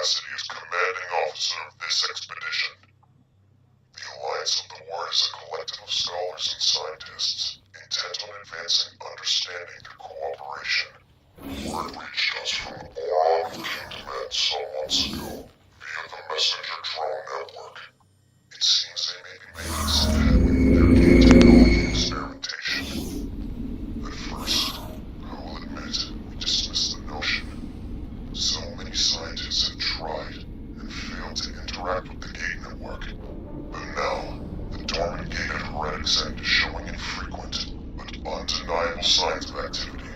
capacity as commanding officer of this expedition. The Alliance of the Word is a collective of scholars and scientists intent on advancing understanding through cooperation. Word reached us from the Boron Reunite some months ago via the messenger drone network. It seems they may be making some headway with their gene technology experimentation. At first, I will admit, we dismissed the notion. So many scientists have tried and failed to interact with the gate network. But now, the dormant gate at Heretic Sect is showing infrequent but undeniable signs of activity.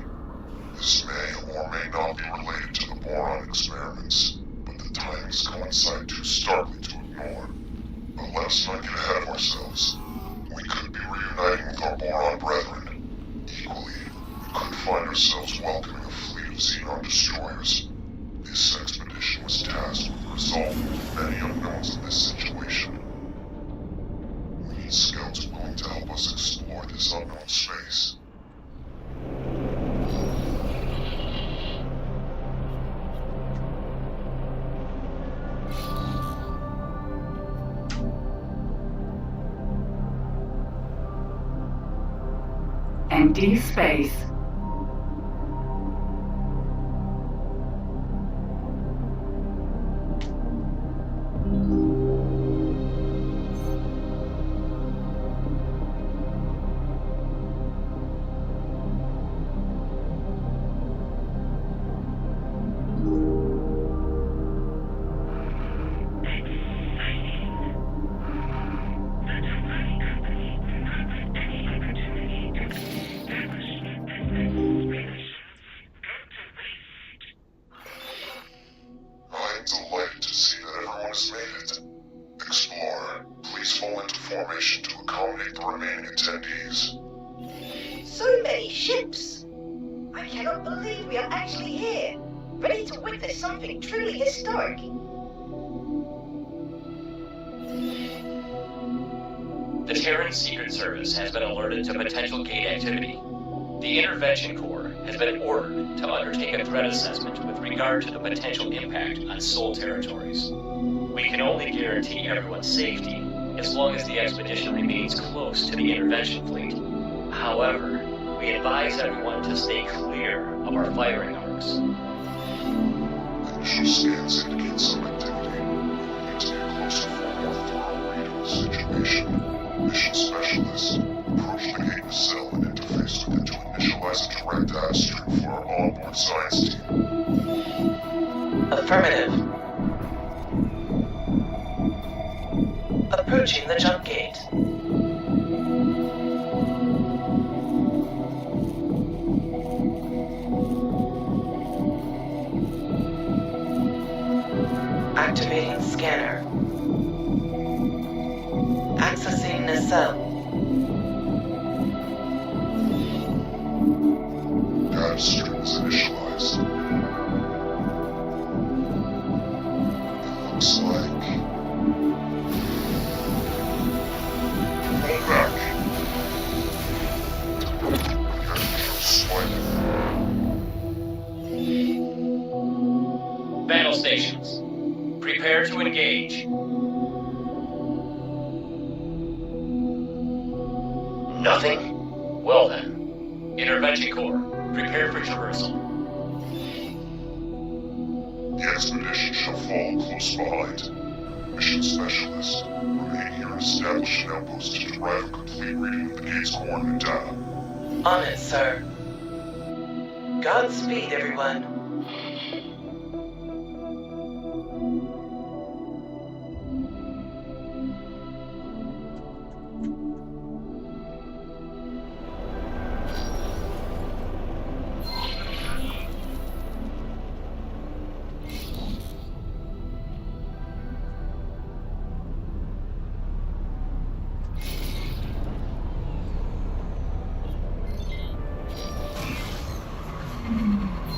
This may or may not be related to the boron experiments, but the timings coincide too starkly to ignore. But let us not get ahead of ourselves. We could be reuniting with our boron brethren. Equally, we could find ourselves welcoming a fleet of xenon destroyers. This expedition was tasked with resolving the many unknowns of this situation. We need scouts willing to help us explore this unknown space. Empty space. Delighted to see that everyone has made it. Explorer, please fall into formation to accommodate the remaining attendees. So many ships! I cannot believe we are actually here, ready to witness something truly historic. The Terran Secret Service has been alerted to potential gate activity. The Intervention Corps has been ordered to undertake a threat assessment with regard to the potential impact on Sol territories. We can only guarantee everyone's safety as long as the expedition remains close to the intervention fleet. However, we advise everyone to stay clear of our firing arcs. Initial scans indicate some activity. We need to get closer for a more thorough read of the situation. Mission specialist, approach the gate in a cell and interface with it to initialize a direct data stream for our onboard science team. Affirmative. Approaching the jump gate. Activating scanner. Accessing nacelle. Data stream is initialized. It looks like... Hold back. Battle stations. Prepare to engage. Nothing? Well then. Intervention Corps, prepare for traversal. The expedition shall follow close behind. Mission specialist, remain here and establish an outpost to derive a complete reading of the gate's coordinate data. On it, sir. Godspeed, everyone.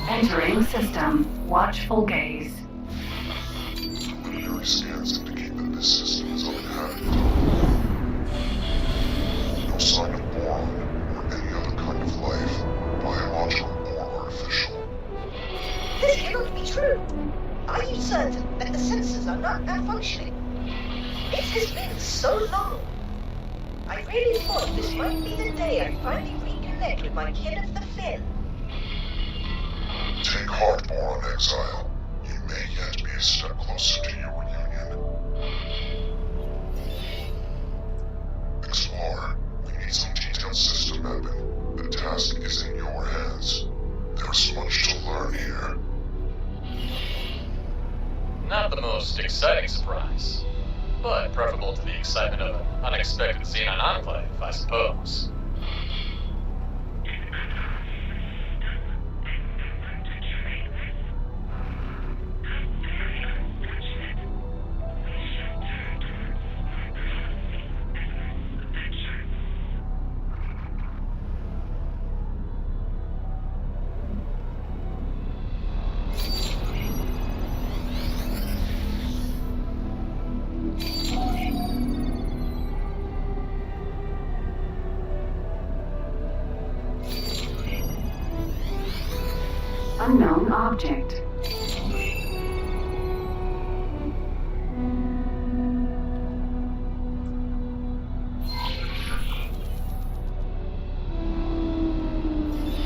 Entering system. Watchful gaze. Preliminary scans indicate that this system is uninhabited. No sign of boron or any other kind of life, biological or artificial. This cannot be true. Are you certain? certain that the sensors are not malfunctioning. It has been so long. I really thought this might be the day I finally reconnect with my kin of the Fin. Take heart, Boron Exile. You may yet be a step closer to your reunion. Explorer, we need some detailed system mapping. The task is in your hands. There's much to learn here. Not the most exciting surprise, but preferable to the excitement of an unexpected Xenon enclave, I suppose. Unknown object.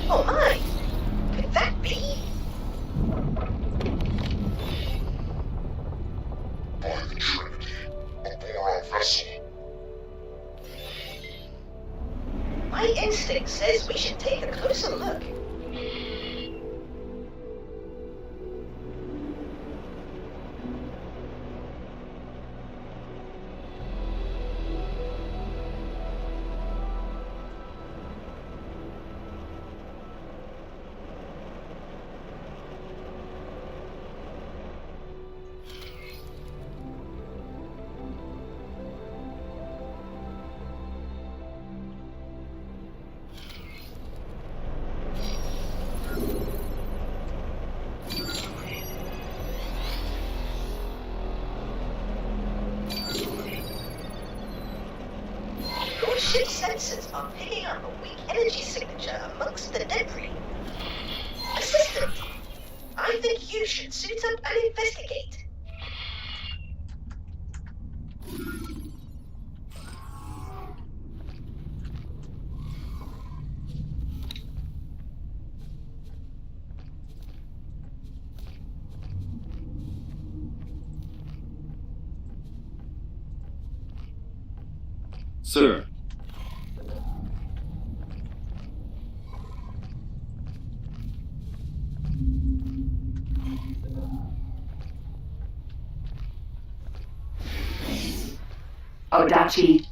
Oh my! Could that be? By the Trinity, a Boron vessel. My instinct says we should take a closer look. Your ship's sensors are picking up a weak energy signature amongst the debris. Assistant, I think you should suit up and investigate. Sir. Odachi.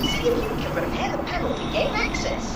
See if you can repair the panel to gain access.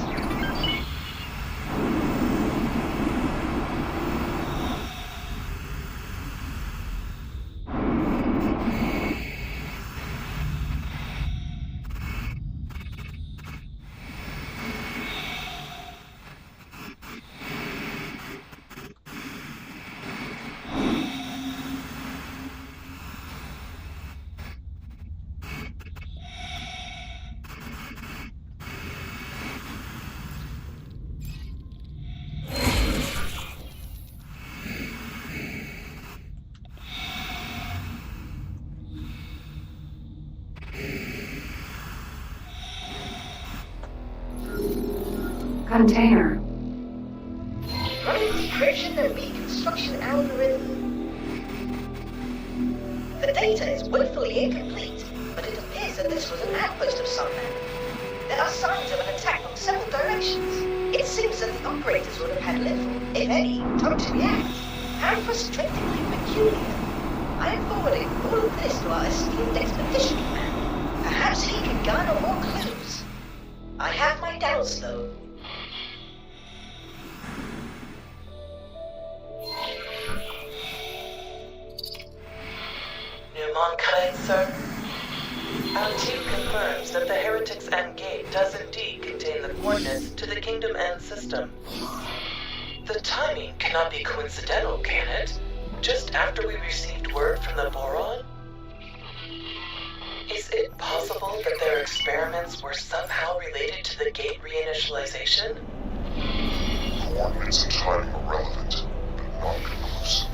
Container. Running decryption and reconstruction algorithm. The data is woefully incomplete, but it appears that this was an outpost of some kind. There are signs of an attack from several directions. It seems that the operators would have had little, if any, time to react. How frustratingly peculiar. I am forwarding all of this to our esteemed expedition man. Perhaps he can garner more clues. I have my doubts, though. Mankind, sir. Our team confirms that the Heretics End Gate does indeed contain the coordinates to the Kingdom End system. The timing cannot be coincidental, can it? Just after we received word from the Boron? Is it possible that their experiments were somehow related to the gate reinitialization? Coordinates and timing are relevant, but not conclusive.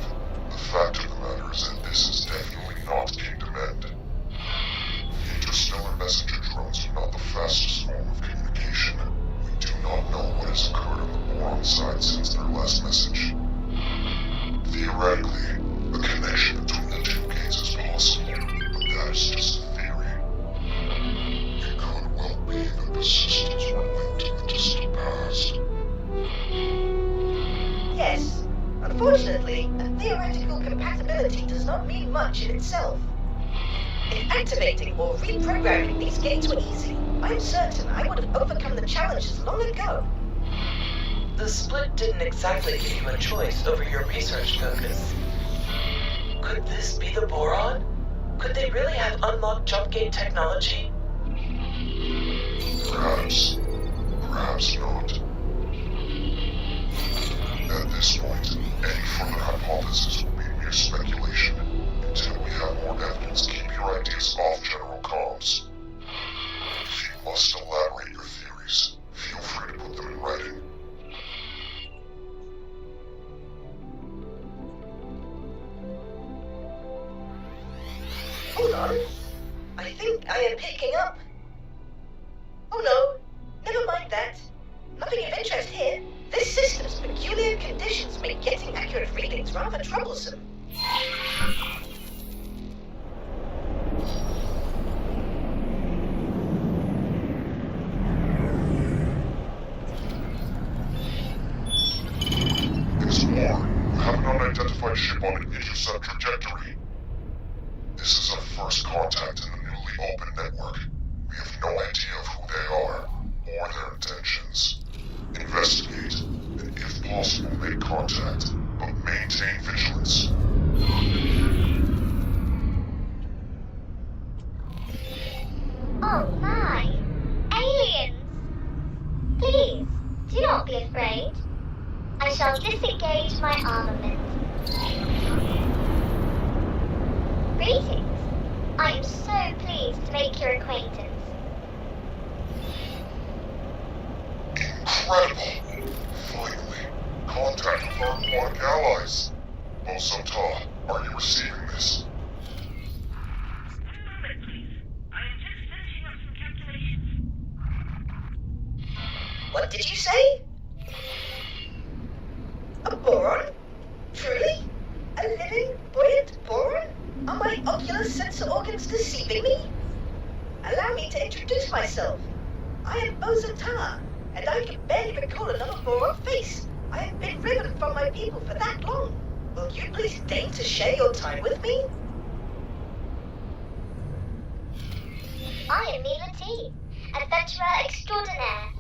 The fact of the matter is that this is definitely not Kingdom End. Interstellar messenger drones are not the fastest form of communication. We do not know what has occurred on the Boron side since their last message. Theoretically, a connection between the two gates is possible, but that is just a theory. It could well be that the systems were linked in the distant past. Yes. Unfortunately, a theoretical compatibility does not mean much in itself. If activating or reprogramming these gates were easy, I'm certain I would have overcome the challenges long ago. The split didn't exactly give you a choice over your research focus. Could this be the Boron? Could they really have unlocked jump gate technology? Perhaps. Perhaps not. At this point, any further hypothesis will be mere speculation. Until we have more evidence, keep your ideas off general comms. If you must elaborate your theories, feel free to put them in writing. Hold on. I think I am picking up. Oh no, never mind that. Nothing of interest here. This system's peculiar conditions make getting accurate readings rather troublesome. There's more. We have an unidentified ship on an intercept trajectory. This is our first contact in the newly opened network. We have no idea of who they are, or their intentions. Investigate, and if possible, make contact, but maintain vigilance. Oh my! Aliens! Please, do not be afraid. I shall disengage my armament. Greetings. I am so pleased to make your acquaintance. Incredible! Finally, contact with our aquatic allies. Bosota, are you receiving this? What did you say? A boron? Truly? A living, buoyant boron? Are my ocular sensor organs deceiving me? Allow me to introduce myself. I am Bosota, and I can barely recall another boron face. I have been riven from my people for that long. Will you please deign to share your time with me? I am Mila T, adventurer extraordinaire.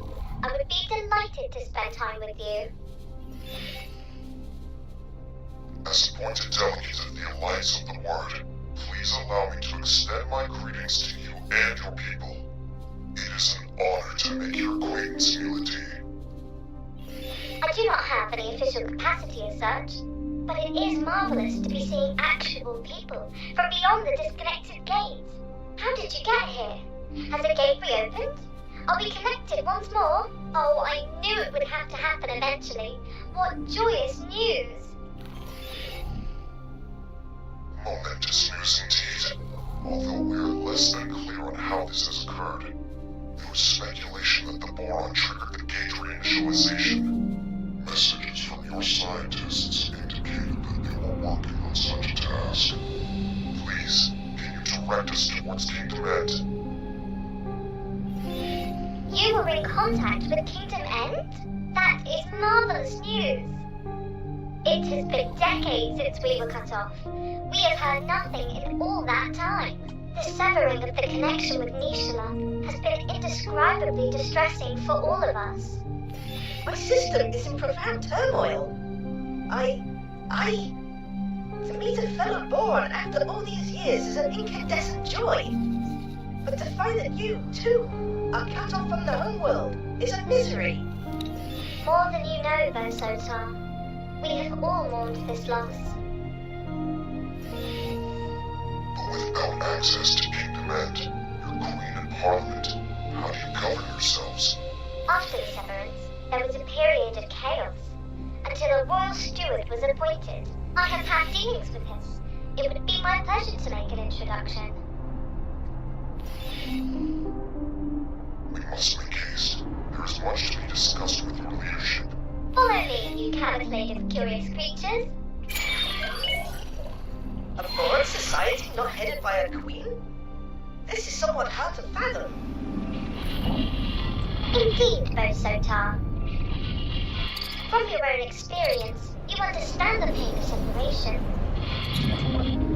I would be delighted to spend time with you. As appointed delegate of the Alliance of the Word, please allow me to extend my greetings to you and your people. It is an honor to make your acquaintance, Melody. I do not have any official capacity as such, but it is marvelous to be seeing actual people from beyond the disconnected gates. How did you get here? Has a gate reopened? Are we connected once more? Oh, I knew it would have to happen eventually. What joyous news! Momentous news indeed. Although we are less than clear on how this has occurred. There was speculation that the Boron triggered the gate reinitialization. Messages from your scientists indicated that they were working on such a task. Please, can you direct us towards Kingdom End? You were in contact with Kingdom End? That is marvelous news. It has been decades since we were cut off. We have heard nothing in all that time. The severing of the connection with Nishala has been indescribably distressing for all of us. My system is in profound turmoil. To meet a fellow Boron after all these years is an incandescent joy. But to find that you, too, are cut off from the homeworld is a misery. More than you know, Bosota. We have all mourned this loss. But without access to Kingdom End, your Queen and Parliament, how do you govern yourselves? After the severance, there was a period of chaos. until a royal steward was appointed. I have had dealings with him. It would be my pleasure to make an introduction. We must make haste. There is much to be discussed with your leadership. Follow me, you cavalcade of curious creatures. A Boron society not headed by a queen? This is somewhat hard to fathom. Indeed, Bosotar. From your own experience, you understand the pain of separation.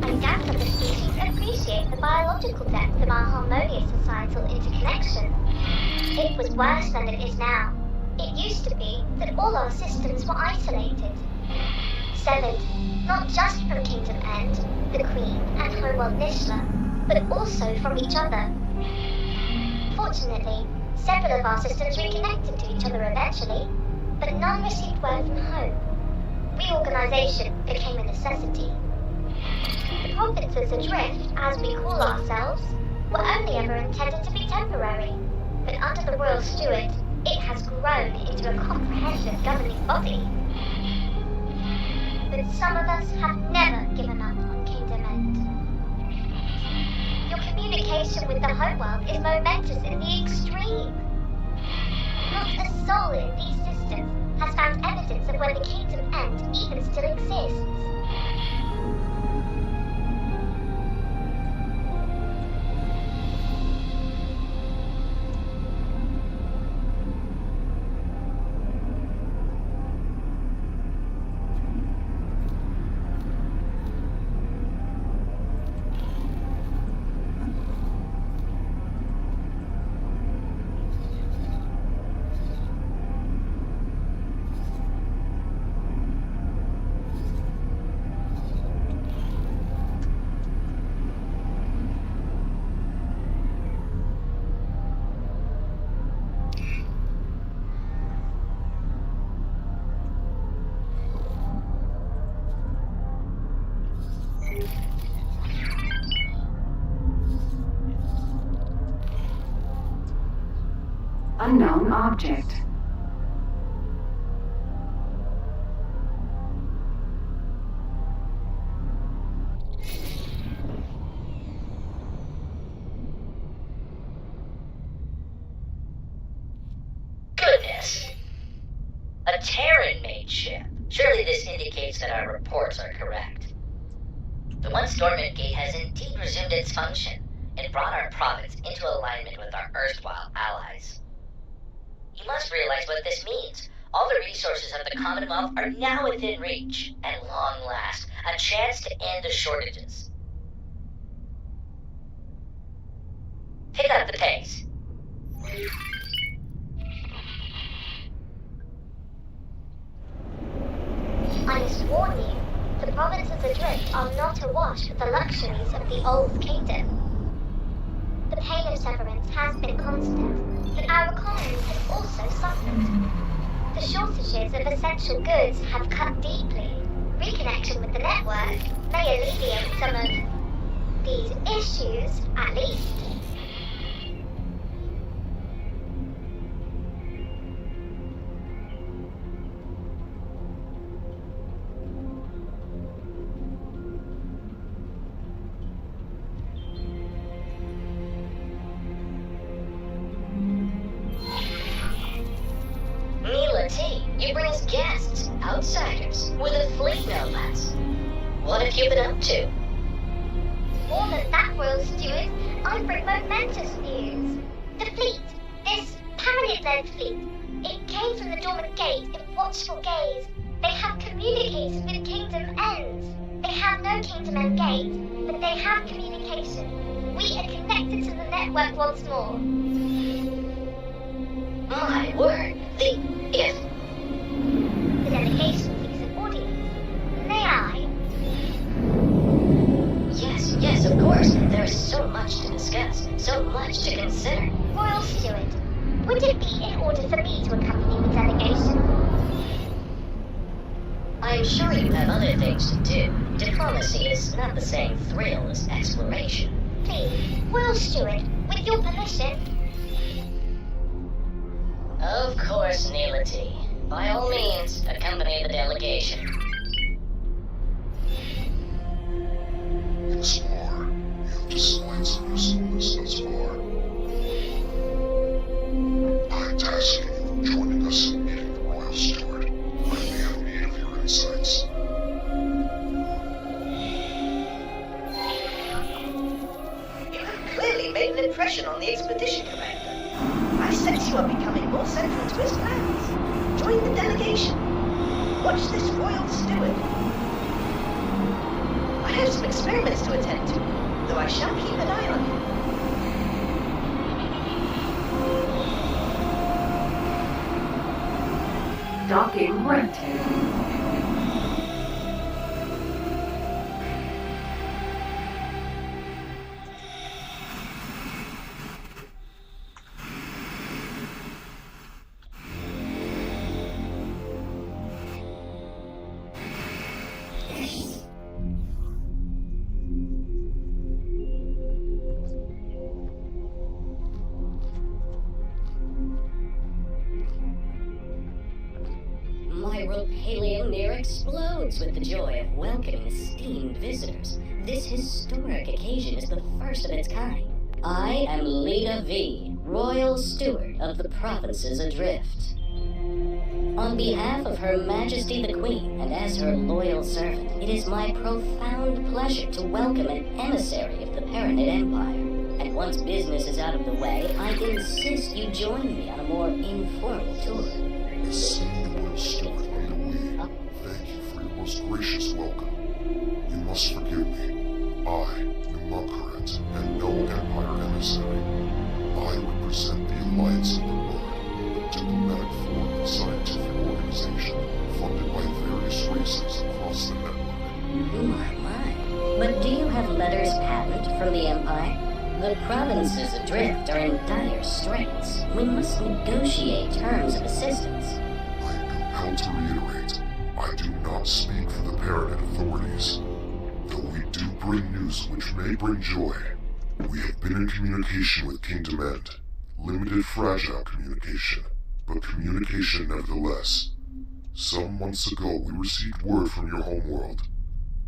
I doubt that the species appreciate the biological depth of our harmonious societal interconnection. It was worse than it is now. It used to be that all our systems were isolated. Severed, not just from Kingdom End, the Queen, and Homeworld Nishla, but also from each other. Fortunately, several of our systems reconnected to each other eventually, but none received word from home. Reorganization became a necessity. The provinces adrift, as we call ourselves, were only ever intended to be temporary, but under the Royal Steward, it has grown into a comprehensive governing body. But some of us have never given up on Kingdom End. Your communication with the homeworld is momentous in the extreme. Not a soul in these systems has found evidence of where the Kingdom End even still exists. Unknown object. Goodness. A Terran-made ship. Surely this indicates that our reports are correct. The once dormant gate has indeed resumed its function and brought our province into alignment with our erstwhile allies. You must realize what this means. All the resources of the Commonwealth are now within reach. At long last, a chance to end the shortages. Pick up the pace. I must warn you, the provinces adrift are not awash with the luxuries of the old kingdom. The pain of severance has been constant, but our economy has also suffered. The shortages of essential goods have cut deeply. Reconnection with the network may alleviate some of these issues, at least. You bring us guests, outsiders, with a fleet no less. What have you been up to? More than that, Royal Steward, I bring momentous news. The fleet, this Paranid-led fleet, it came from the dormant gate in watchful gaze. They have communicated with Kingdom Ends. They have no Kingdom End gate, but they have communication. We are connected to the network once more. My word, if... The delegation seeks an audience. May I? Yes, of course. There is so much to discuss, so much to consider. Royal Steward, would it be in order for me to accompany the delegation? I'm sure you have other things to do. Diplomacy is not the same thrill as exploration. Please, Royal Steward, with your permission. Of course, Neelity. By all means, accompany the delegation. Explorer, you have displayed some usefulness thus far. I task you with joining us in meeting the Royal Steward. I may have need of your insights. You have clearly made an impression on the expedition, Commander. I sense you are becoming more central to his plans. Join the delegation. Watch this Royal Steward. I have some experiments to attend to, though I shall keep an eye on you. Docking granted. My ropalium near explodes with the joy of welcoming esteemed visitors. This historic occasion is the first of its kind. I am Leda V, Royal Steward of the Provinces Adrift. On behalf of Her Majesty the Queen, and as her loyal servant, it is my profound pleasure to welcome an emissary of the Paranid Empire. And once business is out of the way, I insist you join me on a more informal tour. Esteemed Steward underway. Thank you for your most gracious welcome. You must forgive me. I, Numunkaret, am no Empire emissary. I represent the Alliance of the Word, a diplomatic foreign and scientific organization funded by various races across the network. My. But do you have letters patent from the Empire? The provinces adrift are in dire straits. We must negotiate terms of assistance. I am compelled to reiterate, I do not speak for the Paranid authorities. Though we do bring news which may bring joy, we have been in communication with Kingdom End. Limited fragile communication, but communication nevertheless. Some months ago we received word from your homeworld.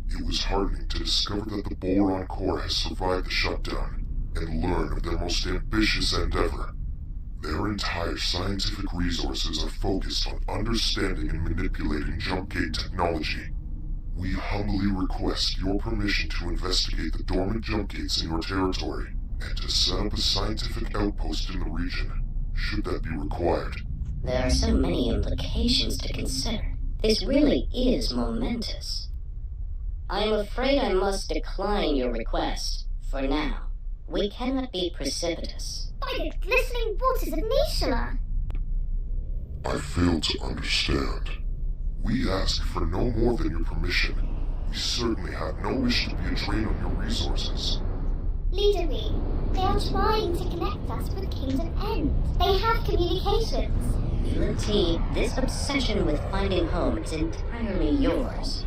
It was heartening to discover that the Boron Core has survived the shutdown, and learn of their most ambitious endeavor. Their entire scientific resources are focused on understanding and manipulating jump gate technology. We humbly request your permission to investigate the dormant jump gates in your territory, and to set up a scientific outpost in the region, should that be required. There are so many implications to consider. This really is momentous. I'm afraid I must decline your request, for now. We cannot be precipitous. By the glistening waters of Nishala! I fail to understand. We ask for no more than your permission. We certainly have no wish to be a drain on your resources. Leader V, they are trying to connect us with Kingdom End. They have communications. T, this obsession with finding home is entirely yours.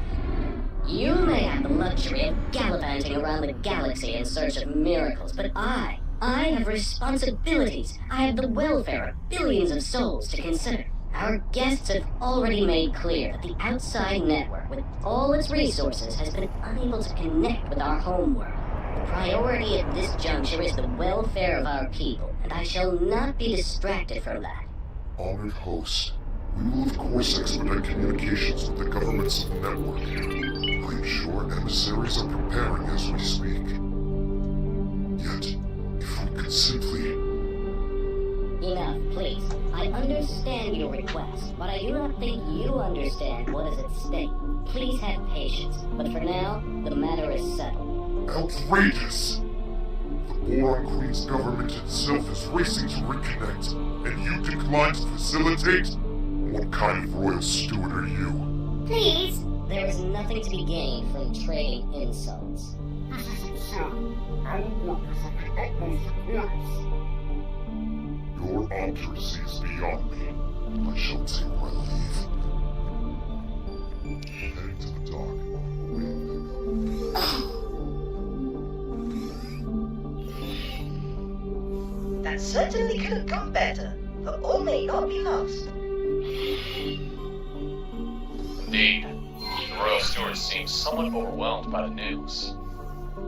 You may have the luxury of gallivanting around the galaxy in search of miracles, but I have responsibilities. I have the welfare of billions of souls to consider. Our guests have already made clear that the outside network, with all its resources, has been unable to connect with our homeworld. The priority at this juncture is the welfare of our people, and I shall not be distracted from that. Honored host, we will of course expedite communications with the governments of the network. I am sure emissaries are preparing as we speak. Yet, if we could simply... Enough, please. I understand your request, but I do not think you understand what is at stake. Please have patience, but for now, the matter is settled. Outrageous! The Boron Queen's government itself is racing to reconnect, and you decline to facilitate? What kind of royal steward are you? Please? There is nothing to be gained from trading insults. Your accuracy is beyond me. I shall take my leave. Heading to the dock. That certainly could have gone better, but all may not be lost. Indeed. The Royal Steward seems somewhat overwhelmed by the news.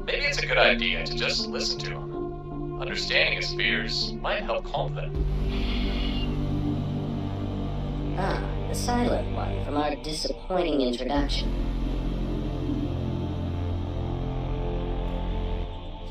Maybe it's a good idea to just listen to him. Understanding his fears might help calm them. Ah, the silent one from our disappointing introduction.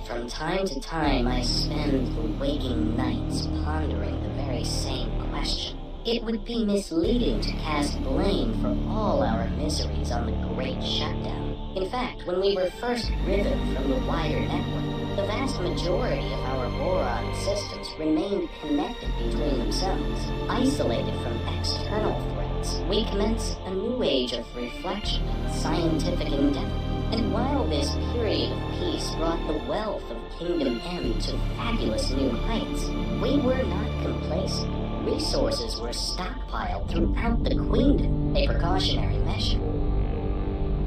From time to time, I spend the waking nights pondering the very same question. It would be misleading to cast blame for all our miseries on the Great Shutdown. In fact, when we were first riven from the wider network, the vast majority of our boron systems remained connected between themselves, isolated from external threats. We commence a new age of reflection and scientific endeavor. And while this period of peace brought the wealth of Kingdom M to fabulous new heights, we were not complacent. Resources were stockpiled throughout the Queendom, a precautionary measure.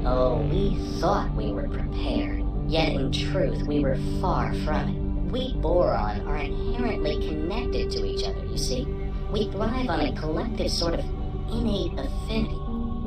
Oh, we thought we were prepared, yet in truth we were far from it. We Boron are inherently connected to each other, you see. We thrive on a collective sort of innate affinity.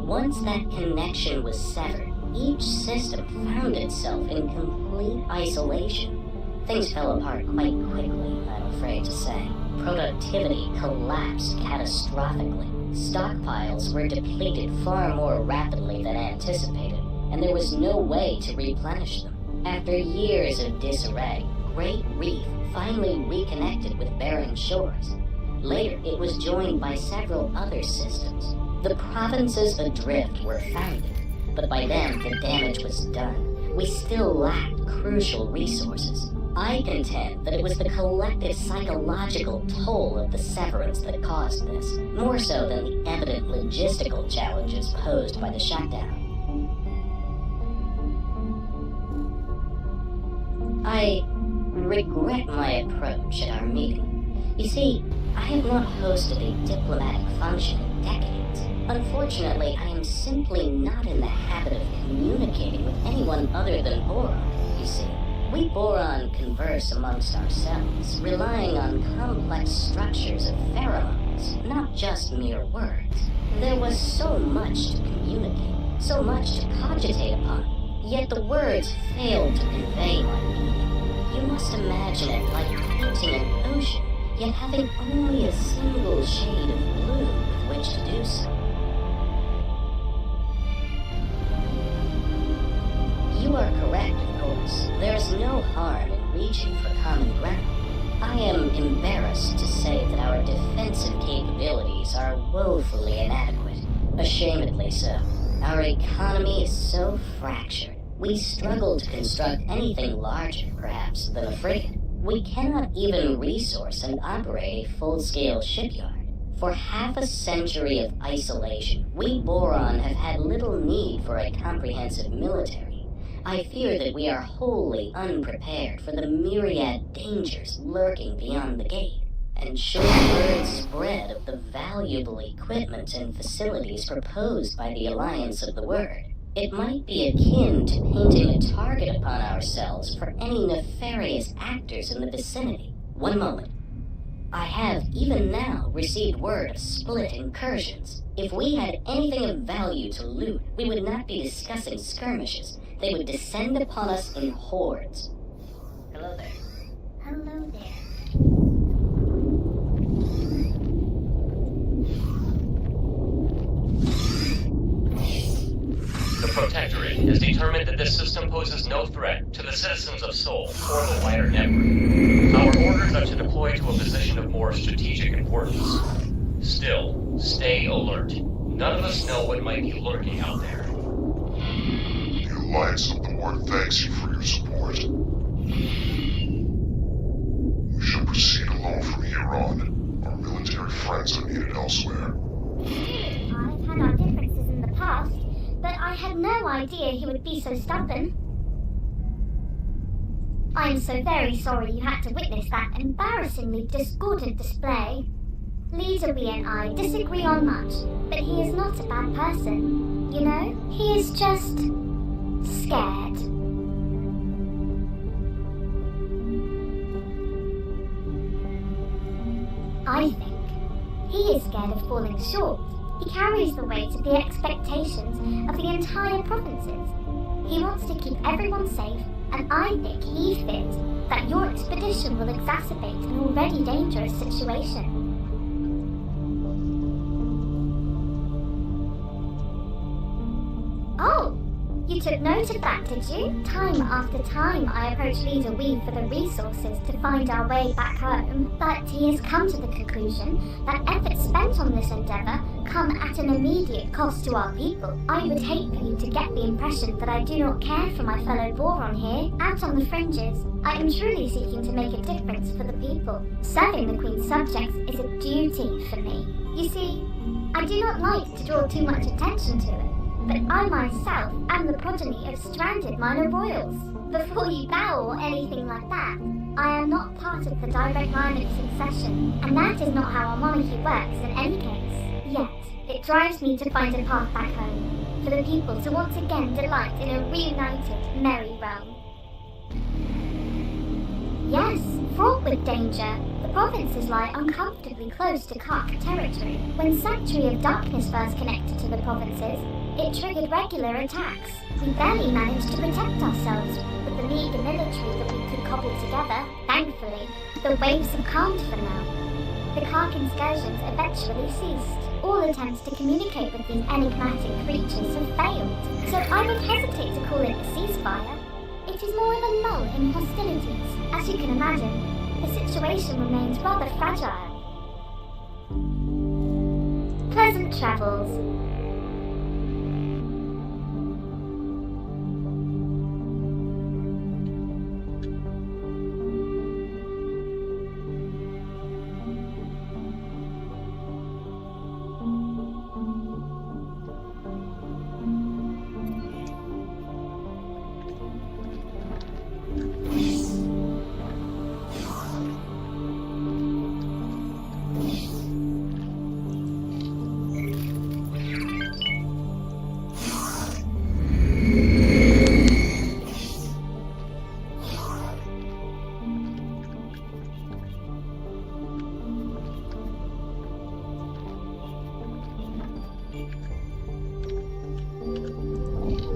Once that connection was severed, each system found itself in complete isolation. Things fell apart quite quickly, I'm afraid to say. Productivity collapsed catastrophically. Stockpiles were depleted far more rapidly than anticipated, and there was no way to replenish them. After years of disarray, Great Reef finally reconnected with barren shores. Later, it was joined by several other systems. The provinces adrift were founded, but by then the damage was done. We still lacked crucial resources. I contend that it was the collective psychological toll of the severance that caused this, more so than the evident logistical challenges posed by the shutdown. I regret my approach at our meeting. You see, I have not hosted a diplomatic function in decades. Unfortunately, I am simply not in the habit of communicating with anyone other than Boron, you see. We Boron converse amongst ourselves, relying on complex structures of pheromones, not just mere words. There was so much to communicate, so much to cogitate upon, yet the words failed to convey my meaning. You must imagine it like painting an ocean, yet having only a single shade of blue with which to do so. You are correct, of course. There is no harm in reaching for common ground. I am embarrassed to say that our defensive capabilities are woefully inadequate. Ashamedly so. Our economy is so fractured. We struggle to construct anything larger, perhaps, than a frigate. We cannot even resource and operate a full-scale shipyard. For half a century of isolation, we Boron have had little need for a comprehensive military. I fear that we are wholly unprepared for the myriad dangers lurking beyond the gate. And should word spread of the valuable equipment and facilities proposed by the Alliance of the Word, it might be akin to painting a target upon ourselves for any nefarious actors in the vicinity. One moment. I have, even now, received word of split incursions. If we had anything of value to loot, we would not be discussing skirmishes. They would descend upon us in hordes. Hello there. Hello there. The Protectorate has determined that this system poses no threat to the citizens of Sol or the wider network. Our orders are to deploy to a position of more strategic importance. Still, stay alert. None of us know what might be lurking out there. The Alliance of the Word thanks you for your support. We shall proceed alone from here on. Our military friends are needed elsewhere. I've had our differences in the past, but I had no idea he would be so stubborn. I am so very sorry you had to witness that embarrassingly discordant display. Leader Wee and I disagree on much, but he is not a bad person. You know, he is just scared. I think he is scared of falling short, He carries the weight of the expectations of the entire provinces. He wants to keep everyone safe, and I think he fears that your expedition will exacerbate an already dangerous situation. Oh, you took note of that, did you? Time after time I approach Leader Weave for the resources to find our way back home, but he has come to the conclusion that efforts spent on this endeavour come at an immediate cost to our people. I would hate for you to get the impression that I do not care for my fellow Boron here. Out on the fringes, I am truly seeking to make a difference for the people. Serving the Queen's subjects is a duty for me. You see, I do not like to draw too much attention to it, but I myself am the progeny of stranded minor royals. Before you bow or anything like that, I am not part of the direct line of succession, and that is not how our monarchy works in any case. Yet, it drives me to find a path back home, for the people to once again delight in a reunited, merry realm. Yes, fraught with danger, the provinces lie uncomfortably close to Kark territory. When Sanctuary of Darkness first connected to the provinces, it triggered regular attacks. We barely managed to protect ourselves with the League and military that we could cobble together. Thankfully, the waves have calmed for now. The Kark incursions eventually ceased. All attempts to communicate with these enigmatic creatures have failed, so I would hesitate to call it a ceasefire. It is more of a lull in hostilities. As you can imagine, the situation remains rather fragile. Pleasant travels.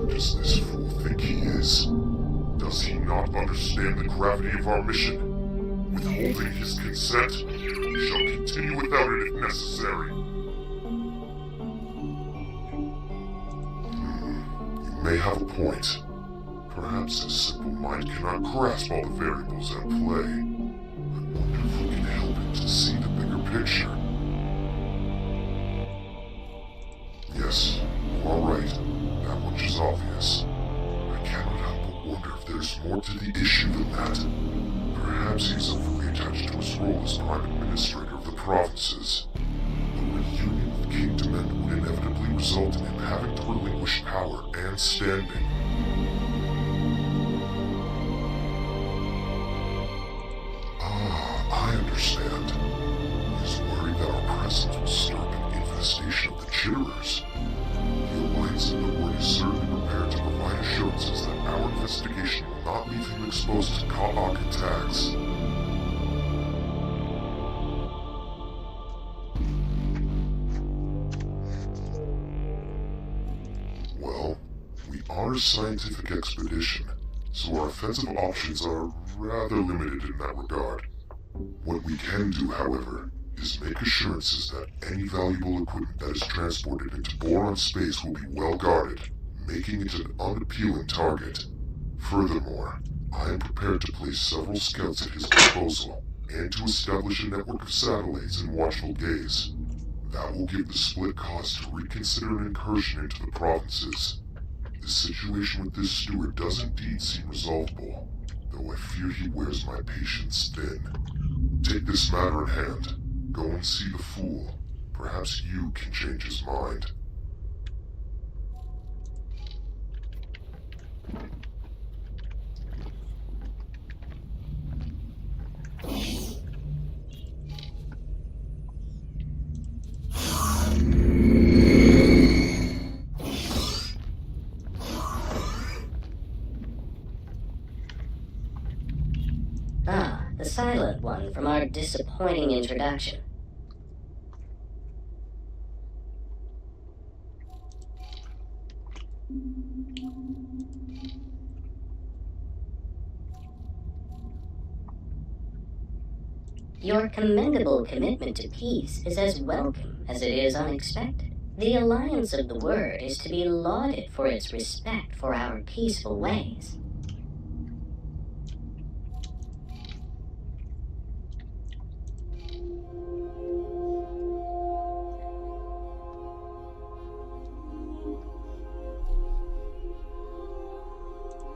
Does this fool think he is? Does he not understand the gravity of our mission? Withholding his consent, we shall continue without it if necessary. You may have a point. Perhaps his simple mind cannot grasp all the variables at play. I wonder if we can help him to see the bigger picture. Yes, you are right. That much is obvious. I cannot help but wonder if there's more to the issue than that. Perhaps he's overly attached to his role as Prime Administrator of the provinces. A reunion with King Dement would inevitably result in him having to relinquish power and standing. I understand. He's worried that our presence will stir up an infestation of the Chitterers. The Alliance in the Ward is certainly prepared to provide assurances that our investigation will not leave him exposed to Ka'ak attacks. Well, we are a scientific expedition, so our offensive options are rather limited in that regard. What we can do, however, is make assurances that any valuable equipment that is transported into Boron space will be well guarded, making it an unappealing target. Furthermore, I am prepared to place several scouts at his disposal, and to establish a network of satellites in watchful gaze. That will give the split cause to reconsider an incursion into the provinces. The situation with this steward does indeed seem resolvable, though I fear he wears my patience thin. Take this matter in hand. Go and see the fool. Perhaps you can change his mind. The silent one from our disappointing introduction. Your commendable commitment to peace is as welcome as it is unexpected. The Alliance of the Word is to be lauded for its respect for our peaceful ways.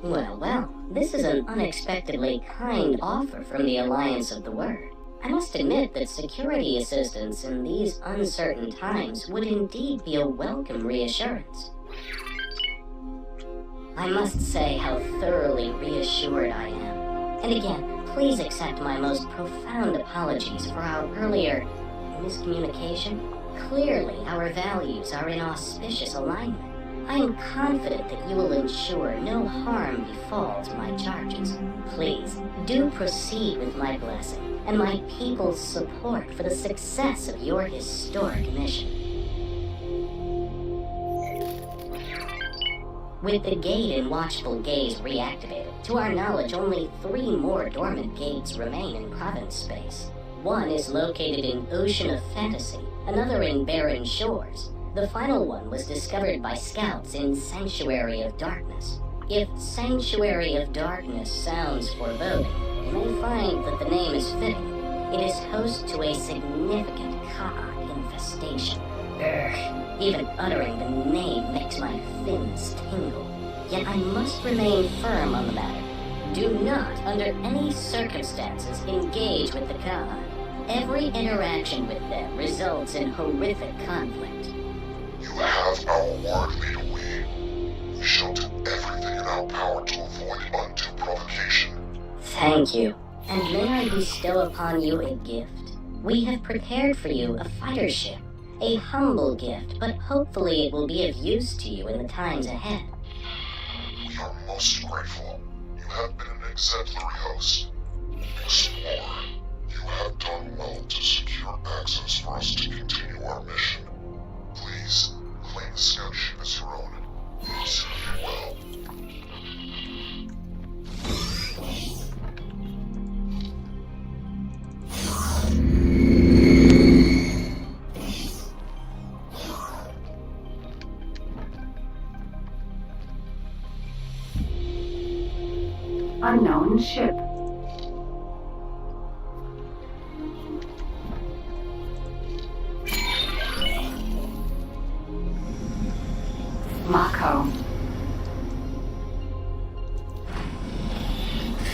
Well, this is an unexpectedly kind offer from the Alliance of the Word. I must admit that security assistance in these uncertain times would indeed be a welcome reassurance. I must say how thoroughly reassured I am. And again, please accept my most profound apologies for our earlier miscommunication. Clearly, our values are in auspicious alignment. I am confident that you will ensure no harm befalls my charges. Please, do proceed with my blessing and my people's support for the success of your historic mission. With the gate in Watchful Gaze reactivated, to our knowledge only 3 more dormant gates remain in province space. One is located in Ocean of Fantasy, another in Barren Shores. The final one was discovered by scouts in Sanctuary of Darkness. If Sanctuary of Darkness sounds foreboding, you may find that the name is fitting. It is host to a significant Ka'ak infestation. Even uttering the name makes my fins tingle. Yet I must remain firm on the matter. Do not, under any circumstances, engage with the Ka'ak. Every interaction with them results in horrific conflict. You have our word, Leader Wee. We shall do everything in our power to avoid undue provocation. Thank you. And may I bestow upon you a gift? We have prepared for you a fighter ship. A humble gift, but hopefully it will be of use to you in the times ahead. We are most grateful. You have been an exemplary host. Explorer, you have done well to secure access for us to continue our mission. Please, claim the scout ship as your own. Serve you well. Unknown ship. Mako.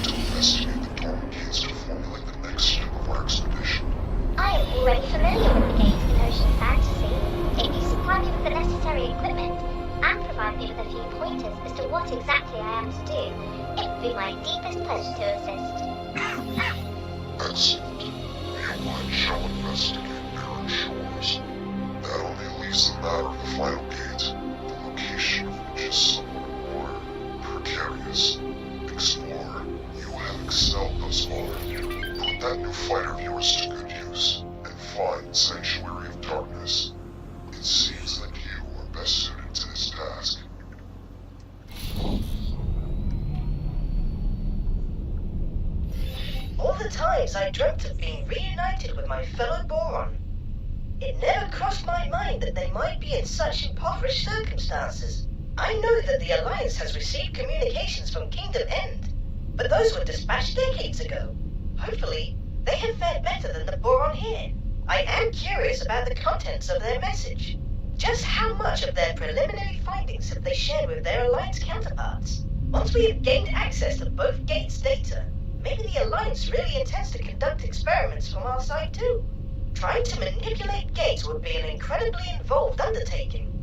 To investigate the dormant gates to formulate the next step of our expedition. I am already familiar with the gates in Ocean Fantasy. If you supply me with the necessary equipment and provide me with a few pointers as to what exactly I am to do, it would be my deepest pleasure to assist. Excellent. You shall investigate Barren Shores. That only leaves the matter of the final gate, the location of which is somewhat more precarious. Explorer, you have excelled thus far. Put that new fighter of yours to good use, and find Sanctuary of Darkness. It seems that you are best suited to this task. All the times I dreamt of being reunited with my fellow Boron. It never crossed my mind that they might be in such impoverished circumstances. I know that the Alliance has received communications from Kingdom End, but those were dispatched decades ago. Hopefully, they have fared better than the Boron here. I am curious about the contents of their message. Just how much of their preliminary findings have they shared with their Alliance counterparts? Once we have gained access to both gates' data, maybe the Alliance really intends to conduct experiments from our side too. Trying to manipulate gates would be an incredibly involved undertaking.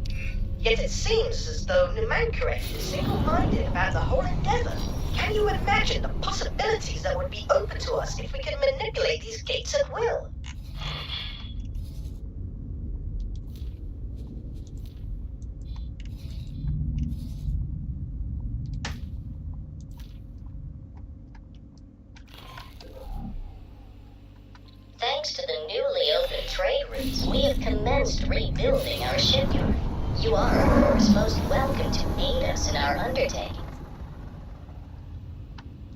Yet it seems as though Numancorect is single-minded about the whole endeavor. Can you imagine the possibilities that would be open to us if we could manipulate these gates at will? Thanks to the newly opened trade routes, we have commenced rebuilding our shipyard. You are, of course, most welcome to aid us in our undertaking.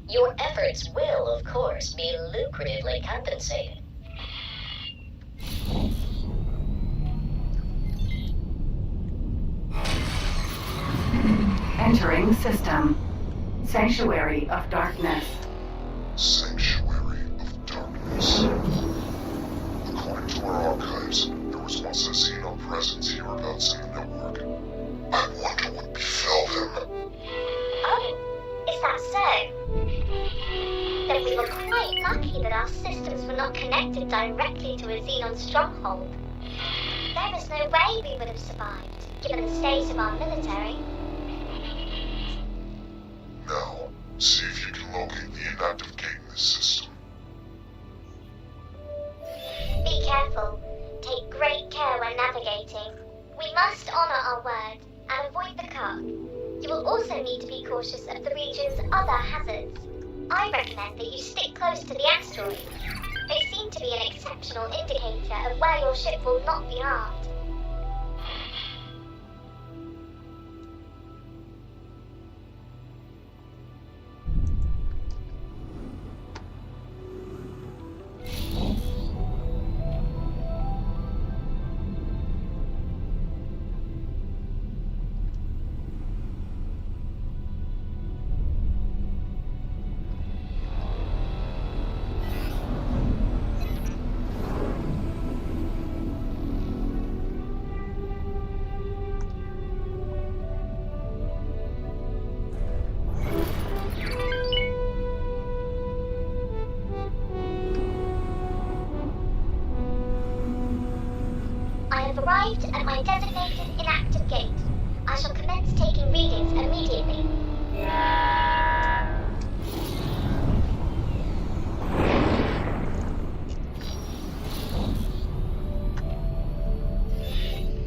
Your efforts will, of course, be lucratively compensated. Entering system. Sanctuary of Darkness. Sanctuary of Darkness. According to our archives, there was once a Xenon presence hereabouts in the network. I wonder what befell them. Oh, is that so? Then we were quite lucky that our systems were not connected directly to a Xenon stronghold. There is no way we would have survived, given the state of our military. Now, see if you can locate the inactive gate in this system. Be careful. Take great care when navigating. We must honor our word and avoid the cut. You will also need to be cautious of the region's other hazards. I recommend that you stick close to the asteroid. They seem to be an exceptional indicator of where your ship will not be harmed. Arrived at my designated inactive gate. I shall commence taking readings immediately.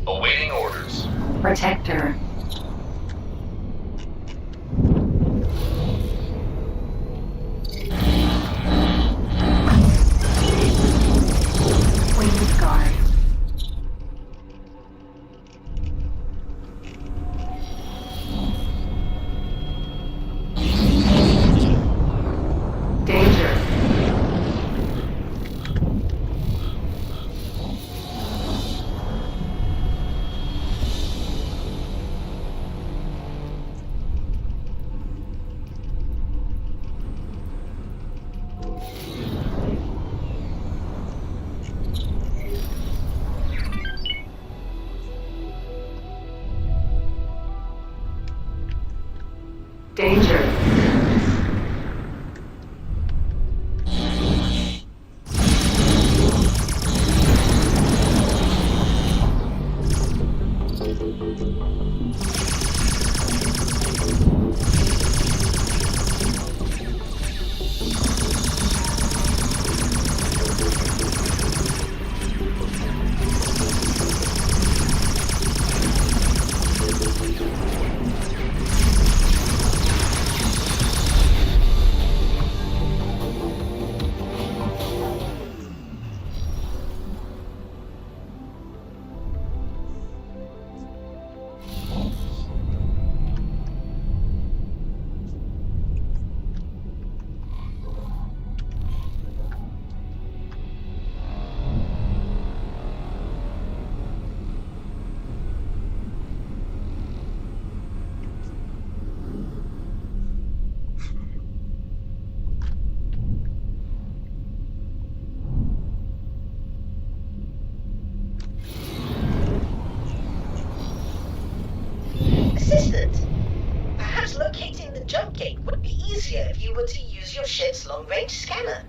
Awaiting orders. Protector. Wings guard. Danger. Perhaps locating the jump gate would be easier if you were to use your ship's long-range scanner.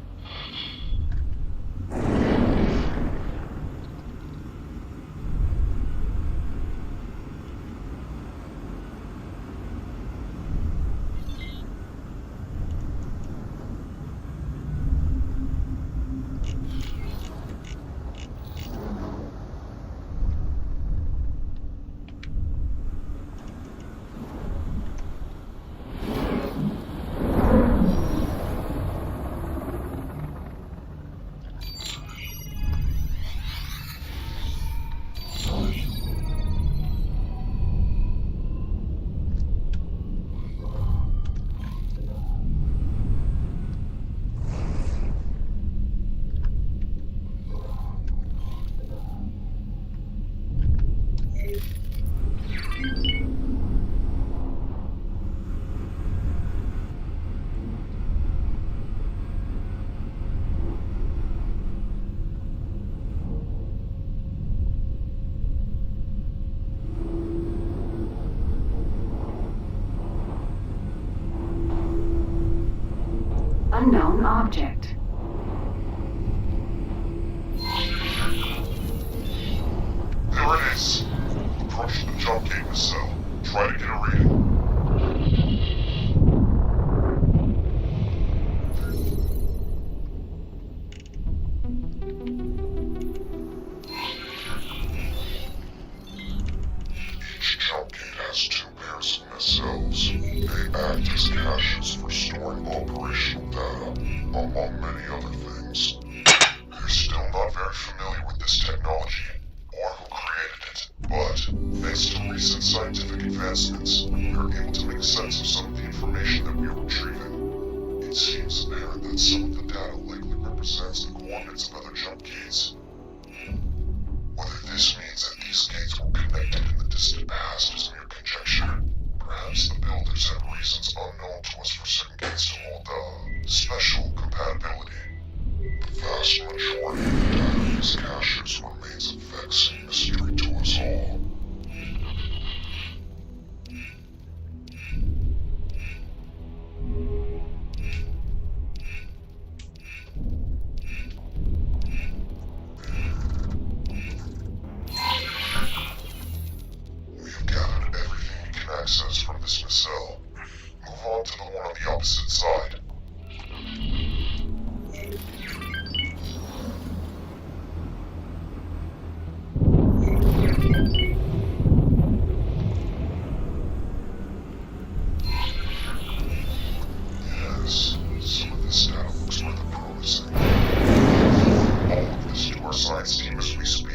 unknown object. There it is. Approach the jump gate nacelle. Try to get a reading. Each jump gate has two pairs of nacelles. They act as caches for storing operational data, among many other things. You're still not very familiar with this technology, or who created it, but thanks to recent scientific advancements, we are able to make sense of some of the information that we are retrieving. It seems apparent that some of the data likely represents the coordinates of other jump gates. Whether this means that these gates were connected in the distant past is mere conjecture. Perhaps the builders had reasons unknown to us for certain gates to hold special compatibility. The vast majority of the data in these caches remains a vexing mystery to us all. We have gathered everything we can access from this nacelle. Move on to the one on the opposite side. Yes, some of this data looks rather promising. All of this to our science team as we speak.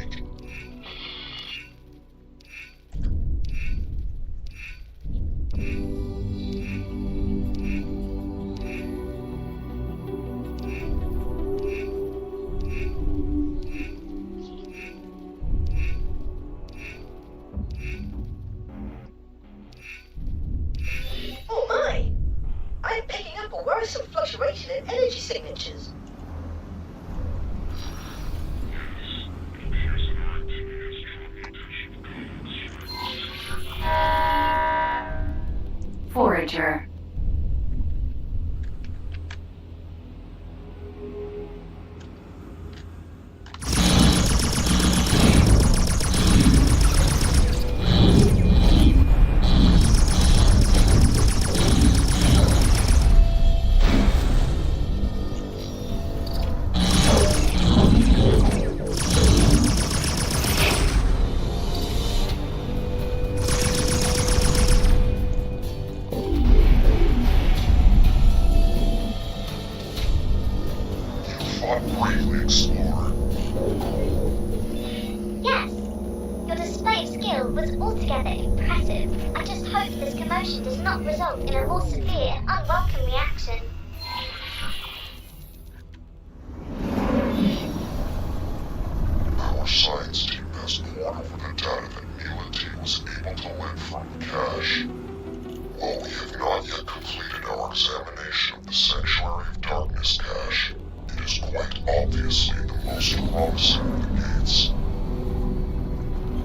Oh my! I'm picking up a worrisome fluctuation in energy signatures. Forager. Fought bravely, Explorer. Yes, your display of skill was altogether impressive. I just hope this commotion does not result in a more severe, unwelcome reaction. Our science team has pored over the data that Mila T was able to lift from the cache. While we have not yet completed our examination of the Sanctuary of Darkness cache, it is quite obviously the most promising of the gates.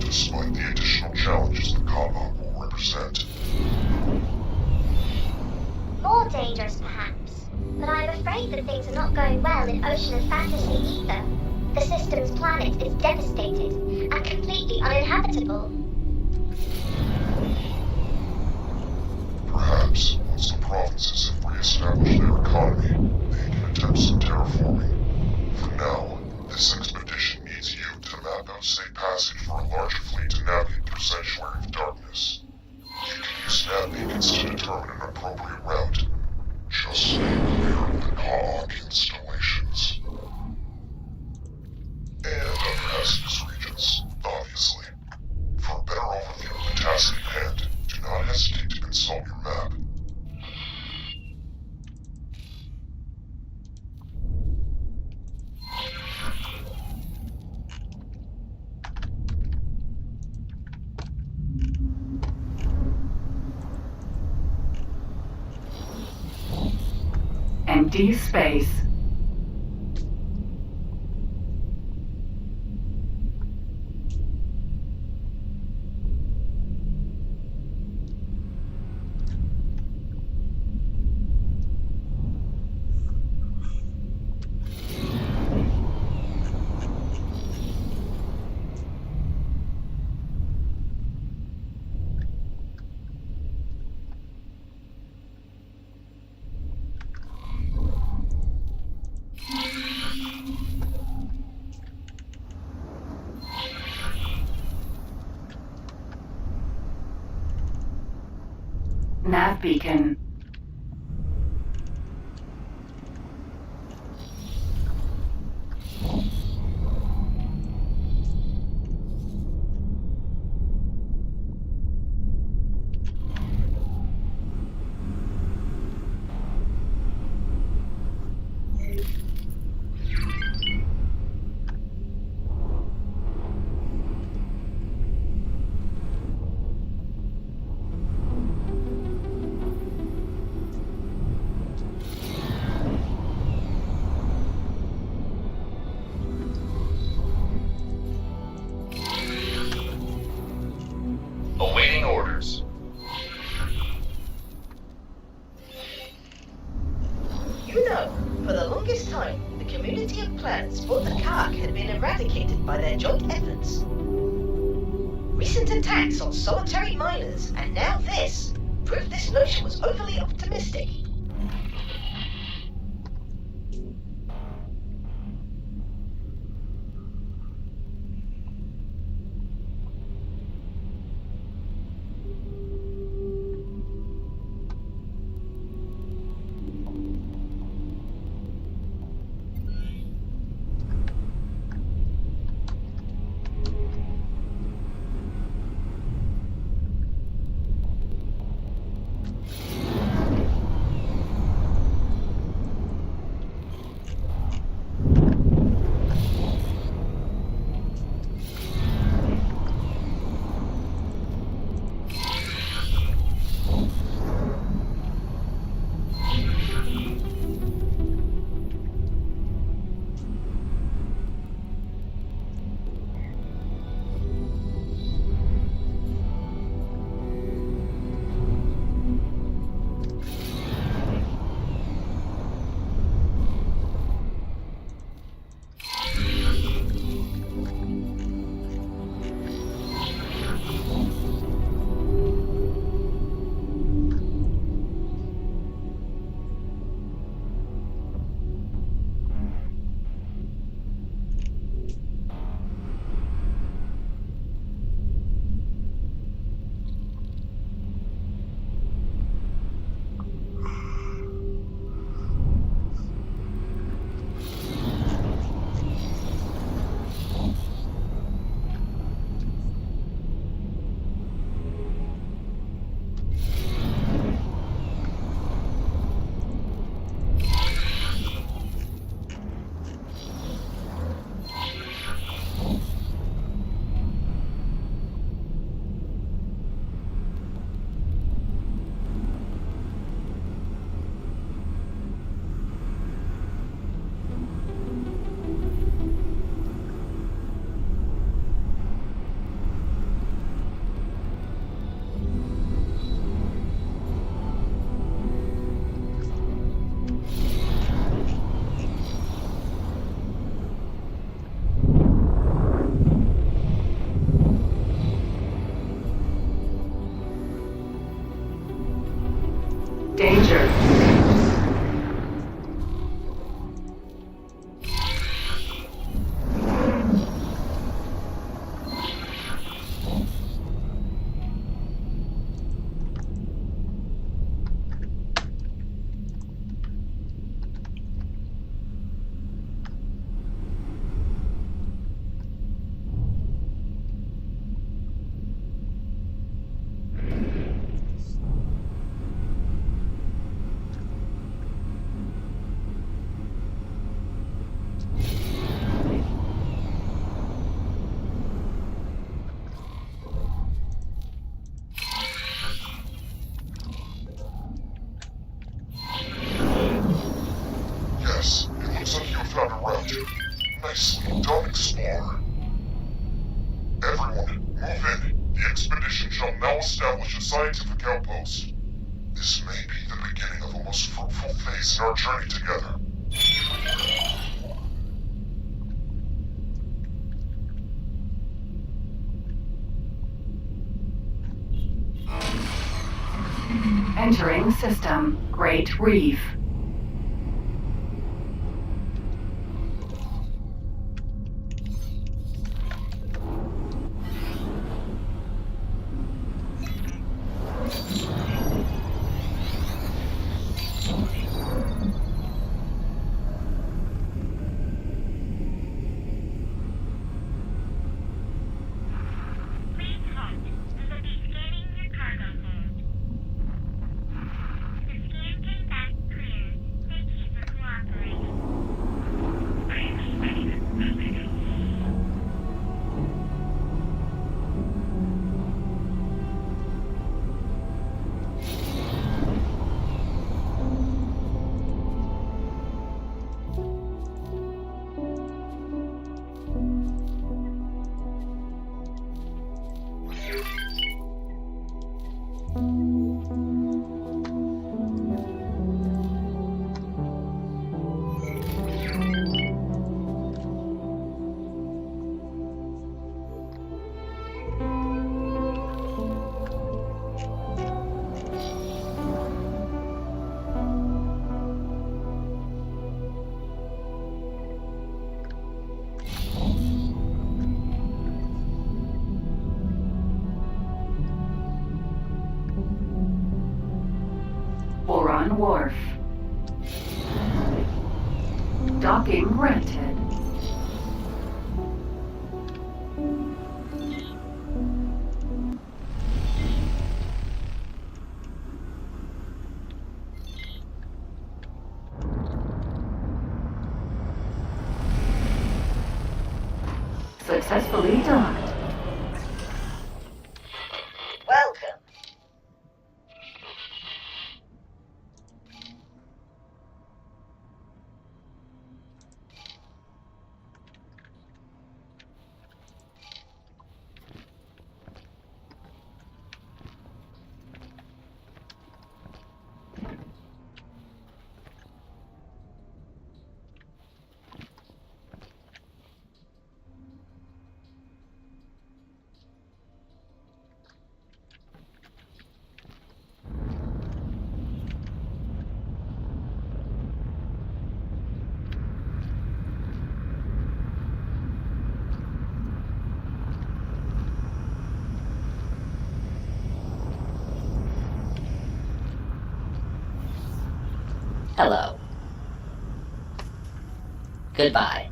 Despite the additional challenges the combat will represent, More dangerous, perhaps. But I'm afraid that things are not going well in Ocean of Fantasy either. The system's planet is devastated and completely uninhabitable. perhaps once the provinces have re-established their economy, they can attempt some terraforming. For now, this expedition needs you to map out safe passage for a larger fleet to navigate through Sanctuary of Darkness. You can use nav beacons to determine an appropriate route. Just stay clear of the Kaak installations. And other hazardous regions, obviously. For a better overview of the task at hand, do not hesitate to consult your map. Empty space. Nav beacon. Awaiting orders. You know, for the longest time, the community of planets thought the Kark had been eradicated by their joint efforts. Recent attacks on solitary miners, and now this, prove this notion was overly optimistic. Danger. Yes, it looks like you have found a route. Nicely done, Explorer. Everyone, move in. The expedition shall now establish a scientific outpost. This may be the beginning of a most fruitful phase in our journey together. Entering system. Great Reef. Boron Wharf. Docking granted. Successfully docked. Welcome. Hello. Goodbye.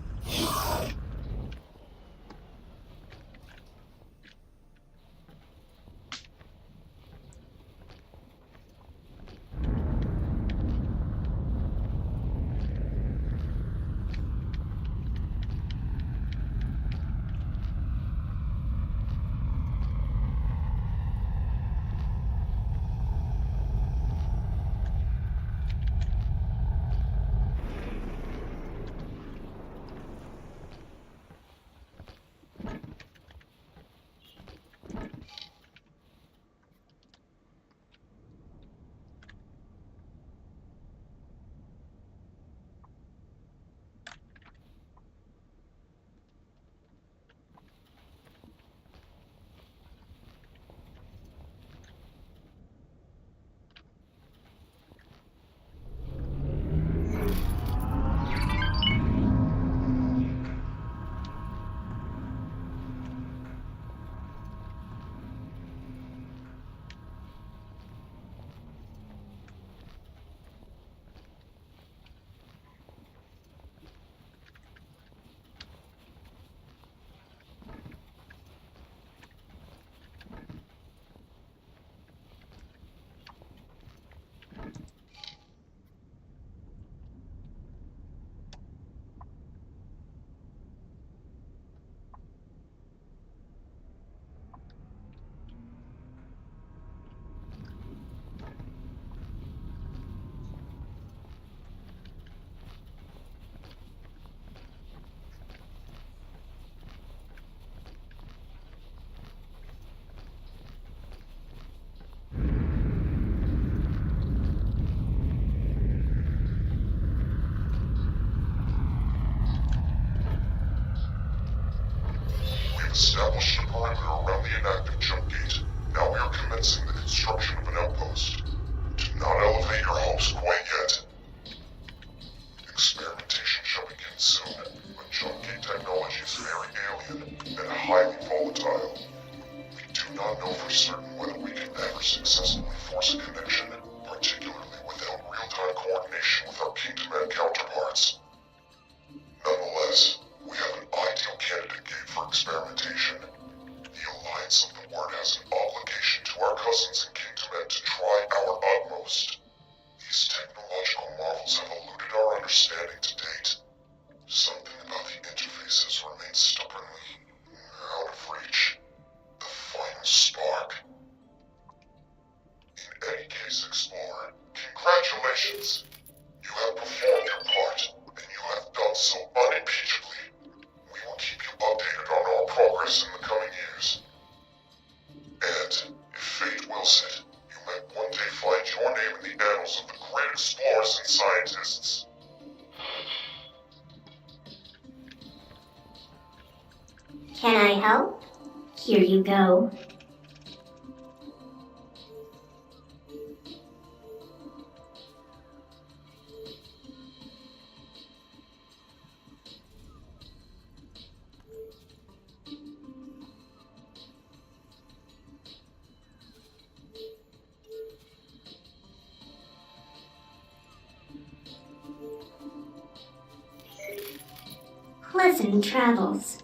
Established a perimeter around the inactive jump gate. Now we are commencing the construction of an outpost. Do not elevate your hopes quite yet. Experimentation shall begin soon, but jump gate technology is very alien and highly volatile. We do not know for certain whether we can ever successfully force a connection, particularly without real-time coordination with our Kingdom and counterparts. Nonetheless, we have an ideal candidate gate for experimentation. The Alliance of the Word has an obligation to our cousins in Kingdom to try our utmost. These technological marvels have eluded our understanding to date. Something about the interfaces remains stubbornly out of reach. The final spark. In any case, Explorer, congratulations! You have performed your part, and you have done so unimpeachably. We will keep you updated on our progress in the coming years. And, if fate wills it, you might one day find your name in the annals of the great explorers and scientists. Can I help? Here you go. Pleasant travels.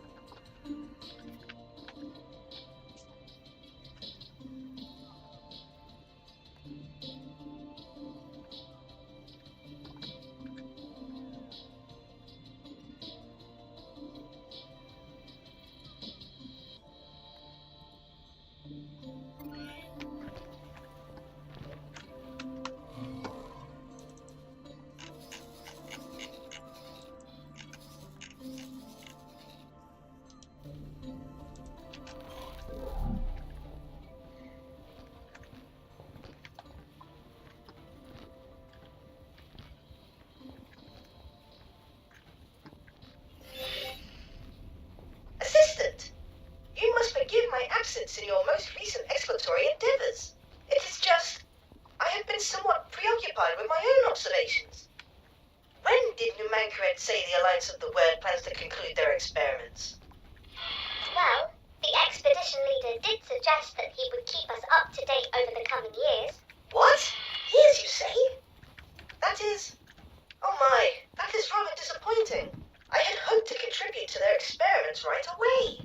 Assistant, you must forgive my absence in your most recent exploratory endeavors. It is just, I have been somewhat preoccupied with my own observations. When did Numankaret say the Alliance of the Word plans to conclude their experiments? Well, the expedition leader did suggest that he would keep us up to date over the coming years. What? Years, you say? That is... Oh my, that is rather disappointing. I had hoped to contribute to their experiments right away.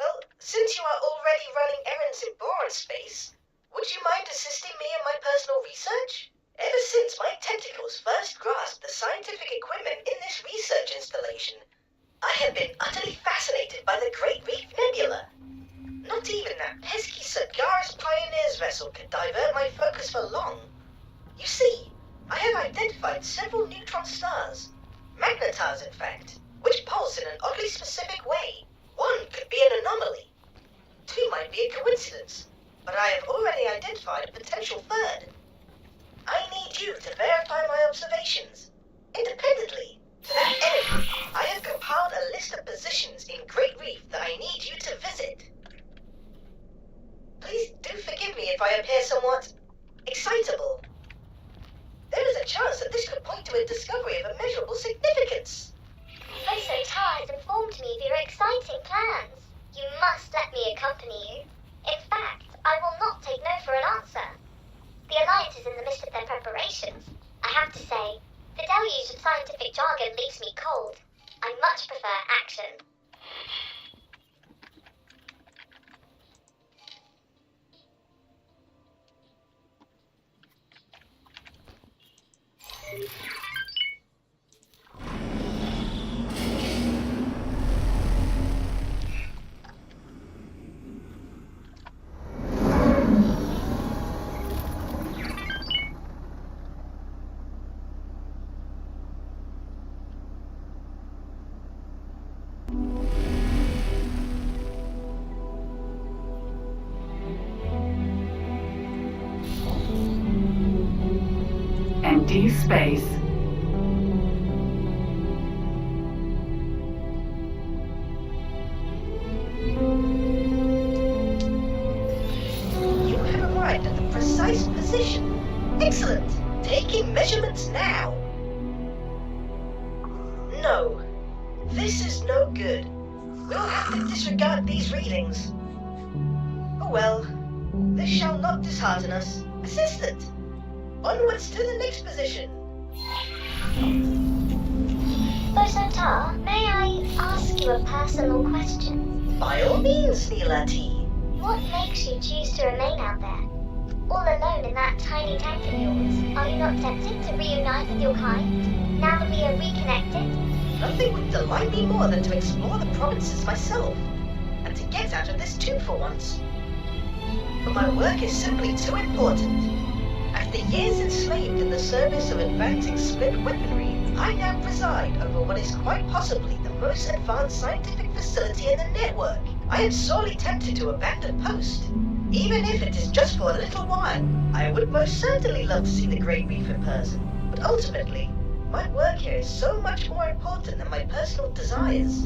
Well, since you are already running errands in Boron space, would you mind assisting me in my personal research? Ever since my tentacles first grasped the scientific equipment in this research installation, I have been utterly fascinated by the Great Reef Nebula. Not even that pesky Sagaris Pioneers vessel could divert my focus for long. You see, I have identified several neutron stars, magnetars in fact, which pulse in an oddly specific way. One could be an anomaly. Two might be a coincidence, but I have already identified a potential third. I need you to verify my observations, independently. To that end, I have compiled a list of positions in Great Reef that I need you to visit. Please do forgive me if I appear somewhat excitable. There is a chance that this could point to a discovery of immeasurable significance. Professor Tar has informed me of your exciting plans. You must let me accompany you. In fact, I will not take no for an answer. The Alliance is in the midst of their preparations. I have to say, the deluge of scientific jargon leaves me cold. I much prefer action. Empty space. You have arrived at the precise position. Excellent. Taking measurements now. No. This is no good. We'll have to disregard these readings. Oh well. This shall not dishearten us. Assistant, onwards to the next position. Professor Tar, may I ask you a personal question? By all means, Neela T. What makes you choose to remain out there? All alone in that tiny tank of yours? Are you not tempted to reunite with your kind, now that we are reconnected? Nothing would delight me more than to explore the provinces myself, and to get out of this tube for once. But my work is simply too important. After years enslaved in the service of advancing split weaponry, I now preside over what is quite possibly the most advanced scientific facility in the network. I am sorely tempted to abandon post, even if it is just for a little while. I would most certainly love to see the Great Reef in person, but ultimately, my work here is so much more important than my personal desires.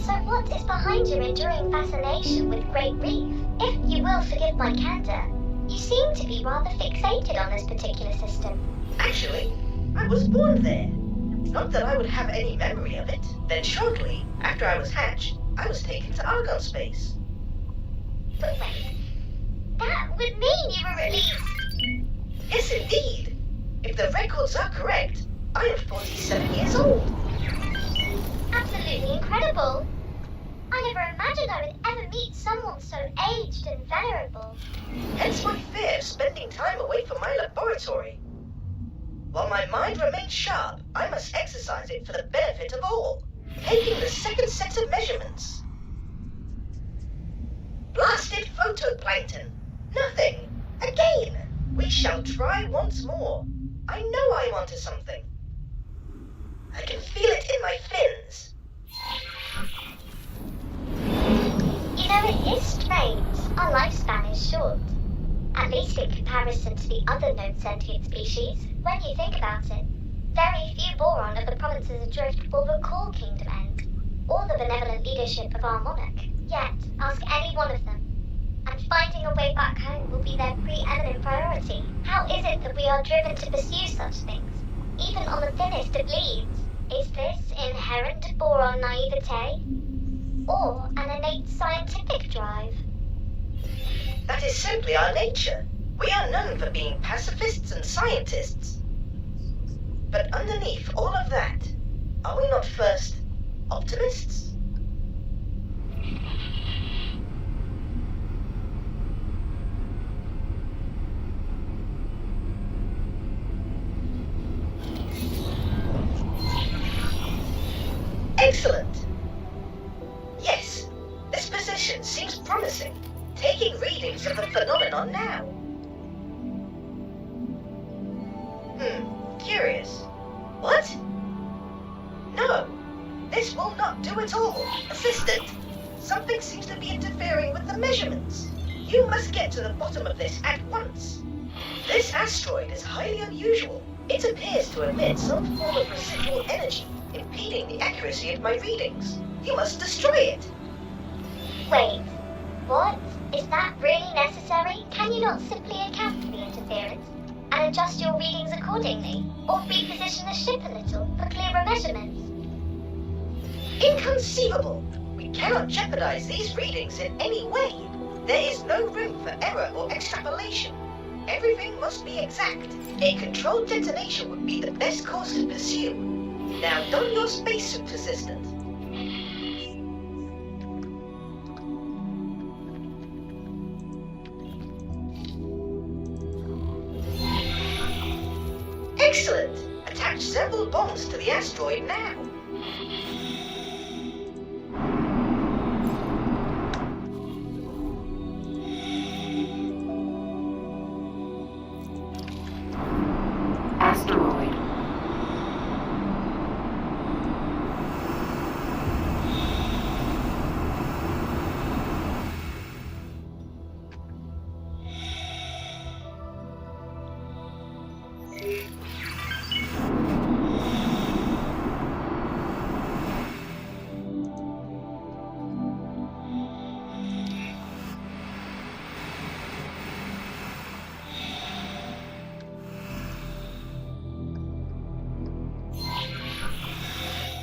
So what is behind your enduring fascination with Great Reef? If you will forgive my candor, you seem to be rather fixated on this particular system. Actually, I was born there. Not that I would have any memory of it. Then shortly, after I was hatched, I was taken to Argon space. But wait, that would mean you were released. Yes, indeed. If the records are correct, I am 47 years old. absolutely incredible. I never imagined I would ever meet someone so aged and venerable. Hence my fear of spending time away from my laboratory. While my mind remains sharp, I must exercise it for the benefit of all. Taking the second set of measurements. Blasted photoplankton. Nothing. Again. We shall try once more. I know I'm onto something. I can feel it in my fins. You know, it is strange. Our lifespan is short. At least in comparison to the other known sentient species. When you think about it, very few Boron of the provinces adrift will recall Kingdom End, or the benevolent leadership of our monarch. Yet, ask any one of them, and finding a way back home will be their preeminent priority. How is it that we are driven to pursue such things, even on the thinnest of leads? Is this inherent Boron naivete, or an innate scientific drive? That is simply our nature. We are known for being pacifists and scientists. But underneath all of that, are we not first optimists? Excellent. Yes, this position seems promising. Taking readings of the phenomenon now. Curious. What? No, this will not do at all. Assistant, something seems to be interfering with the measurements. You must get to the bottom of this at once. This asteroid is highly unusual. It appears to emit some form of residual energy, impeding the accuracy of my readings. You must destroy it. Wait, what? Is that really necessary? Can you not simply account for the interference and adjust your readings accordingly, or reposition the ship a little for clearer measurements? Inconceivable! We cannot jeopardize these readings in any way. There is no room for error or extrapolation. Everything must be exact. A controlled detonation would be the best course to pursue. Now don your spacesuit, assistant. Excellent! Attach several bombs to the asteroid now. Asteroid.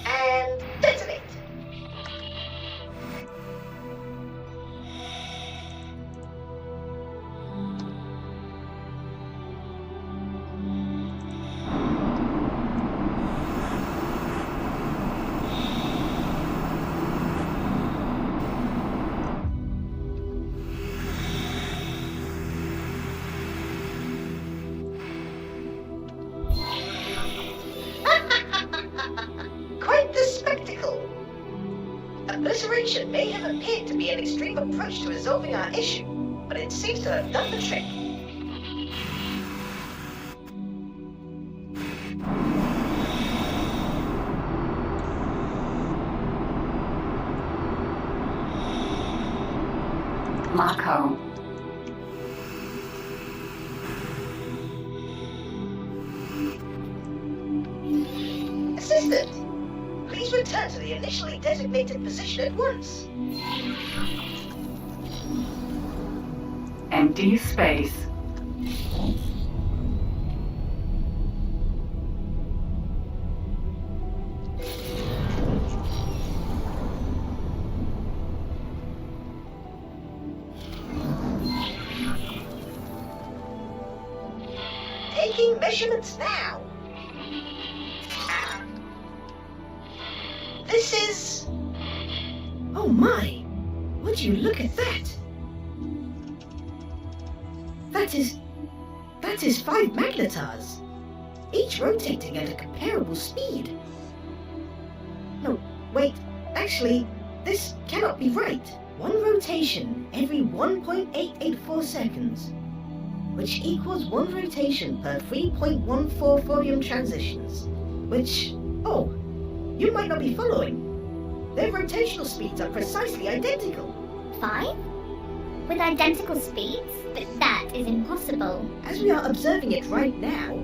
And detonate. Quite the spectacle. Obliteration may have appeared to be an extreme approach to resolving our issue, but it seems to have done the trick. Marco. Assistant, please return to the initially designated position at once. Empty space. Taking measurements now. This is... Oh my! Would you look at that? That is 5 magnetars, each rotating at a comparable speed. No, wait, actually, this cannot be right. One rotation every 1.884 seconds, which equals one rotation per 3.14 Fourier transitions, which, oh, you might not be following. Their rotational speeds are precisely identical. 5? With identical speeds? But that is impossible. As we are observing it right now,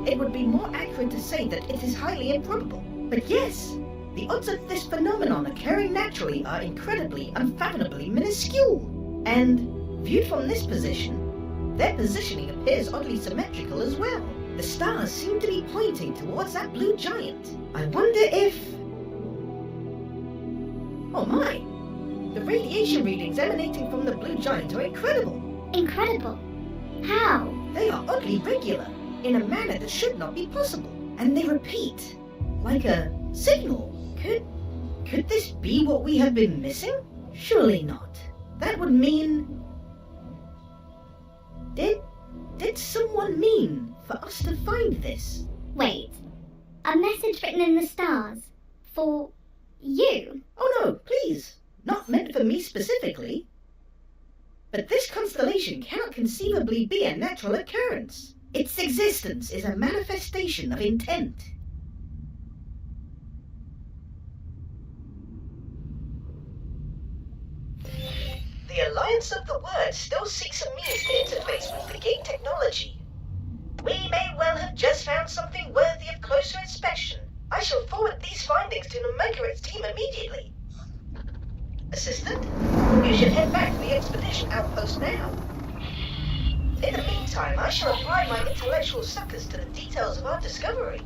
it would be more accurate to say that it is highly improbable. But yes, the odds of this phenomenon occurring naturally are incredibly, unfathomably minuscule. And, viewed from this position, their positioning appears oddly symmetrical as well. The stars seem to be pointing towards that blue giant. I wonder if... Oh my! The radiation readings emanating from the blue giant are incredible. Incredible? How? They are oddly regular, in a manner that should not be possible. And they repeat, like a signal. Could this be what we have been missing? Surely not. That would mean... Did someone mean for us to find this? Wait. A message written in the stars. For you? Oh no, please. Not meant for me specifically. But this constellation cannot conceivably be a natural occurrence. Its existence is a manifestation of intent. The Alliance of the Word still seeks a means to interface with the gate technology. We may well have just found something worthy of closer inspection. I shall forward these findings to Nomenkirik's team immediately. Assistant, you should head back to the expedition outpost now. In the meantime, I shall apply my intellectual suckers to the details of our discovery.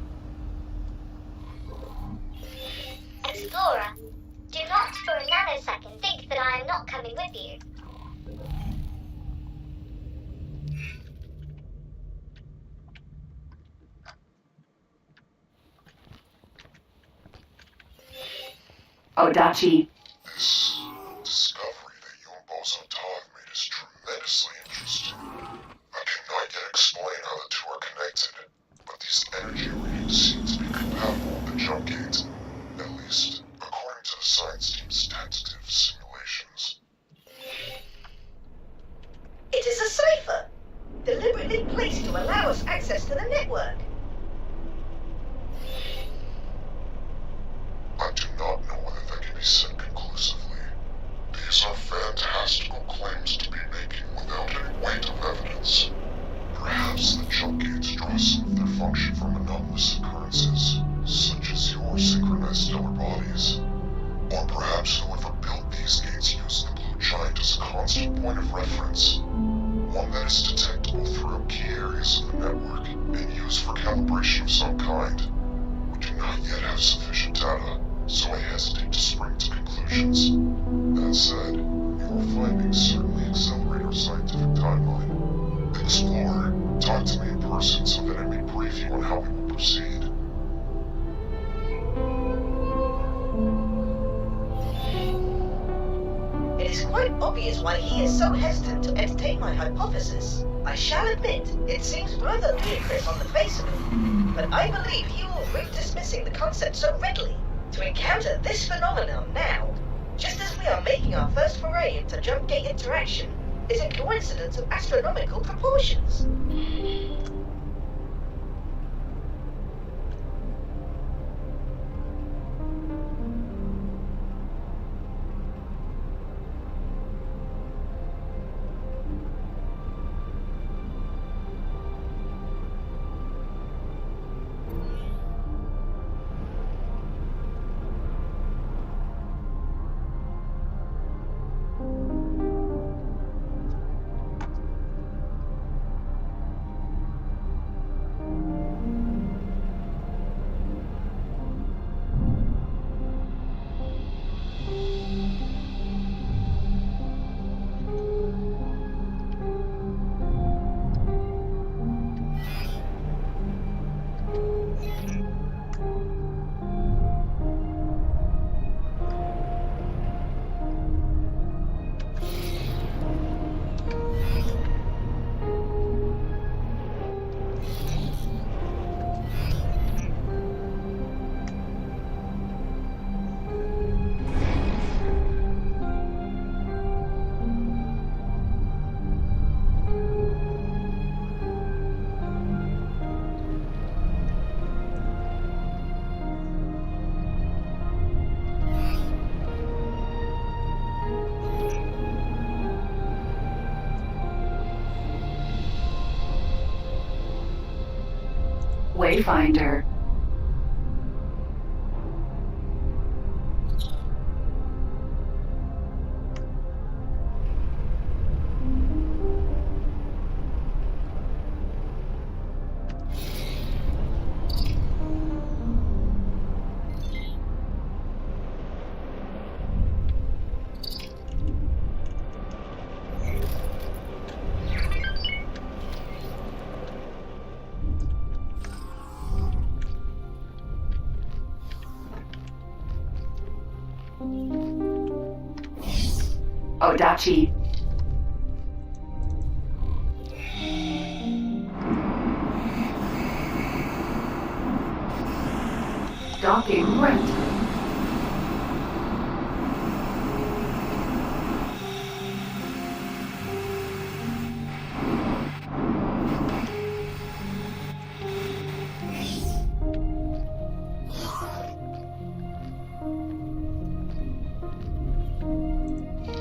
Explorer, do not for a nanosecond think that I am not coming with you. Odachi. This discovery that you and Bozo have made is tremendously interesting. I cannot yet explain how the two are connected, but these energy readings seem to be compatible with the jump gate, at least according to the science team's tentative simulations. It is a cipher, deliberately placed to allow us access to the network. I do not know whether that can be said conclusively. These are fantastical claims to be making without any weight of evidence. Perhaps the jump gates draw some of their function from anomalous occurrences, such as your synchronized stellar bodies. Or perhaps whoever built these gates used the blue giant as a constant point of reference, one that is detectable throughout key areas of the network and used for calibration of some kind. We do not yet have sufficient data, so I hesitate to spring to conclusions. That said, your findings certainly accelerate our scientific timeline. Explorer, talk to me in person so that I may brief you on how we will proceed. It is quite obvious why he is so hesitant to entertain my hypothesis. I shall admit, it seems rather ludicrous on the face of it, but I believe he will risk dismissing the concept so readily. To encounter this phenomenon now, just as we are making our first foray into jump gate interaction, is a coincidence of astronomical proportions. Wayfinder. Odachi. Docking right.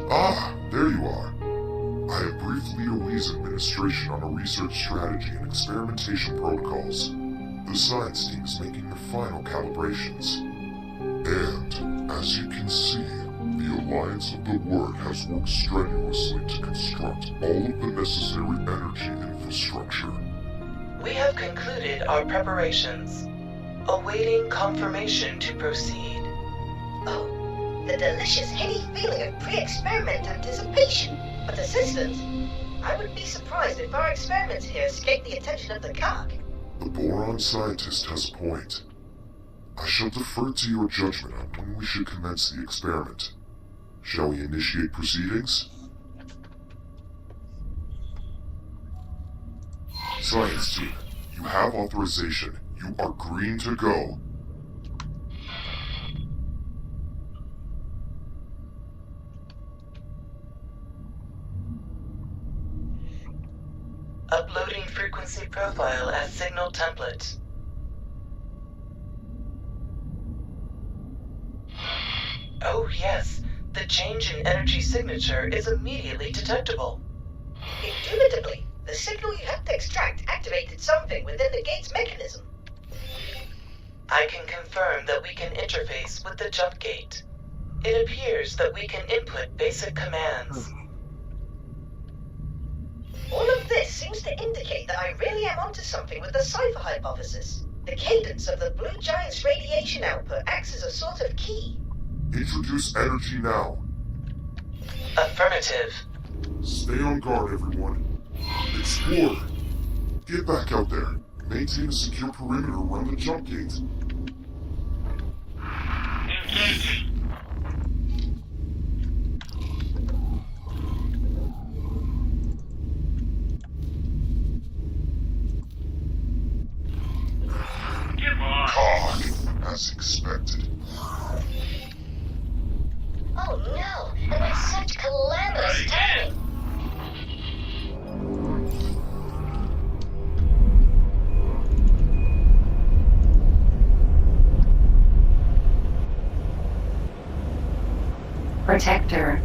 Ah, there you are. I have briefed Leo's administration on a research strategy and experimentation protocols. The science team is making the final calibrations. And, as you can see, the Alliance of the Word has worked strenuously to construct all of the necessary energy infrastructure. We have concluded our preparations, awaiting confirmation to proceed. Oh, the delicious heady feeling of pre-experiment anticipation. But Assistant, I would be surprised if our experiments here escape the attention of the COG. The Boron scientist has a point. I shall defer to your judgment on when we should commence the experiment. Shall we initiate proceedings? Science team, you have authorization. You are green to go. Uploading frequency profile as signal template. Oh yes, the change in energy signature is immediately detectable. Indubitably, the signal you have to extract activated something within the gate's mechanism. I can confirm that we can interface with the jump gate. It appears that we can input basic commands. All of this seems to indicate that I really am onto something with the cipher hypothesis. The cadence of the blue giant's radiation output acts as a sort of key. Introduce energy now. Affirmative. Stay on guard, everyone. Explore. Get back out there. Maintain a secure perimeter around the jump gate. COG, as expected. Oh no, and with such calamitous timing. Protector.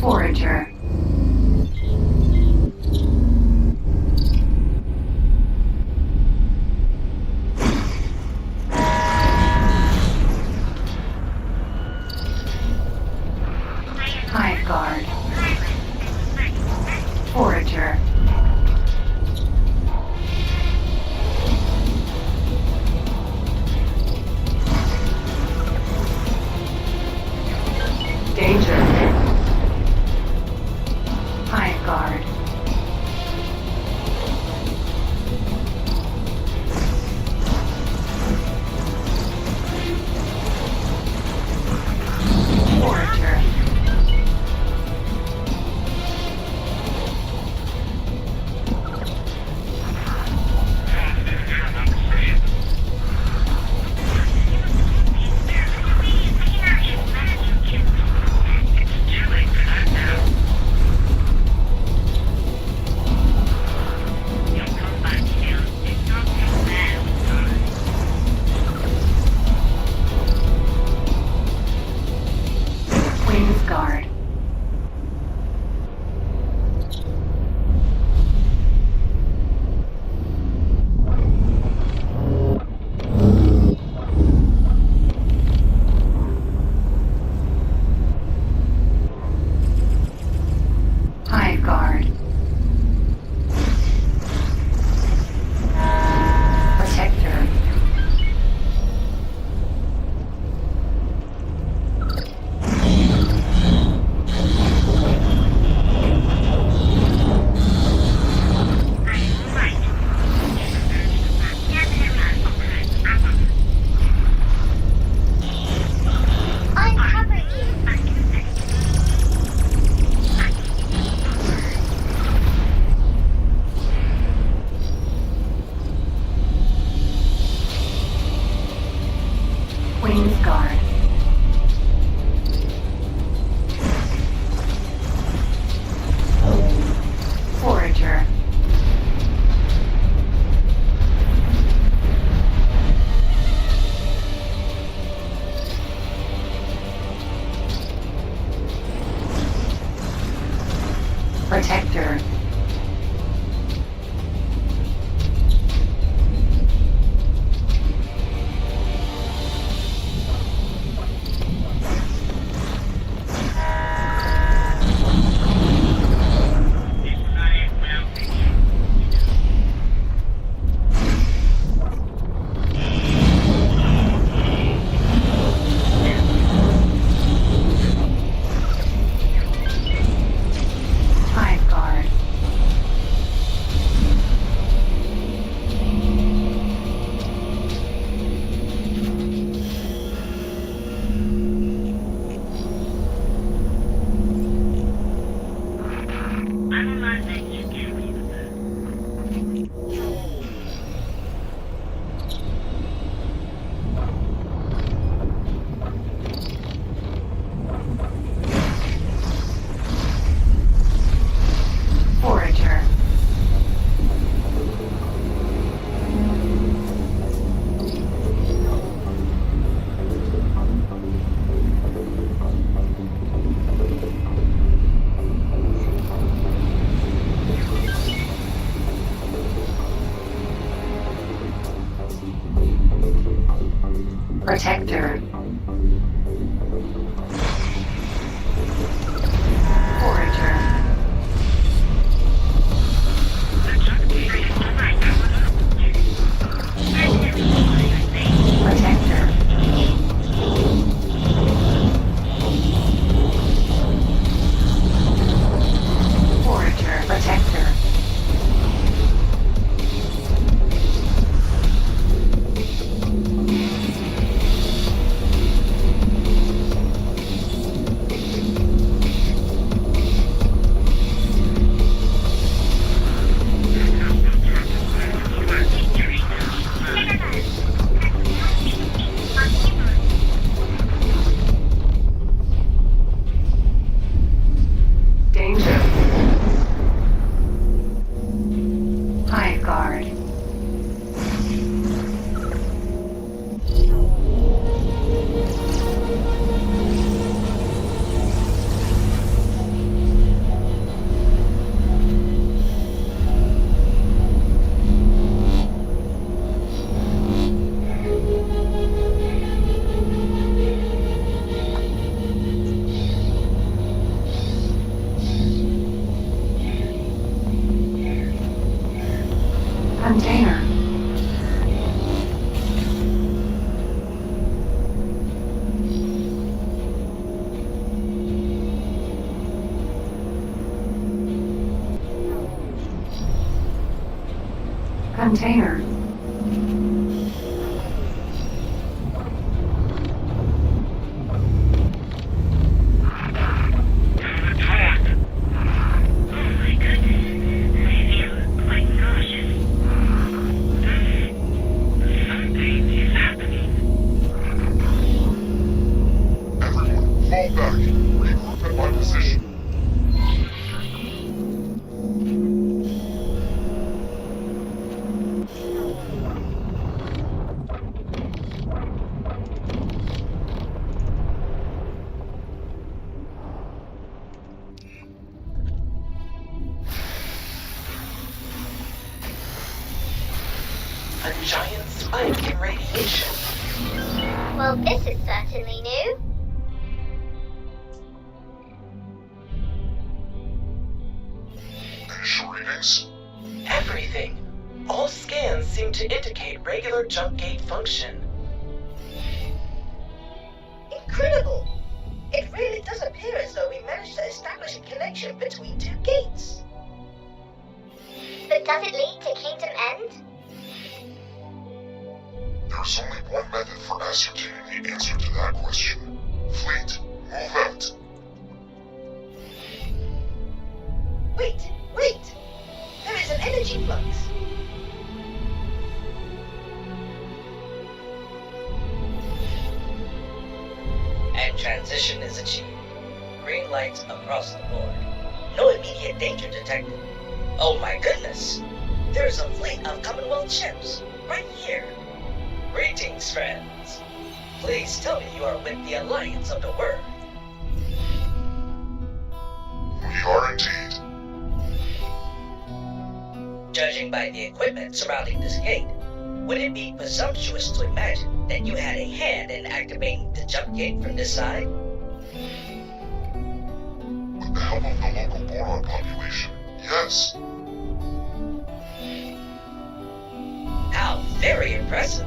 Forager. Protector. Forager. Protector. Forager. Protector. Danger. Hive guard. Container. Container. Everyone, fall back. Regroup at my position. A giant spike in radiation. Well, this is certainly new. Initial readings? Everything. All scans seem to indicate regular jump gate function. Incredible! It really does appear as though we managed to establish a connection between two gates. But does it lead to Kingdom End? There's only one method for ascertaining the answer to that question. Fleet, move out. Wait! There is an energy flux. And transition is achieved. Green lights across the board. No immediate danger detected. Oh my goodness! There's a fleet of Commonwealth ships right here. Greetings, friends. Please tell me you are with the Alliance of the Word. We are indeed. Judging by the equipment surrounding this gate, would it be presumptuous to imagine that you had a hand in activating the jump gate from this side? With the help of the local Boron population, yes. How very impressive.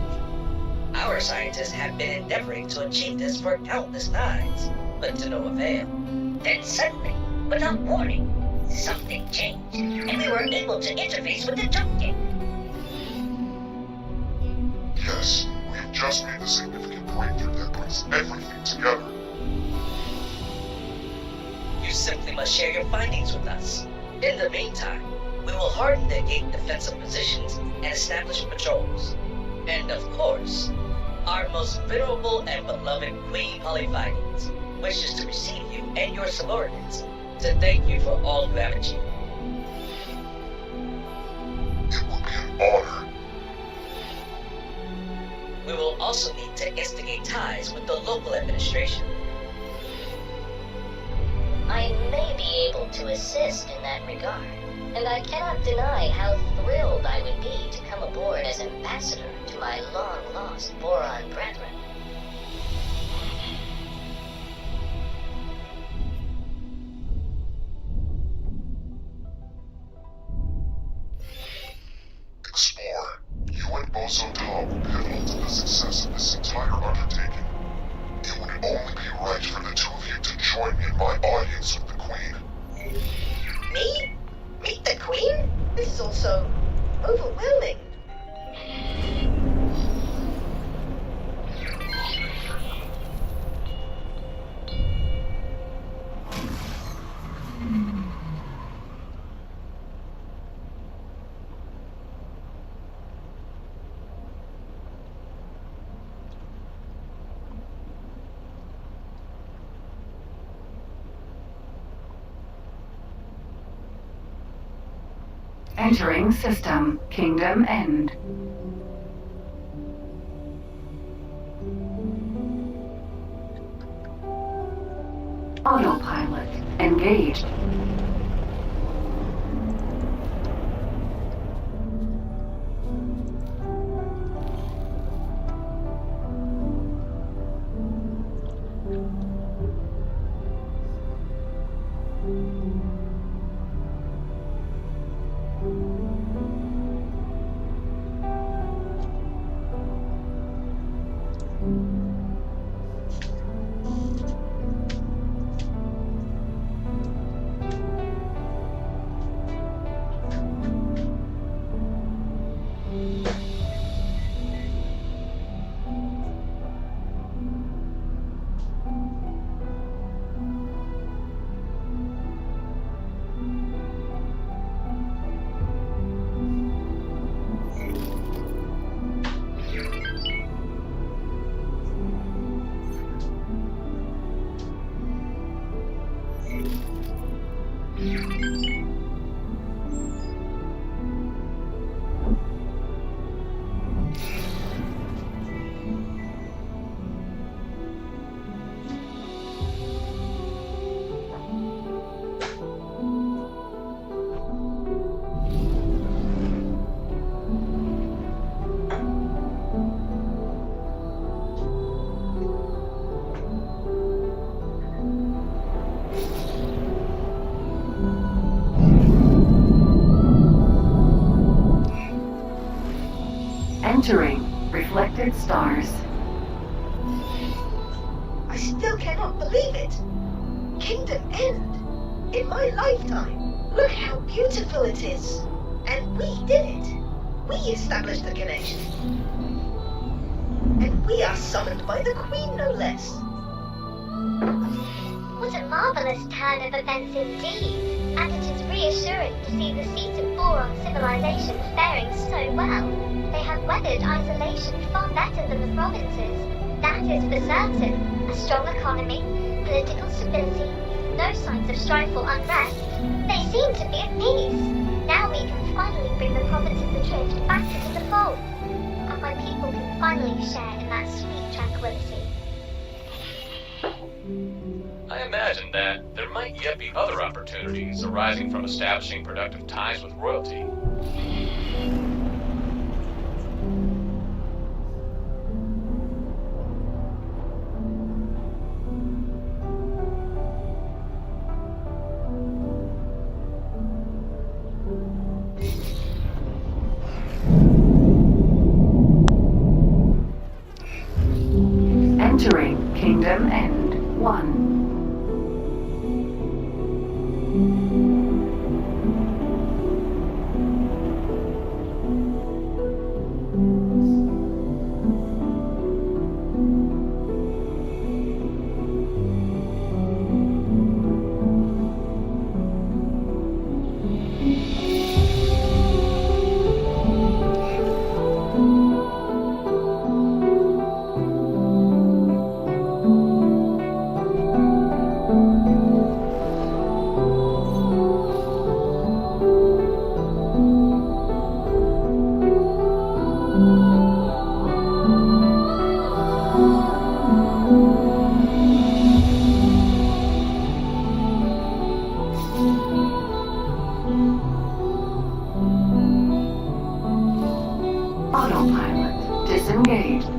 Our scientists have been endeavoring to achieve this for countless times, but to no avail. Then suddenly, without warning, something changed, and we were able to interface with the jump gate. Yes, we've just made a significant breakthrough that brings everything together. You simply must share your findings with us. In the meantime, we will harden the gate defensive positions and establish patrols. And of course, our most venerable and beloved Queen Polyphides wishes to receive you and your subordinates to thank you for all you have achieved. It would be an honor. We will also need to instigate ties with the local administration. I may be able to assist in that regard, and I cannot deny how thrilled I would be to come aboard as ambassador to my long-lost Boron brethren. Bozo Tom were pivotal to the success of this entire undertaking. It would only be right for the two of you to join me in my audience with the Queen. Me? Meet the Queen? This is also overwhelming. Entering system. Kingdom End. Autopilot engaged. Entering reflected stars. I still cannot believe it. Kingdom End. In my lifetime. Look how beautiful it is. And we did it. We established the connection. And we are summoned by the Queen, no less. What a marvelous turn of events indeed. And it is reassuring to see the seat of Boron civilization faring so well. They have weathered isolation far better than the provinces. That is for certain. A strong economy, political stability, no signs of strife or unrest. They seem to be at peace. Now we can finally bring the provinces adrift back into the fold. And my people can finally share in that sweet tranquility. I imagine that there might yet be other opportunities arising from establishing productive ties with royalty. Entering Kingdom End 1. Autopilot disengaged.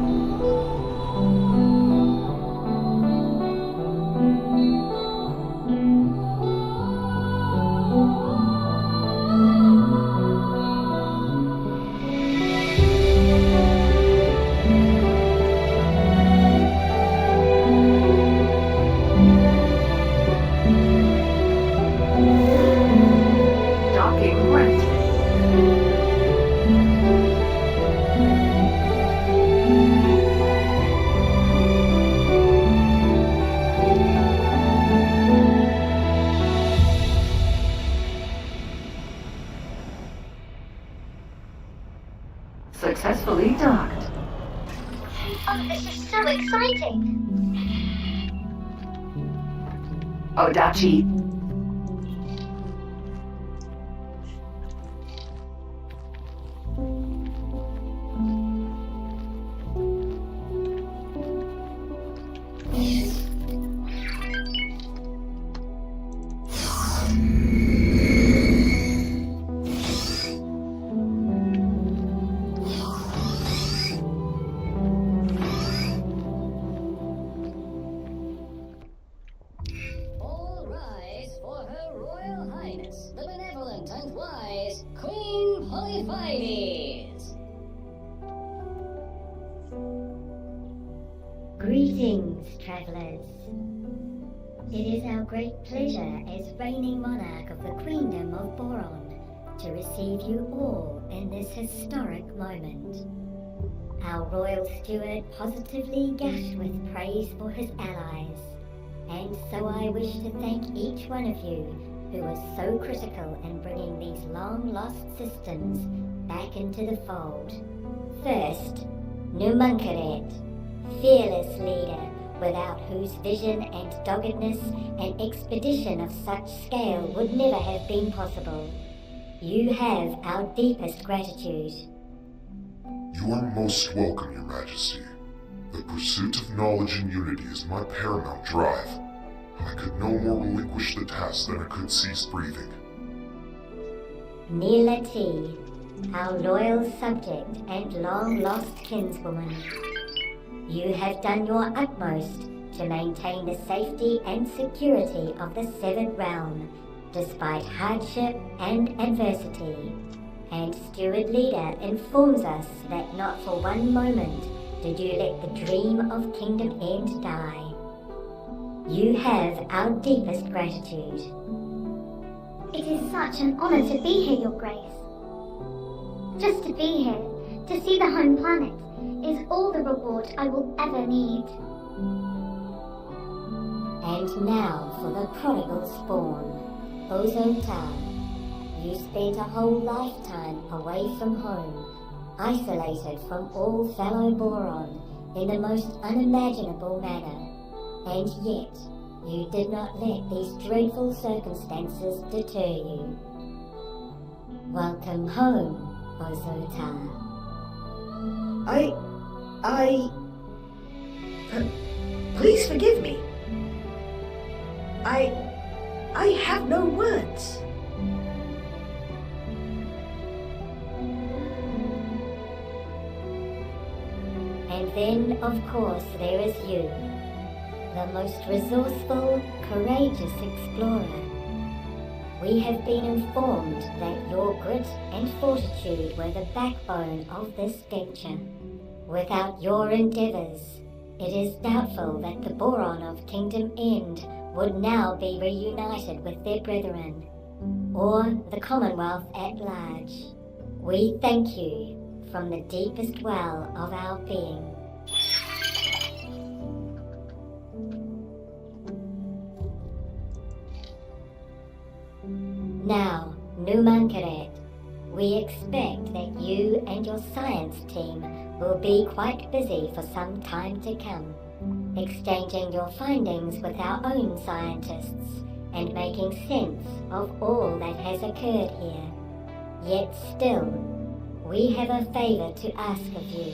Successfully docked. Oh, this is so exciting. Odachi. All rise for Her Royal Highness, the benevolent and wise Queen Polyphides. Greetings, travellers. It is our great pleasure as reigning monarch of the Queendom of Boron to receive you all in this historic moment. Our royal steward positively gushed with praise for his allies, and so I wish to thank each one of you who was so critical in bringing these long-lost systems back into the fold. First, Numunkaret, fearless leader, without whose vision and doggedness an expedition of such scale would never have been possible. You have our deepest gratitude. You are most welcome, Your Majesty. The pursuit of knowledge and unity is my paramount drive. I could no more relinquish the task than I could cease breathing. Neela T, our loyal subject and long-lost kinswoman. You have done your utmost to maintain the safety and security of the Severed Realm, despite hardship and adversity. And Steward Leader informs us that not for one moment did you let the dream of Kingdom End die. You have our deepest gratitude. It is such an honor to be here, Your Grace. Just to be here, to see the home planet, is all the reward I will ever need. And now for the prodigal spawn, Ozota. You spent a whole lifetime away from home, isolated from all fellow Boron in the most unimaginable manner, and yet you did not let these dreadful circumstances deter you. Welcome home, Ozota. Please forgive me. I have no words. And then, of course, there is you, the most resourceful, courageous explorer. We have been informed that your grit and fortitude were the backbone of this venture. Without your endeavors, it is doubtful that the Boron of Kingdom End would now be reunited with their brethren, or the Commonwealth at large. We thank you from the deepest well of our being. Now, Numunkaret, we expect that you and your science team will be quite busy for some time to come, exchanging your findings with our own scientists and making sense of all that has occurred here. Yet still, we have a favor to ask of you.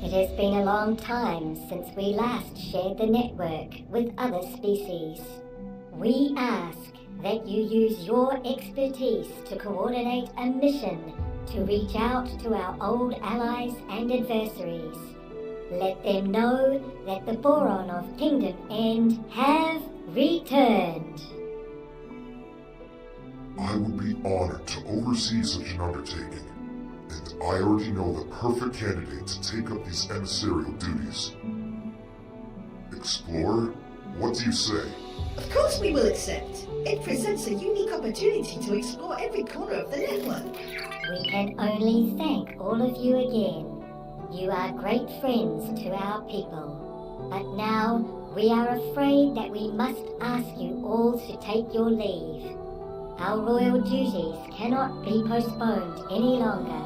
It has been a long time since we last shared the network with other species. We ask that you use your expertise to coordinate a mission to reach out to our old allies and adversaries. Let them know that the Boron of Kingdom End have returned. I would be honored to oversee such an undertaking, and I already know the perfect candidate to take up these emissarial duties. Explorer, what do you say? Of course we will accept. It presents a unique opportunity to explore every corner of the network. We can only thank all of you again. You are great friends to our people. But now, we are afraid that we must ask you all to take your leave. Our royal duties cannot be postponed any longer.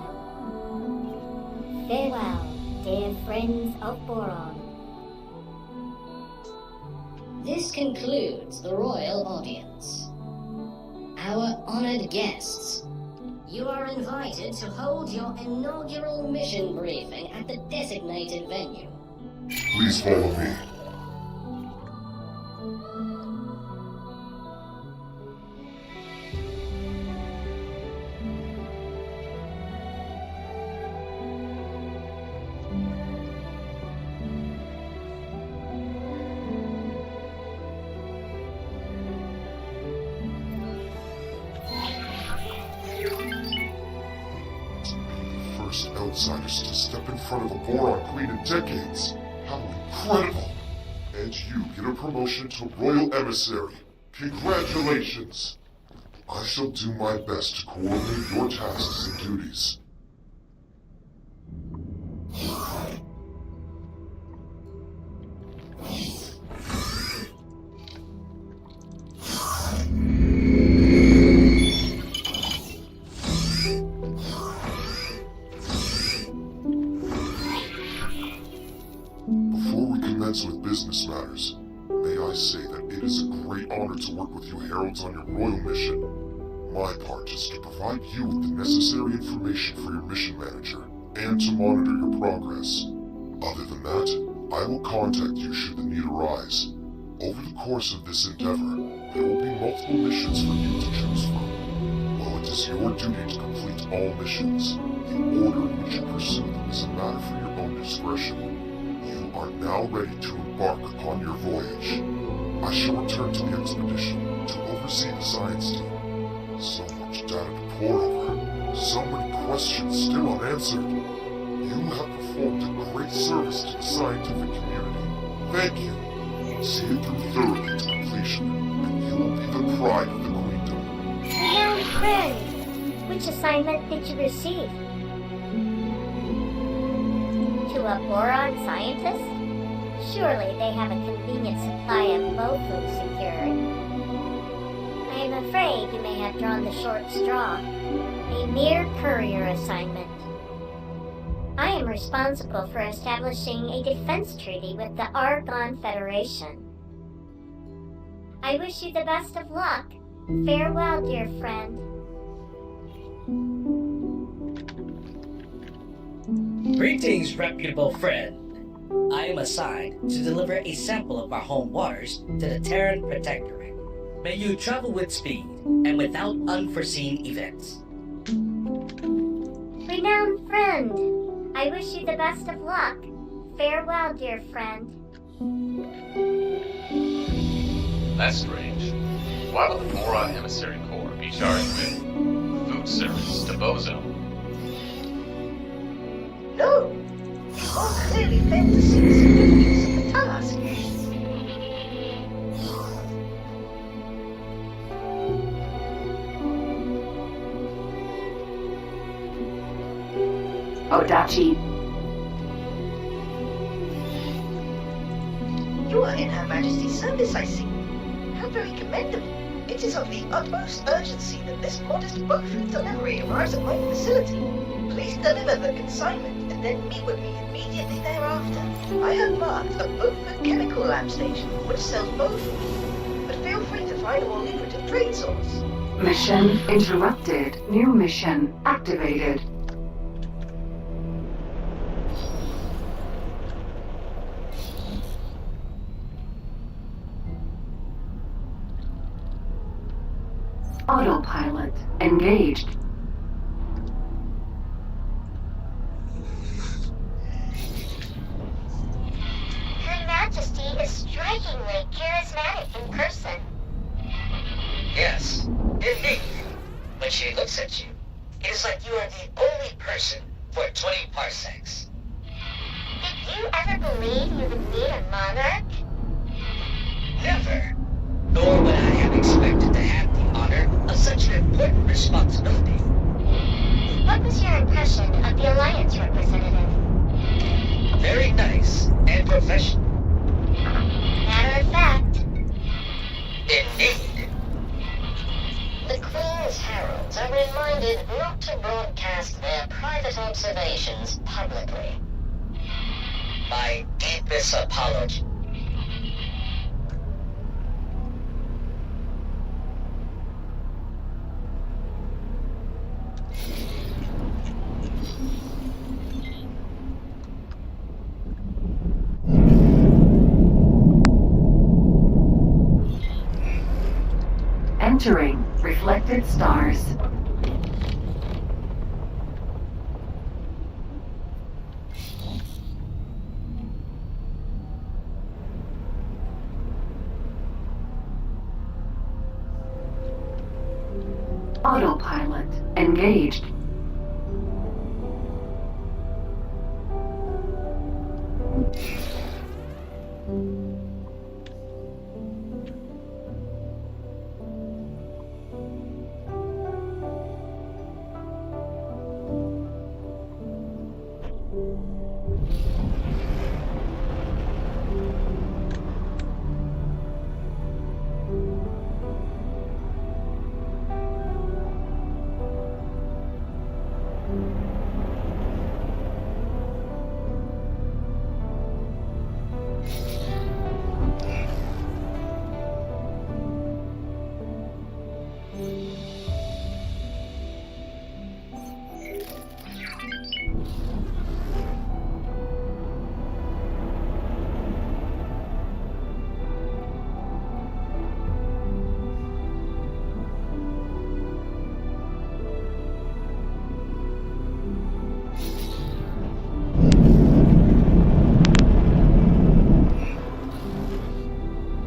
Farewell, dear friends of Boron. This concludes the royal audience. Our honored guests, you are invited to hold your inaugural mission briefing at the designated venue. Please follow me. First outsiders to step in front of a Boron Queen in decades. How incredible! And you get a promotion to Royal Emissary. Congratulations! I shall do my best to coordinate your tasks and duties. Before we commence with business matters, may I say that it is a great honor to work with you heralds on your royal mission. My part is to provide you with the necessary information for your mission manager, and to monitor your progress. Other than that, I will contact you should the need arise. Over the course of this endeavor, there will be multiple missions for you to choose from. While it is your duty to complete all missions, the order in which you pursue them is a matter for your own discretion. You are now ready to embark upon your voyage. I shall return to the expedition to oversee the science team. So much data to pore over, so many questions still unanswered. You have performed a great service to the scientific community. Thank you. See it through thoroughly to completion, and you will be the pride of the Queendom. Renowned friend, which assignment did you receive? To a boron scientist? Surely they have a convenient supply of Bofu secured. I am afraid you may have drawn the short straw. A mere courier assignment. I am responsible for establishing a defense treaty with the Argon Federation. I wish you the best of luck. Farewell, dear friend. Greetings, reputable friend. I am assigned to deliver a sample of our home waters to the Terran Protectorate. May you travel with speed and without unforeseen events. Renowned friend, I wish you the best of luck. Farewell, dear friend. That's strange. Why would the Boron Emissary Corps be charged with food service to Bozo? No! You all clearly failed to see the significance of the task. Odachi, You are in Her Majesty's service, I see. How very commendable. It is of the utmost urgency that this modest Bofu delivery arrives at my facility. Please deliver the consignment and then meet with me immediately thereafter. I have marked a Bofu chemical lab station which sells Bofu, but feel free to find a more lucrative trade source. mission interrupted. New mission activated. Autopilot engaged. Her Majesty is strikingly charismatic in person. Yes, indeed. When she looks at you, it is like you are the only person for 20 parsecs. Did you ever believe you would meet a monarch? Never. Nor would I have expected to have the honor of such an important responsibility. What was your impression of the Alliance representative? Very nice and professional. Matter of fact, Indeed. the Queen's heralds are reminded not to broadcast their private private observations publicly. My deepest apology. Entering reflected stars. Autopilot engaged.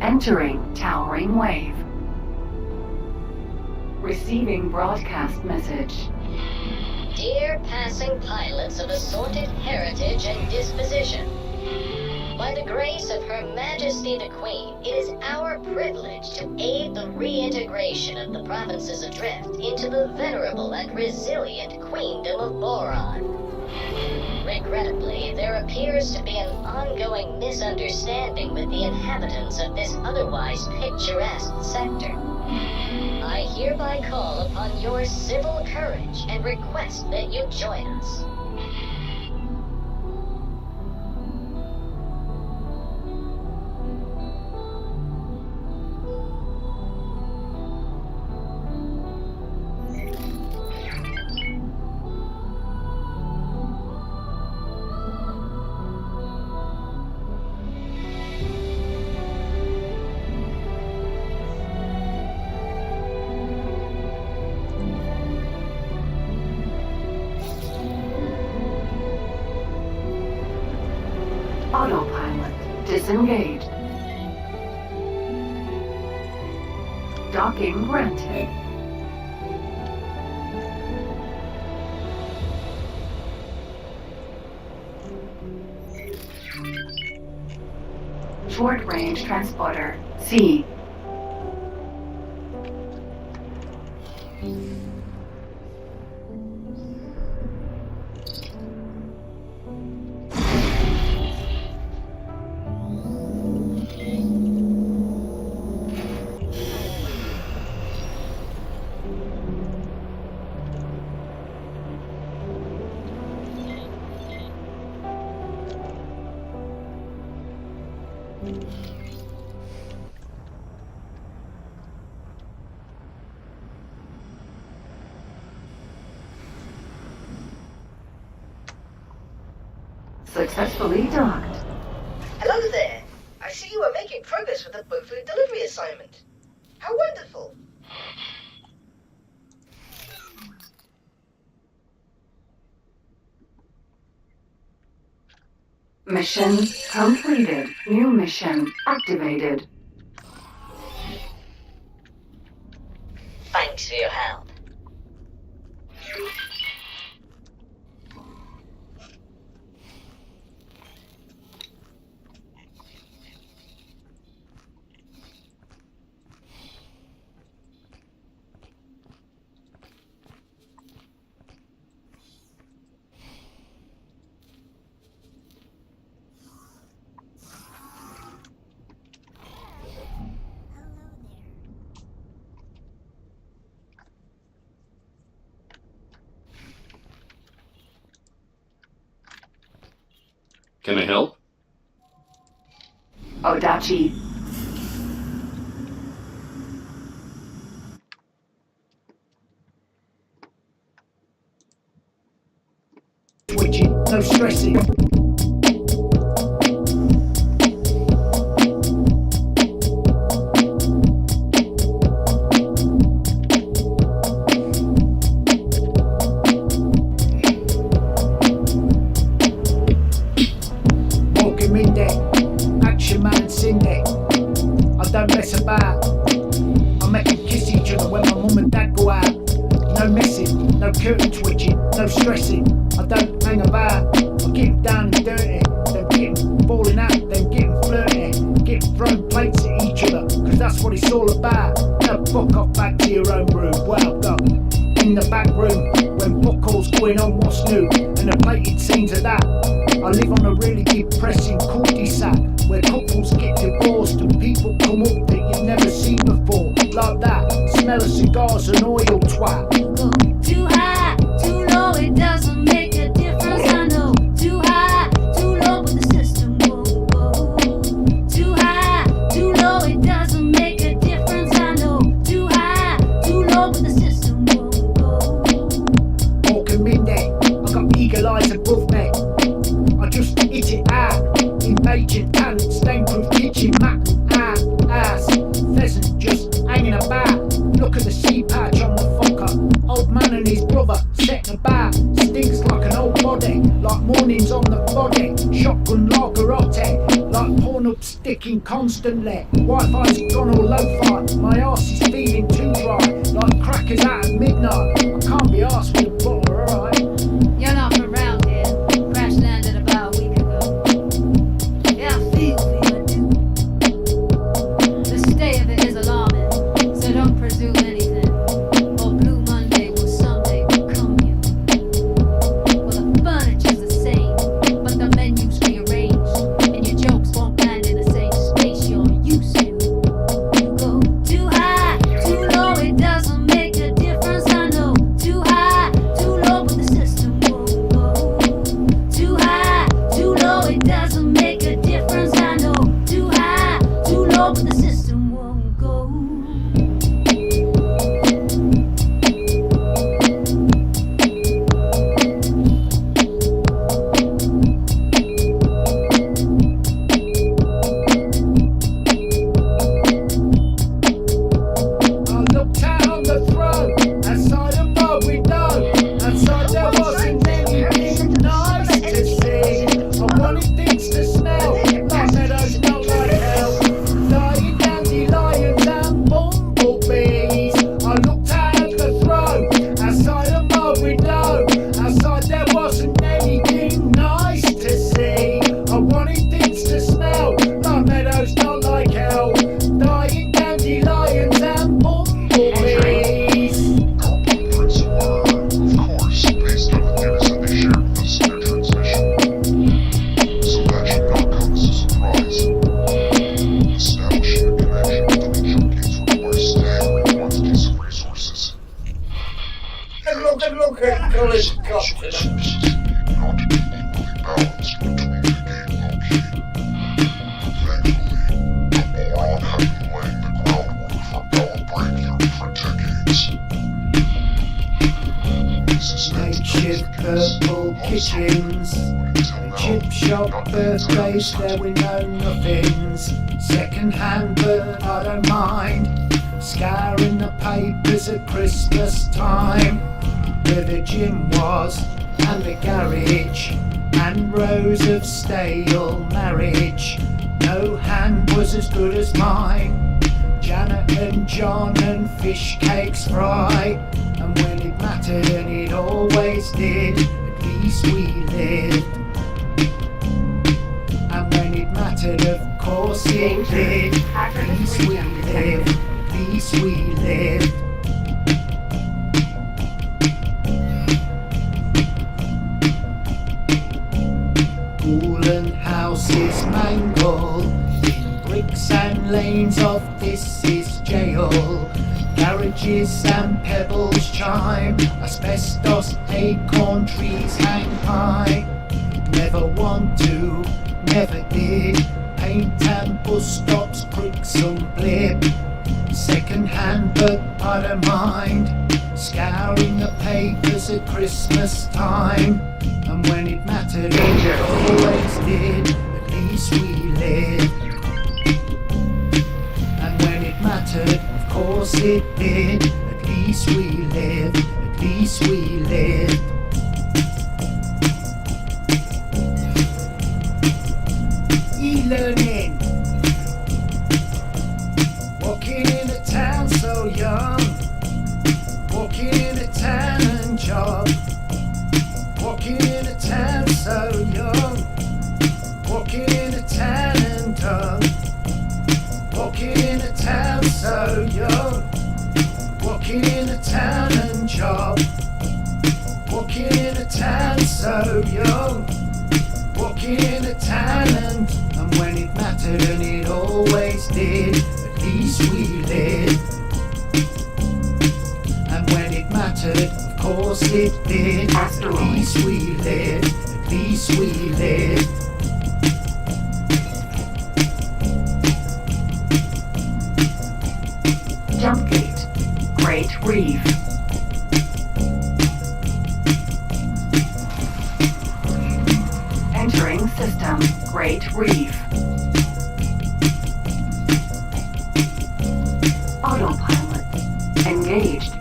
Entering towering wave. Receiving broadcast message. Dear passing pilots of assorted heritage and disposition, by the grace of Her Majesty the Queen, it is our privilege to aid the reintegration of the provinces adrift into the venerable and resilient Queendom of Boron. Regrettably, there appears to be an ongoing misunderstanding with the inhabitants of this otherwise picturesque sector. I hereby call upon your civil courage and request that you join us. Autopilot disengaged. Docking granted. Short range transporter C. Successfully docked. Hello there. I see you are making progress with the Bofu delivery assignment. How wonderful. Mission completed. New mission activated. Thanks for your help. Can I help? Odachi. Twitching, no stressing. Walking in there, action man sin there. I don't mess about. I make them kiss each other when my mum and dad go out. No messing, no curtain twitching, no stressing. I don't hang about. I get them down and dirty. Them getting balling out, them getting flirty. Getting throwing plates at each other, cause that's what it's all about. Now fuck off back to your own room. Well done. In the back room, when buckles going on what's new, and the plated scenes of that. I live on a really depressing cul-de-sac, where couples get divorced and people come up that you've never seen before. Like that, smell of cigars and oil twat. Too high, too low, it doesn't make a difference, I know. Too high, too low, but the system won't go. Too high, too low, it doesn't make a difference, I know. Too high, too low, but the system won't go. Walking in there, I got eagle eyes above me. I just hit it out. Invasion talent, stain-proof kitchen mat and ass. Pheasant just hanging about. Look at the sea patch on the fucker. Old man and his brother setting about. Stinks like an old body, like mornings on the body. Shotgun lagerotte, like porn up sticking constantly. Wi-Fi's gone all lo-fi. My arse is feeling too dry, like crackers out at midnight. I can't be arsed with a butter, alright? You're not from around here. Crash landed about a week ago. Yeah, I feel for you, I do. The state of it is alarming, so don't presume anything. Or Blue Monday will someday become you. Well, the furniture's the same, but the menu's rearranged, and your jokes won't land in the same space you're used to. You go too high, too low, it doesn't make a difference, I know. Too high, too low, but the system won't go. Too high, too low, it doesn't make a difference, I know. Too high, too low, but the system won't go. I looked out on the throne, outside of my window. Outside there wasn't anything nice to see. I wanted things to smell, like meadows, not like hell. Dying dandelions and bumblebees. I looked out at the throne, outside of my window. Outside there wasn't anything nice to see. I wanted things to smell, like meadows, not like hell. Dying dandelions and bumblebees. Our blueprints were, of course, based on the data that they shared with us in their transmission. So that should not come as a surprise. Establishing a connection between jump gates requires staggering quantities of resources. Look at College Cotton. Resources need not be equally balanced between the gate located. Thankfully, the Boron had been laying the groundwork for our breakthrough for decades. These Makeshift purple kitchens, chip shop birthdays, there we know nothings. Second-hand bird, I don't mind. Scouring the papers at Christmas time, where the gym was, and the garage, and rows of stale marriage. No hand was as good as mine. Janet and John and fish cakes fry. And when it mattered, and it always did, at least we lived. And when it mattered, of course it did, at least we lived, at least we lived. Coolant houses mangled in bricks and lanes of this is jail. Garages and pebbles chime, asbestos acorn trees hang high. Never want to ever did. Paint and bus stops, crooks and blip. Second hand, but I don't mind. Scouring the papers at Christmas time. And when it mattered, it always did. At least we lived. And when it mattered, of course it did. At least we lived. At least we lived. E-learning. Walking in a town so young. Walking in a town and job. Walking in a town so young. Walking in a town and done. Walking in a town so young. Walking in a town and job. Walking in a town so young. Walking in a town and when it mattered, and it always did, at least we lived. And when it mattered, of course it did, at least we lived, at least we lived. Jump gate. Great Reef. Entering system. Great Reef. Autopilot. Engaged.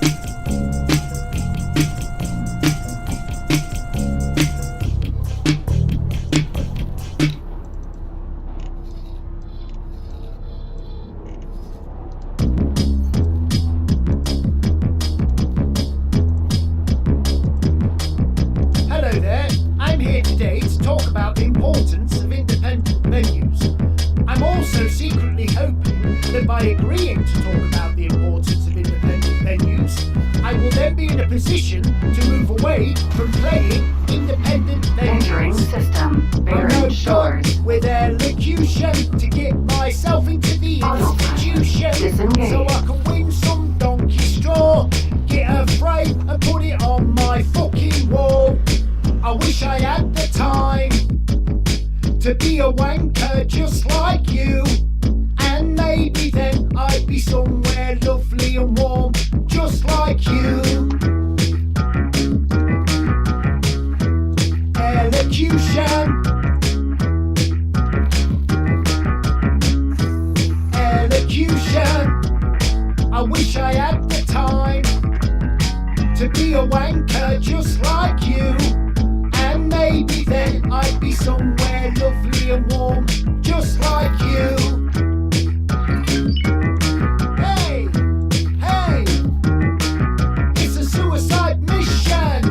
Hello there, I'm here today to talk about the importance of independent venues. I'm also secretly hoping that by agreeing to talk about the importance of independent venues, I will then be in a position to move away from playing independent Entering venues. system. I'm Baron no Shores. done with elocution to get myself into the institution Disengage. so I can win some donkey straw, get a frame and put it on my fucking wall. I wish I had the time to be a wanker just like you, and maybe then I'd be somewhere lovely and warm just like you. Elocution. Elocution. I wish I had the time to be a wanker just like you, and maybe then I'd be somewhere lovely and warm just like you. Hey, hey, it's a suicide mission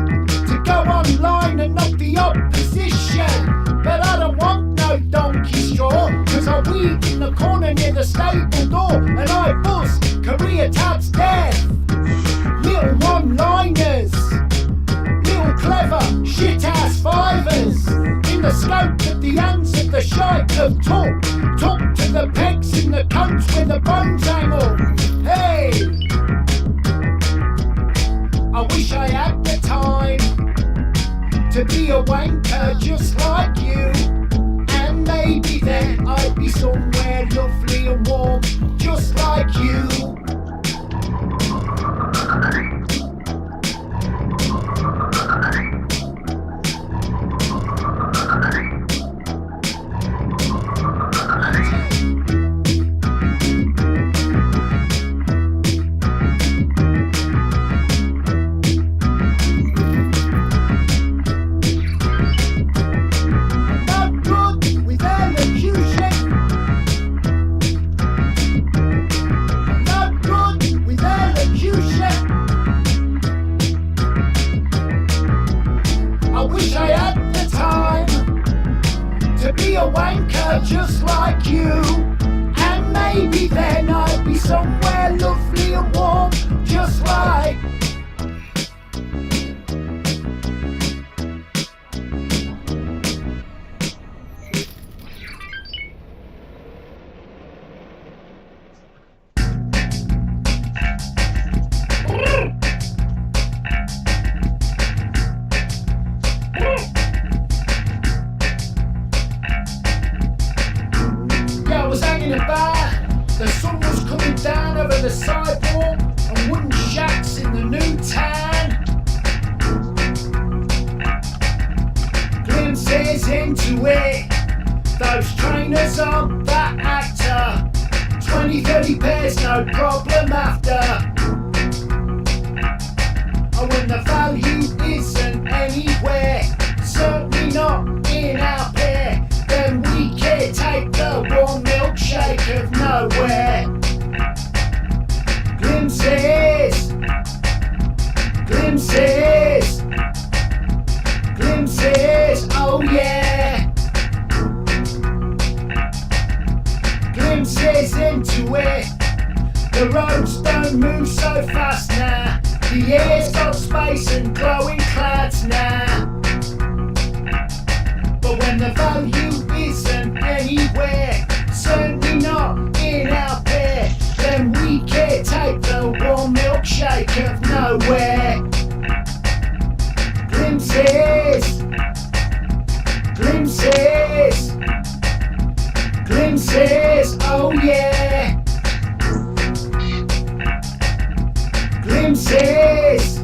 to go online and knock the opposition, but I don't want no donkey straw, cause I weed in the corner near the stable door, and I buzz career tabs death. Little one-liners, little clever shit-ass fivers, in the scope that the ants of the shite have took to the pegs in the coats where the bones hang up. Hey, I wish I had the time to be a wanker just like you, and maybe then I'd be somewhere lovely and warm just like you. Just like you, and maybe then I'd be somewhere lovely and warm, just like. into it. Those trainers aren't that actor. 20, 30 pairs, no problem after. And when the value isn't anywhere, certainly not in our pair, then we can't take the warm milkshake of nowhere. Glimpses, glimpses, glimpses, oh yeah. Glimpses into it. The roads don't move so fast now. The air's got space and glowing clouds now. But when the value isn't anywhere, certainly not in our pair, then we can't take the warm milkshake of nowhere. Glimpses, glimpses, glimpses, oh yeah. Glimpses,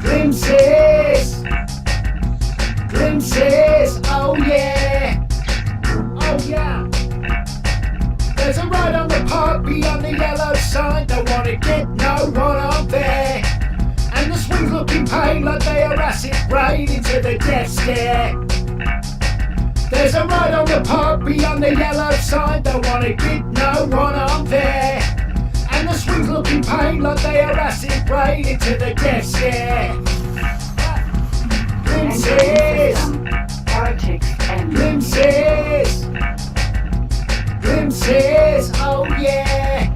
glimpses, glimpses, oh yeah. Oh yeah. There's a road on the park beyond the yellow sign. Don't wanna get no one on there. And the swings looking pain like they are acid rain into the death stare. There's a road on the park beyond the yellow sign. Don't wanna get no one on there. And the swings looking pain like they are acid rain into the death stare. Glimpses, Heretics and glimpses, glimpses, oh yeah.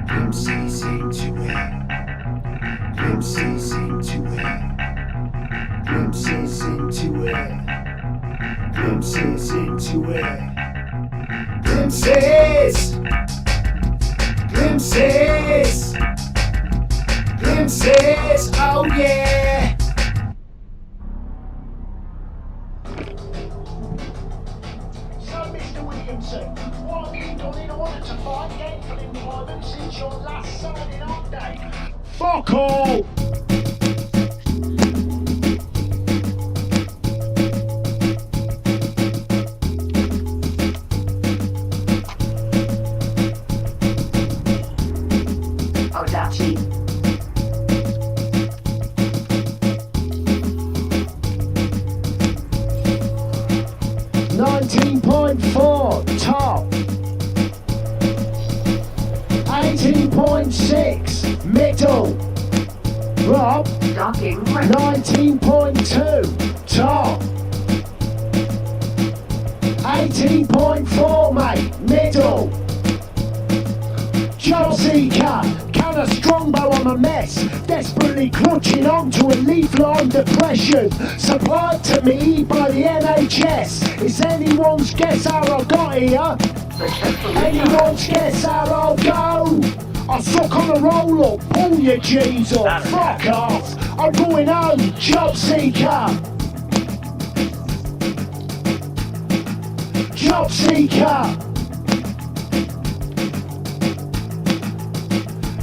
Glimpses into it, glimpses into it, glimpses into it, glimpses into it, glimpses, glimpses, glimpses, oh yeah. So, Mr. Williamson, what have you done in order to find gainful employment since your last signing on day? Fuck all! Odachi. 19.4 top, 18.6 middle, Rob. Docking ready. 19.2 top, 18.4 mate middle, job seeker. Can a strongbow on a mess, desperately clutching on to a leaf-line depression, supplied to me by the NHS. It's anyone's guess how I got here. Anyone's guess how I'll go. I suck on a roll-up, pull your jeans up, fuck off. I'm going home, job seeker. Job seeker.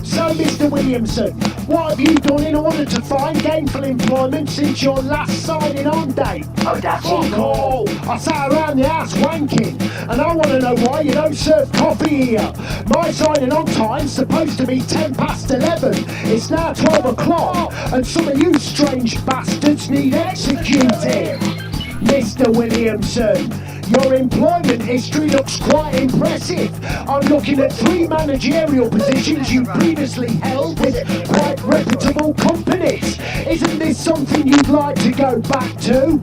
So, Mr. Williamson, what have you done in order to find gainful employment since your last signing on date? Odachi. Fuck all! I sat around the house wanking, and I want to know why you don't serve coffee here. My signing on time's supposed to be 10 past 11. It's now 12 o'clock, and some of you strange bastards need executing. Mr. Williamson, your employment history looks quite impressive. I'm looking at 3 managerial positions you previously held with quite reputable companies. Isn't this something you'd like to go back to?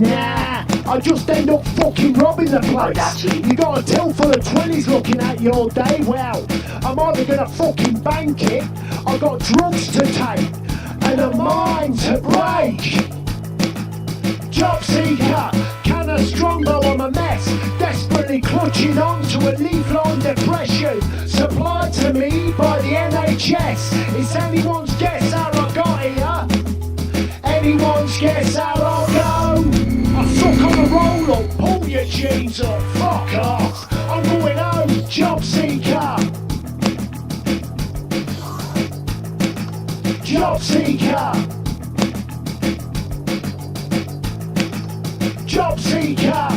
Nah, I just end up fucking robbing the place. You got a till full of 20s looking at you all day. Well, I'm either gonna fucking bank it, I've got drugs to take, and a mind to break. Job seeker, can a strongbow on a mess, desperately clutching on to a leaf-line depression, supplied to me by the NHS. It's anyone's guess how I got here. Anyone's guess how I'll go. I suck on a roll-up, pull your jeans up, fuck off. I'm going home, job seeker. Job seeker! Job seeker!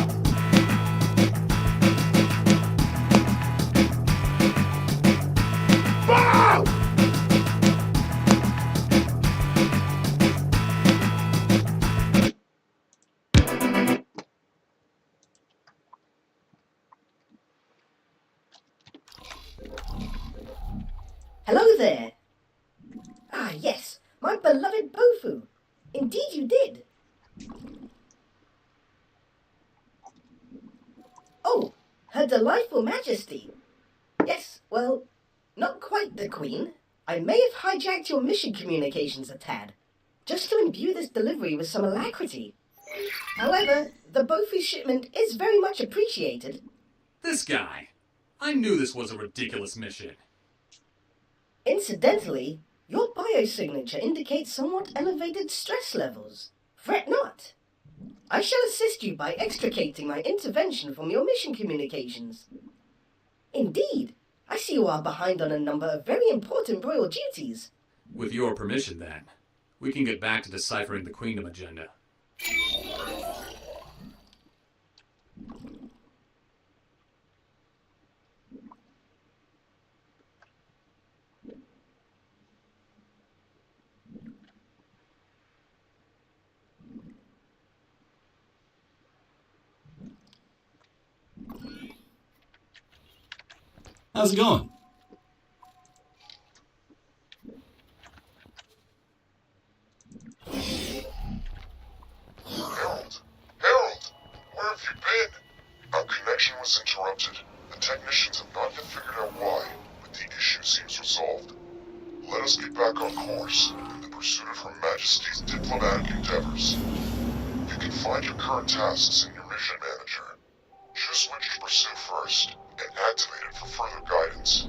Bow! Hello there. Ah, yes, my beloved Bofu. Indeed you did. Oh, Her Delightful Majesty. Yes, well, not quite the Queen. I may have hijacked your mission communications a tad, just to imbue this delivery with some alacrity. However, the Bofu shipment is very much appreciated. This guy. I knew this was a ridiculous mission. Incidentally, your biosignature indicates somewhat elevated stress levels. Fret not. I shall assist you by extricating my intervention from your mission communications. Indeed, I see you are behind on a number of very important royal duties. With your permission, then, we can get back to deciphering the Queendom agenda. How's it going? Harold! Harold! Where have you been? Our connection was interrupted. The technicians have not yet figured out why, but the issue seems resolved. Let us get back on course in the pursuit of Her Majesty's diplomatic endeavors. You can find your current tasks in your mission manager. Choose which to pursue first, and activate it for further guidance.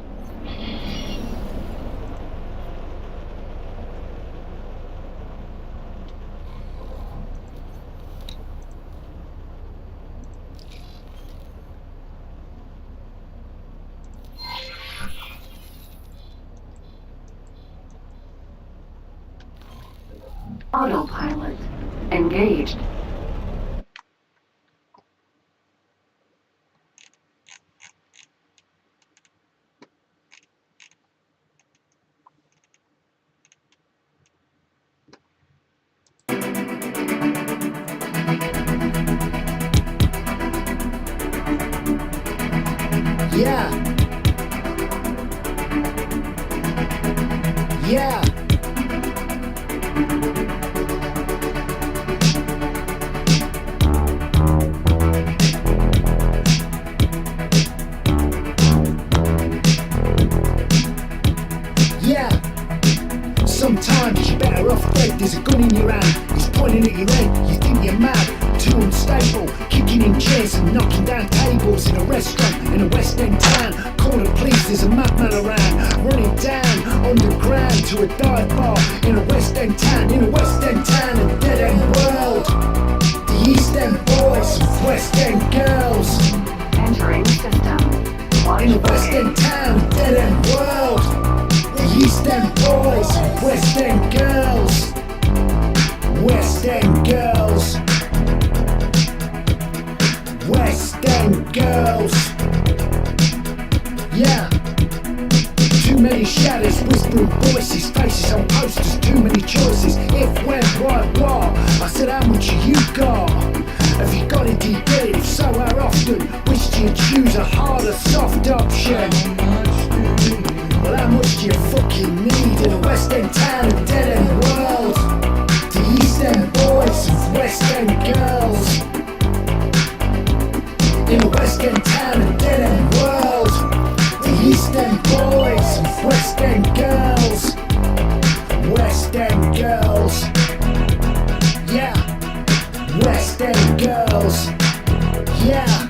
Autopilot engaged. Yeah. Yeah. Yeah. Sometimes you're better off dead. There's a gun in your hand. It's pointing at your head. You think you're mad. Too unstable. Kicking in chairs and knocking down tables in a restaurant in a West End town. Call the police, there's a madman around. Running down underground to a dive bar in a West End town. In a West End town, a dead end world. The East End boys, West End girls. Entering system. Watch In a West End town, a dead end world. The East End boys, West End girls. West End girls. West End girls. Yeah. Too many shadows, whispering voices, faces on posters, too many choices. If, when, why, what? I said, how much have you got? Have you got it deep in? If so, how often? Which do you choose, a hard or soft option? Well, how much do you fucking need in a West End town, a dead end world? The East End boys and West End girls. In a West End town, a dead end world. The East End boys and West End girls. West End girls. Yeah. West End girls. Yeah.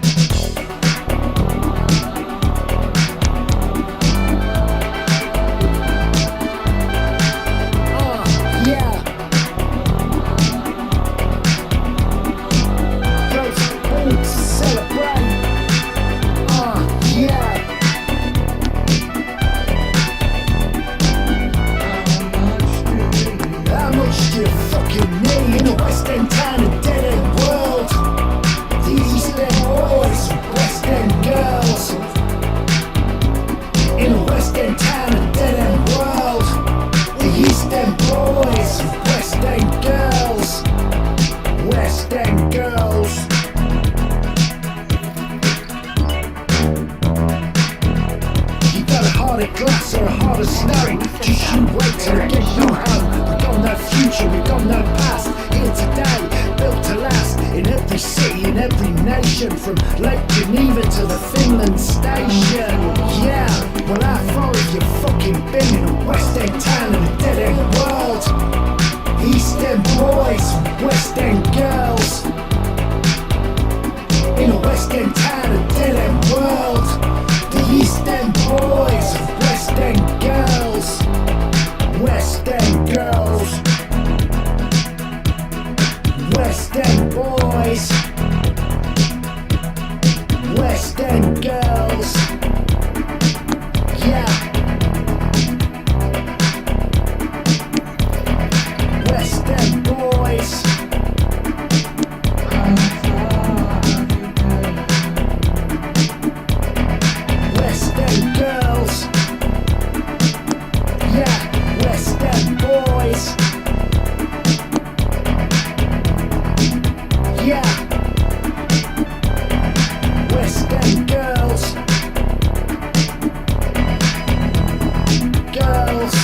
nation from Lake Geneva to the Finland station. Yeah, well how far have you fucking been in a West End town in a dead end world? East End boys, West End girls. In a West End town, a dead end world. The East End boys, West End girls. West End girls. West End boys. West End girls. Yeah. West End boys. West End girls. Yeah, West End boys. Yeah. West End girls. Girls.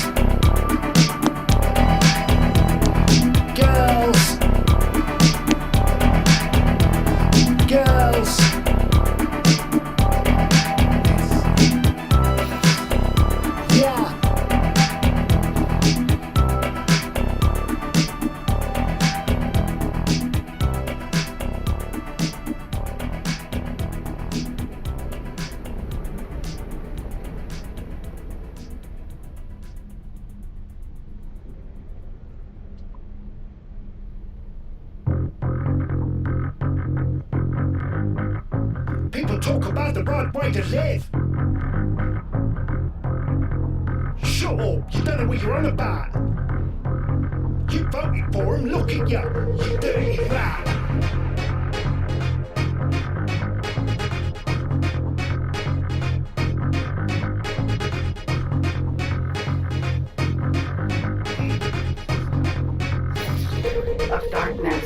Girls. Girls. Yeah. People talk about the right way to live. Shut up, you don't know what you're on about. You voted for him, look at you dirty rat. Of darkness.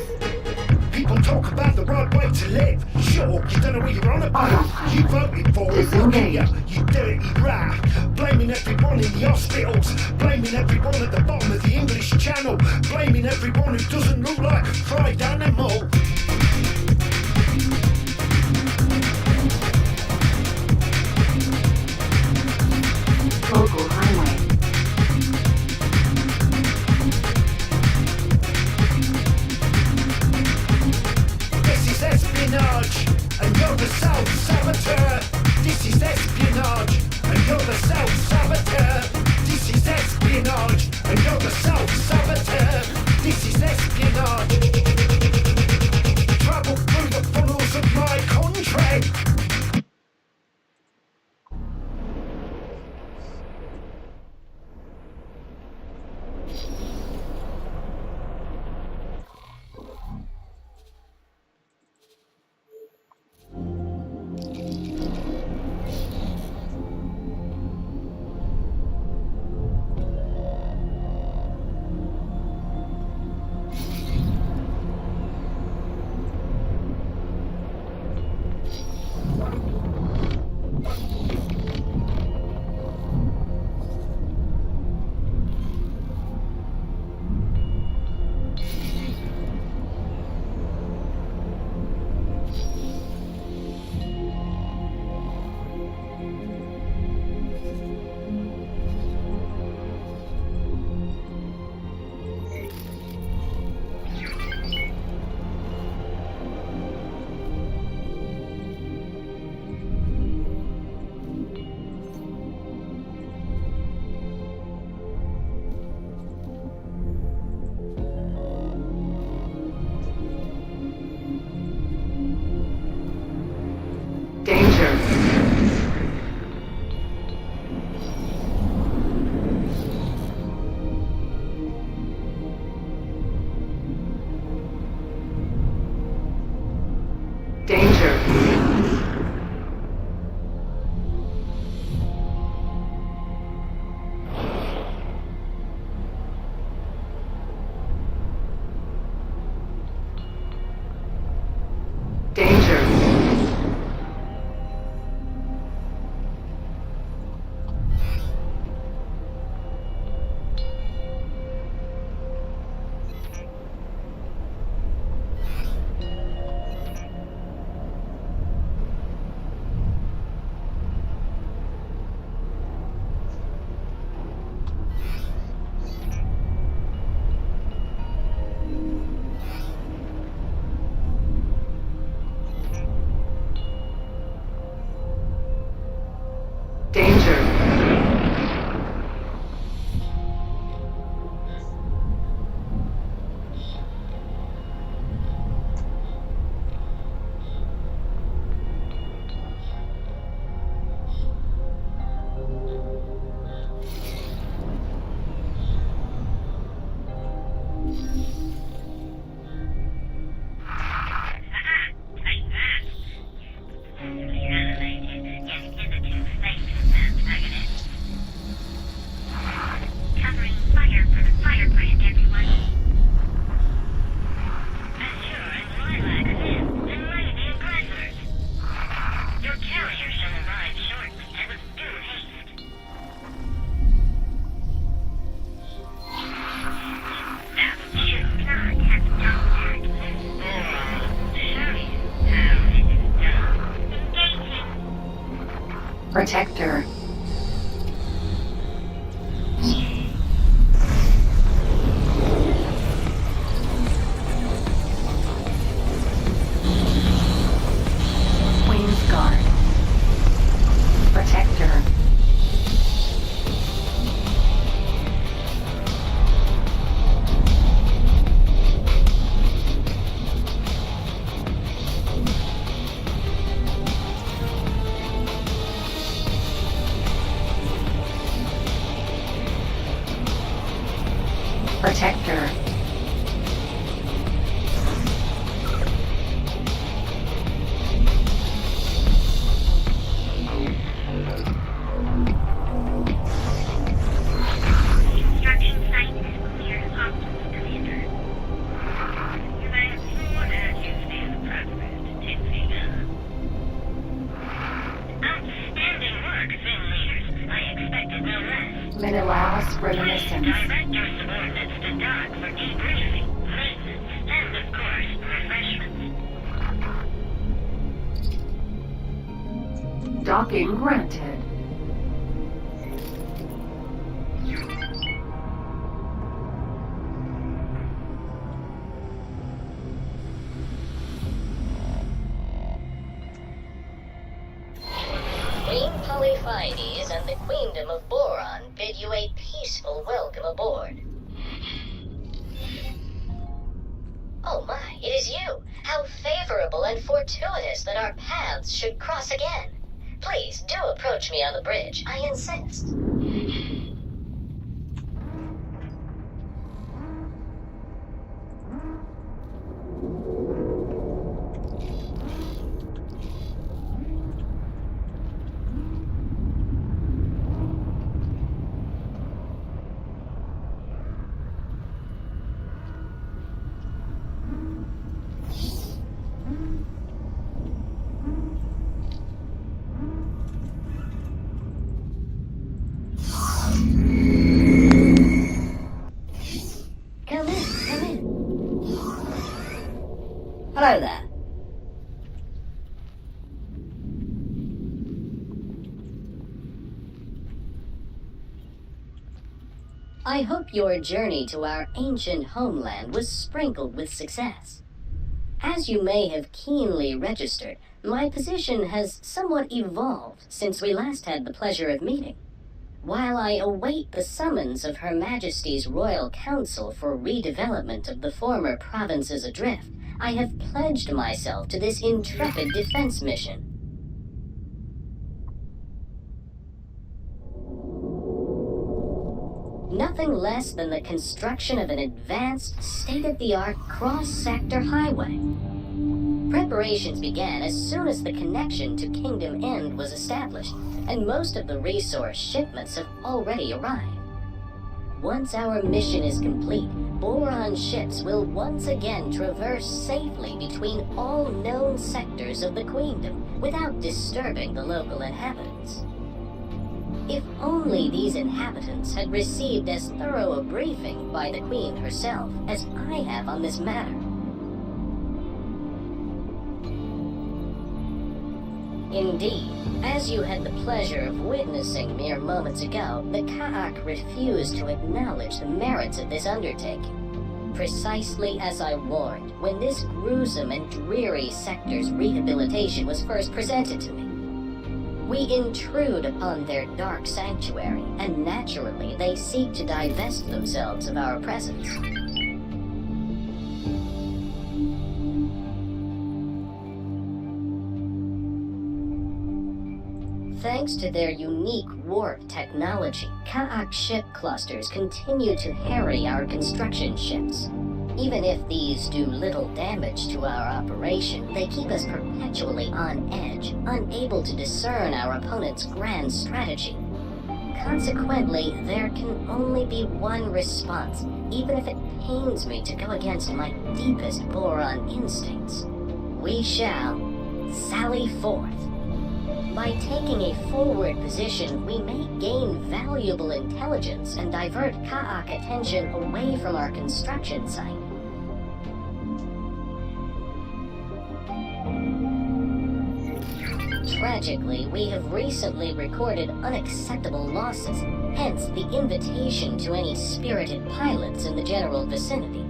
People talk about the right way to live. Shut up, you don't know what you're on about. You voted for him, look at you dirty rat. Blaming everyone in the hospitals. Blaming everyone at the bottom of the English Channel. Blaming everyone who doesn't look like a fried animal. Local highway. This is espionage, and you're the self-saboteur. This is espionage, and you're the self-saboteur. This is espionage, and you're the self-saboteur. This is espionage. Protector. Queen's Guard. Protector. Protector. Construction site is clear of obstacles, Commander. You may have sworn that you stand progress, 10 feet up. Outstanding work, Zin leaders. I expected no less. Menelaus Reminiscence. Direct your subordinates to dock for debriefing, maintenance, and of course, refreshments. Docking granted. Queen Polyphides and the Queendom of Boron bid you a peaceful welcome aboard. Oh my, it is you! How favorable and fortuitous that our paths should cross again. Please do approach me on the bridge, I insist. Come in. Hello there. I hope your journey to our ancient homeland was sprinkled with success. As you may have keenly registered, my position has somewhat evolved since we last had the pleasure of meeting. While I await the summons of Her Majesty's Royal Council for redevelopment of the former provinces adrift, I have pledged myself to this intrepid defense mission. Nothing less than the construction of an advanced, state-of-the-art cross-sector highway. Preparations began as soon as the connection to Kingdom End was established, and most of the resource shipments have already arrived. Once our mission is complete, Boron ships will once again traverse safely between all known sectors of the Queendom without disturbing the local inhabitants. If only these inhabitants had received as thorough a briefing by the Queen herself as I have on this matter. Indeed, as you had the pleasure of witnessing mere moments ago, the Ka'ak refused to acknowledge the merits of this undertaking. Precisely as I warned when this gruesome and dreary sector's rehabilitation was first presented to me. We intrude upon their dark sanctuary, and naturally they seek to divest themselves of our presence. Thanks to their unique warp technology, Ka'ak ship clusters continue to harry our construction ships. Even if these do little damage to our operation, they keep us perpetually on edge, unable to discern our opponent's grand strategy. Consequently, there can only be one response, even if it pains me to go against my deepest Boron instincts. We shall sally forth. By taking a forward position, we may gain valuable intelligence and divert Ka'ak attention away from our construction site. Tragically, we have recently recorded unacceptable losses, hence the invitation to any spirited pilots in the general vicinity.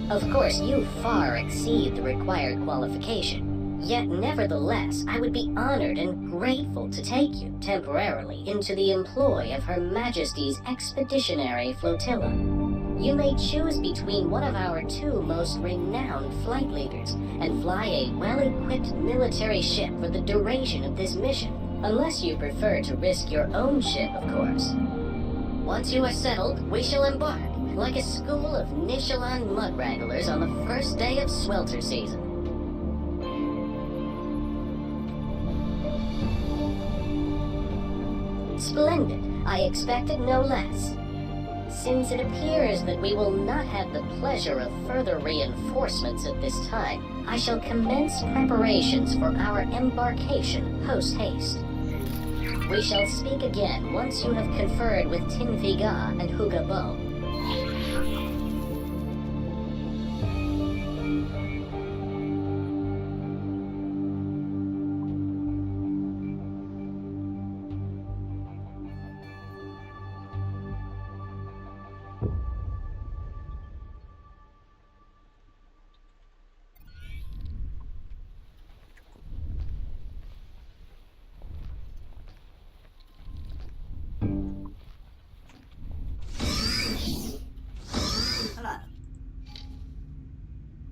Of course, you far exceed the required qualification, yet nevertheless, I would be honored and grateful to take you temporarily into the employ of Her Majesty's Expeditionary Flotilla. You may choose between one of our 2 most renowned flight leaders and fly a well-equipped military ship for the duration of this mission, unless you prefer to risk your own ship, of course. Once you are settled, we shall embark, like a school of Nishalan mud wranglers on the first day of swelter season. Splendid. I expected no less. Since it appears that we will not have the pleasure of further reinforcements at this time, I shall commence preparations for our embarkation post-haste. We shall speak again once you have conferred with Tinviga and Hugabo.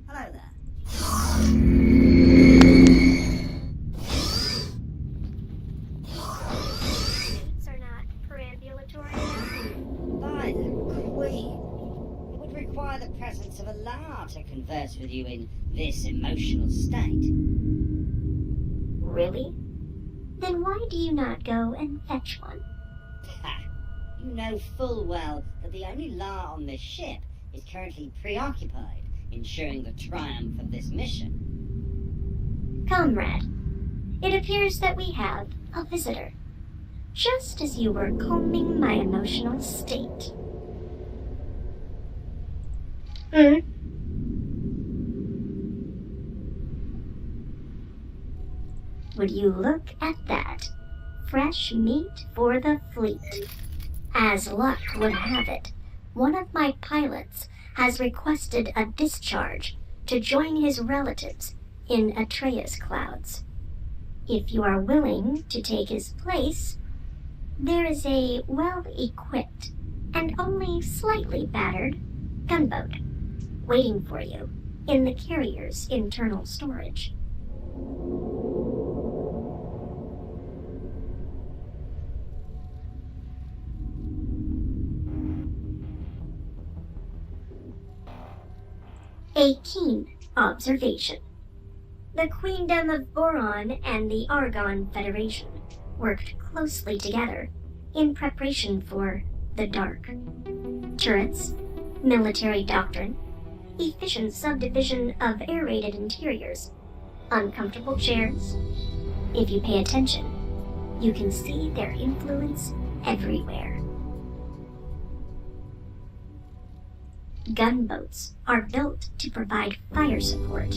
Hello there. Suits are not perambulatory enough. By the Queen, it would require the presence of a law to converse with you in this emotional state. Really? Then why do you not go and fetch one? Ha! You know full well that the only law on this ship is currently preoccupied ensuring the triumph of this mission. Comrade, it appears that we have a visitor. Just as you were combing my emotional state. Would you look at that? Fresh meat for the fleet. As luck would have it, one of my pilots has requested a discharge to join his relatives in Atreus clouds. If you are willing to take his place, there is a well-equipped and only slightly battered gunboat waiting for you in the carrier's internal storage. A keen observation. The Queendom of Boron and the Argon Federation worked closely together in preparation for the Dark. Turrets, military doctrine, efficient subdivision of aerated interiors, uncomfortable chairs. If you pay attention, you can see their influence everywhere. Gunboats are built to provide fire support,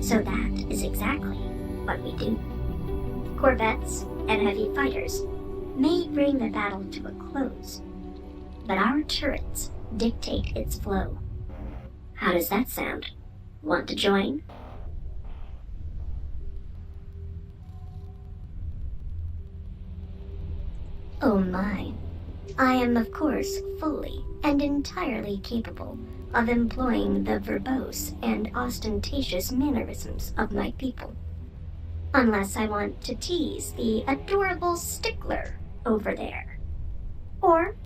so that is exactly what we do. Corvettes and heavy fighters may bring the battle to a close, but our turrets dictate its flow. How does that sound? Want to join? Oh my. I am, of course, fully and entirely capable of employing the verbose and ostentatious mannerisms of my people. Unless I want to tease the adorable stickler over there. Or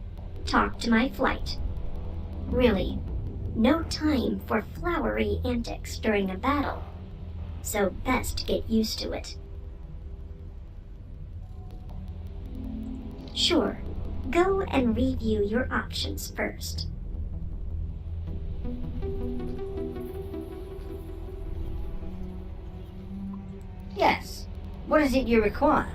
talk to my flight. Really, no time for flowery antics during a battle, so best get used to it. Sure. Go and review your options first. Yes. What is it you require?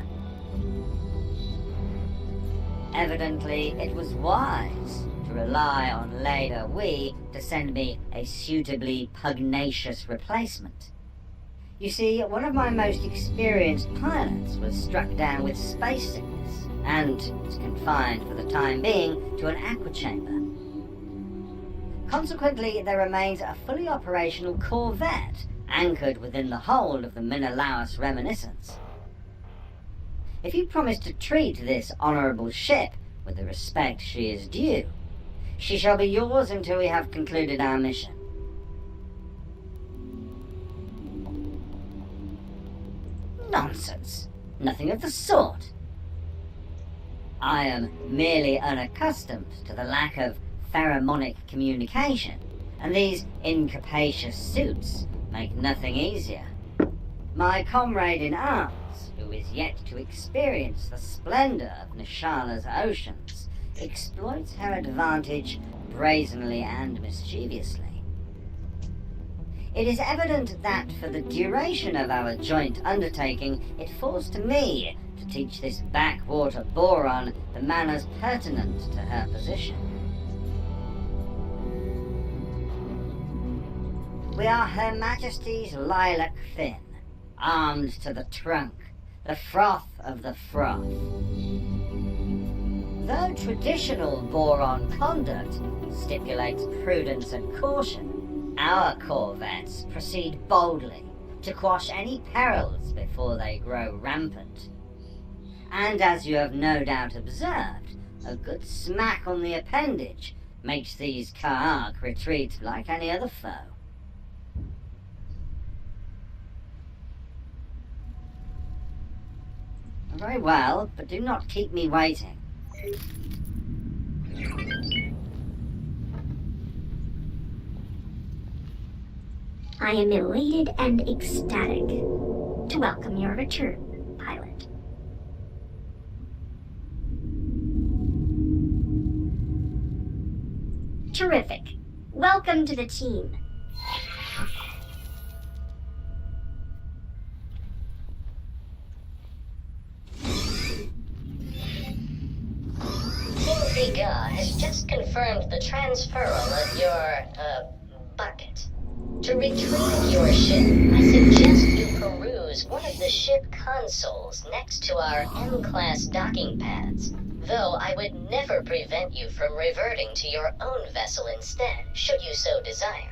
Evidently, it was wise to rely on Leda Wee to send me a suitably pugnacious replacement. You see, one of my most experienced pilots was struck down with space sickness and is confined for the time being to an aqua chamber. Consequently, there remains a fully operational corvette anchored within the hold of the Menelaus Reminiscence. If you promise to treat this honourable ship with the respect she is due, she shall be yours until we have concluded our mission. Nonsense. Nothing of the sort. I am merely unaccustomed to the lack of pheromonic communication, and these incapacious suits make nothing easier. My comrade in arms, who is yet to experience the splendour of Nishala's oceans, exploits her advantage brazenly and mischievously. It is evident that for the duration of our joint undertaking, it falls to me to teach this backwater Boron the manners pertinent to her position. We are Her Majesty's Lilac Fin, armed to the trunk, the froth of the froth. Though traditional Boron conduct stipulates prudence and caution, our corvettes proceed boldly to quash any perils before they grow rampant. And as you have no doubt observed, a good smack on the appendage makes these Ka'ak retreat like any other foe. Very well, but do not keep me waiting. I am elated and ecstatic to welcome your return, pilot. Terrific. Welcome to the team. King Viga has just confirmed the transferal of your, bucket. To retrieve your ship, I suggest you peruse one of the ship consoles next to our M-class docking pads, though I would never prevent you from reverting to your own vessel instead, should you so desire.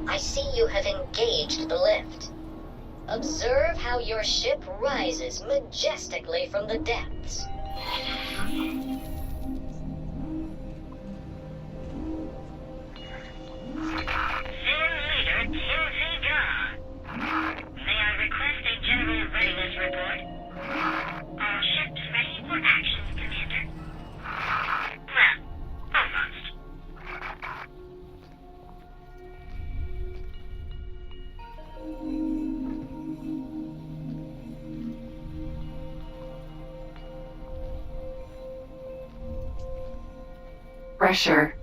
I see you have engaged the lift. Observe how your ship rises majestically from the depths. May I request a general readiness report? All ships ready for actions, Commander. Well, almost. Pressure.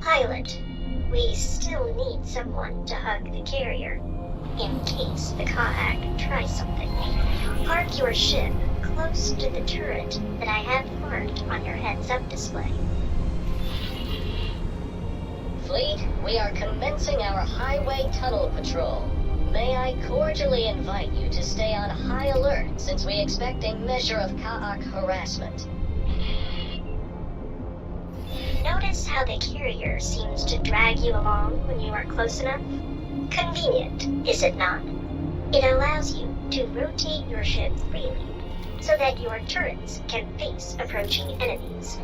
Pilot, we still need someone to hug the carrier, in case the Ka'ak tries something. Park your ship close to the turret that I have marked on your heads-up display. Fleet, we are commencing our highway tunnel patrol. May I cordially invite you to stay on high alert since we expect a measure of Ka'ak harassment. Notice how the carrier seems to drag you along when you are close enough? Convenient, is it not? It allows you to rotate your ship freely, so that your turrets can face approaching enemies.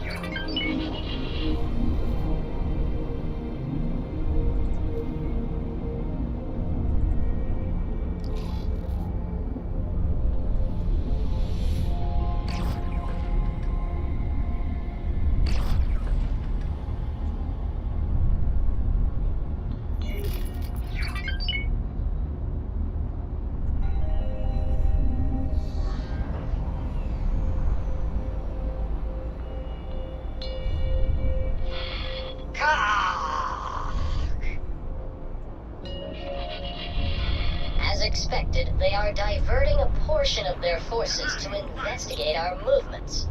As expected, they are diverting a portion of their forces to investigate our movements.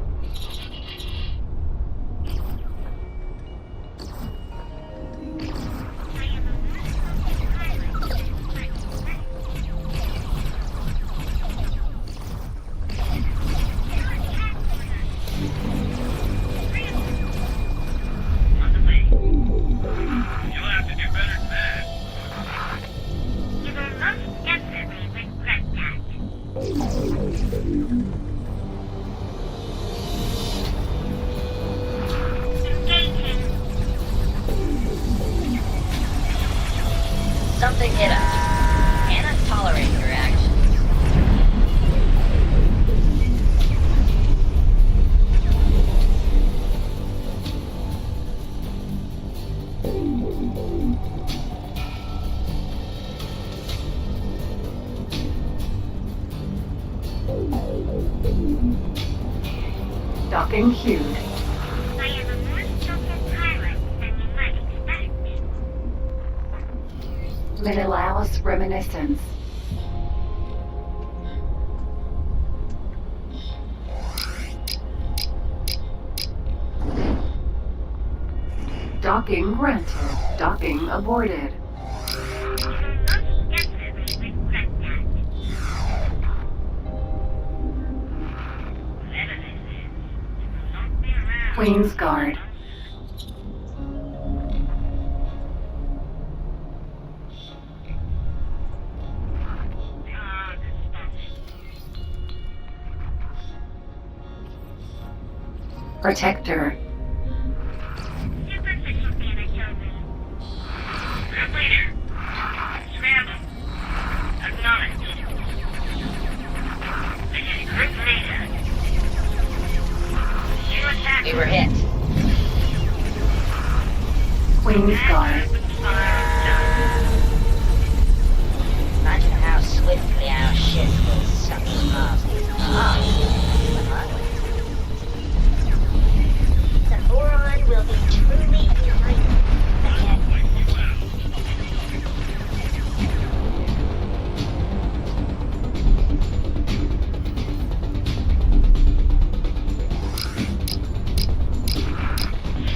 Something hit us. Cannot tolerate your actions. Docking queued. I am a more skillful pilot than you might expect. Menelaus Reminiscence. Docking granted. Docking aborted. Queen's Guard. Protector. Superficial damage only. Group leader. Scramble. Acknowledged. This is group leader. You attack. We were hit. Queen's Guard. Imagine how swiftly our ship will suck past these The Boron will be truly united again.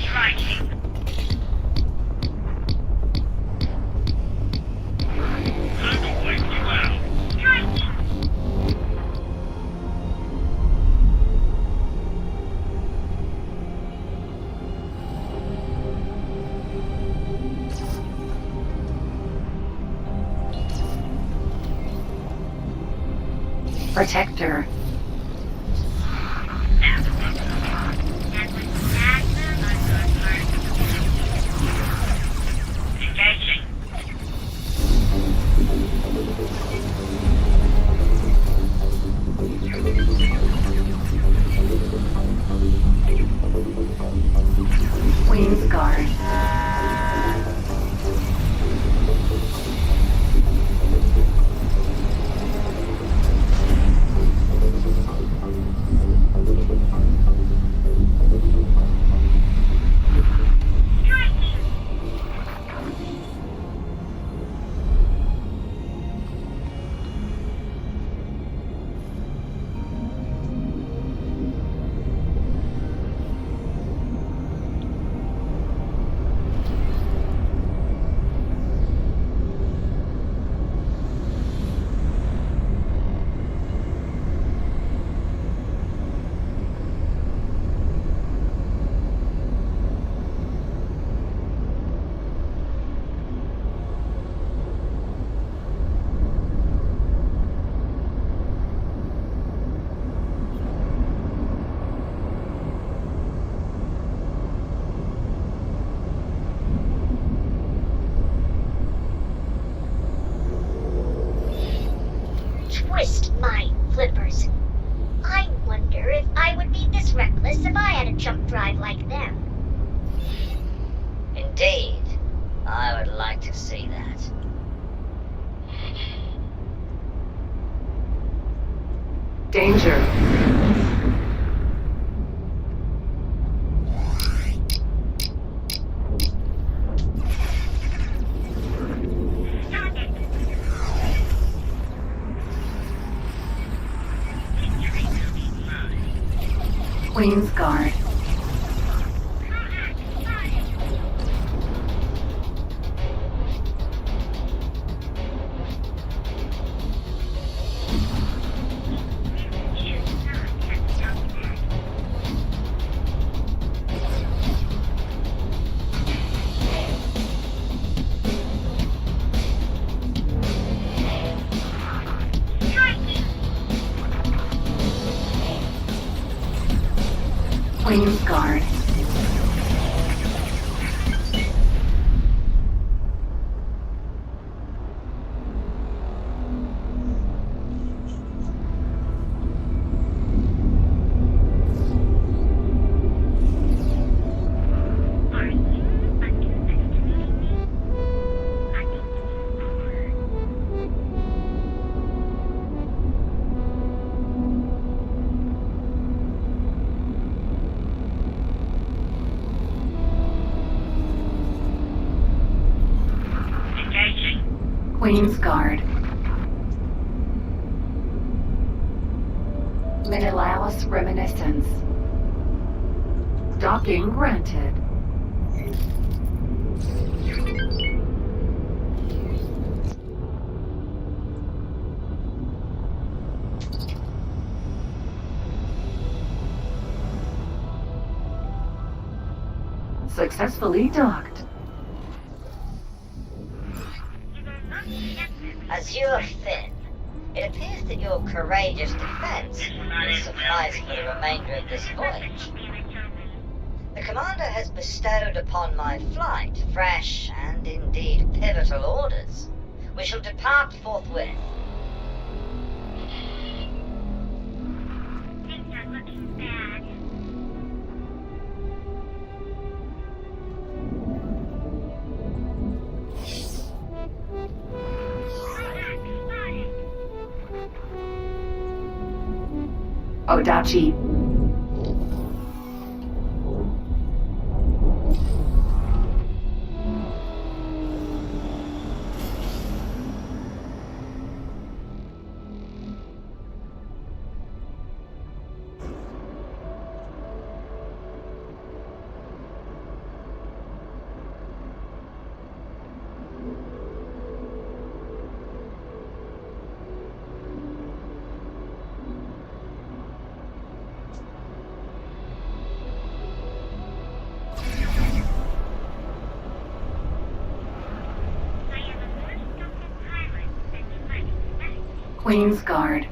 Striking. Time to wipe you out. Striking. Protector. Engaging. Queen's Guard. jump drive like them. Indeed. I would like to see that. Danger. Queen's Guard. Queen's Guard. Queen's Guard. Menelaus Reminiscence. Docking granted. Successfully docked. Azure Finn, it appears that your courageous defense will suffice for the remainder of this voyage. The commander has bestowed upon my flight fresh and indeed pivotal orders. We shall depart forthwith. Things are looking bad. Odachi. Queen's Guard.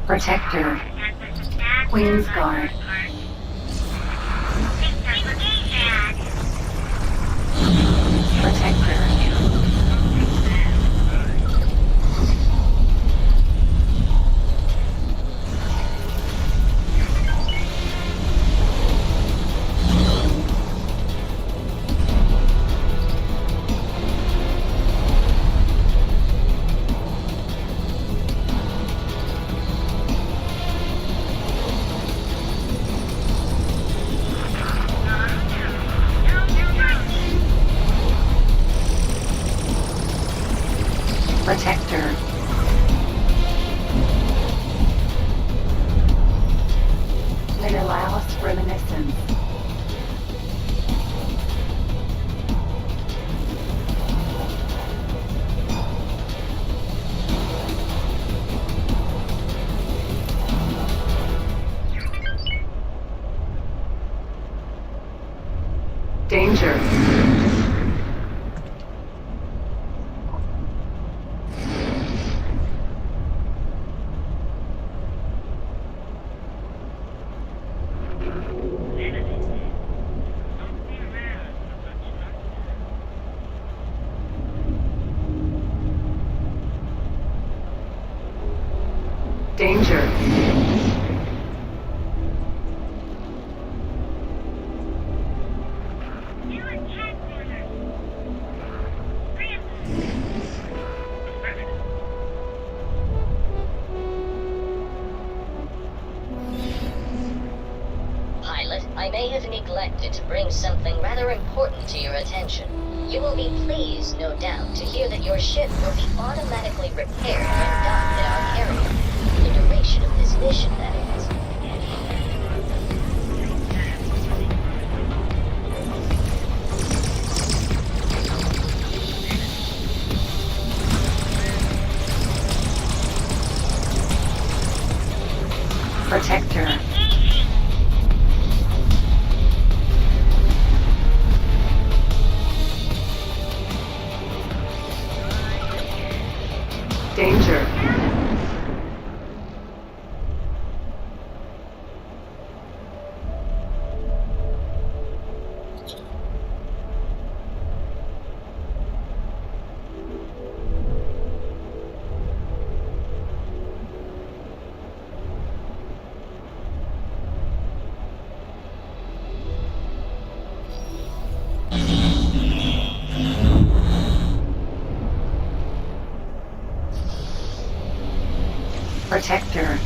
Protector. Queen's Guard. Protector. Danger. Danger. Pilot, I may have neglected to bring something rather important to your attention. You will be pleased, no doubt, to hear that your ship will be automatically repaired when docked at our carrier. For the duration of this mission, that is. Protector. Danger. Protector.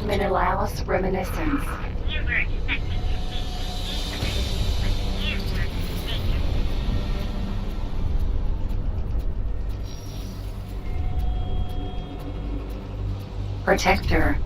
Menelaus Reminiscence. You were expecting to see me, but you were mistaken. Protector.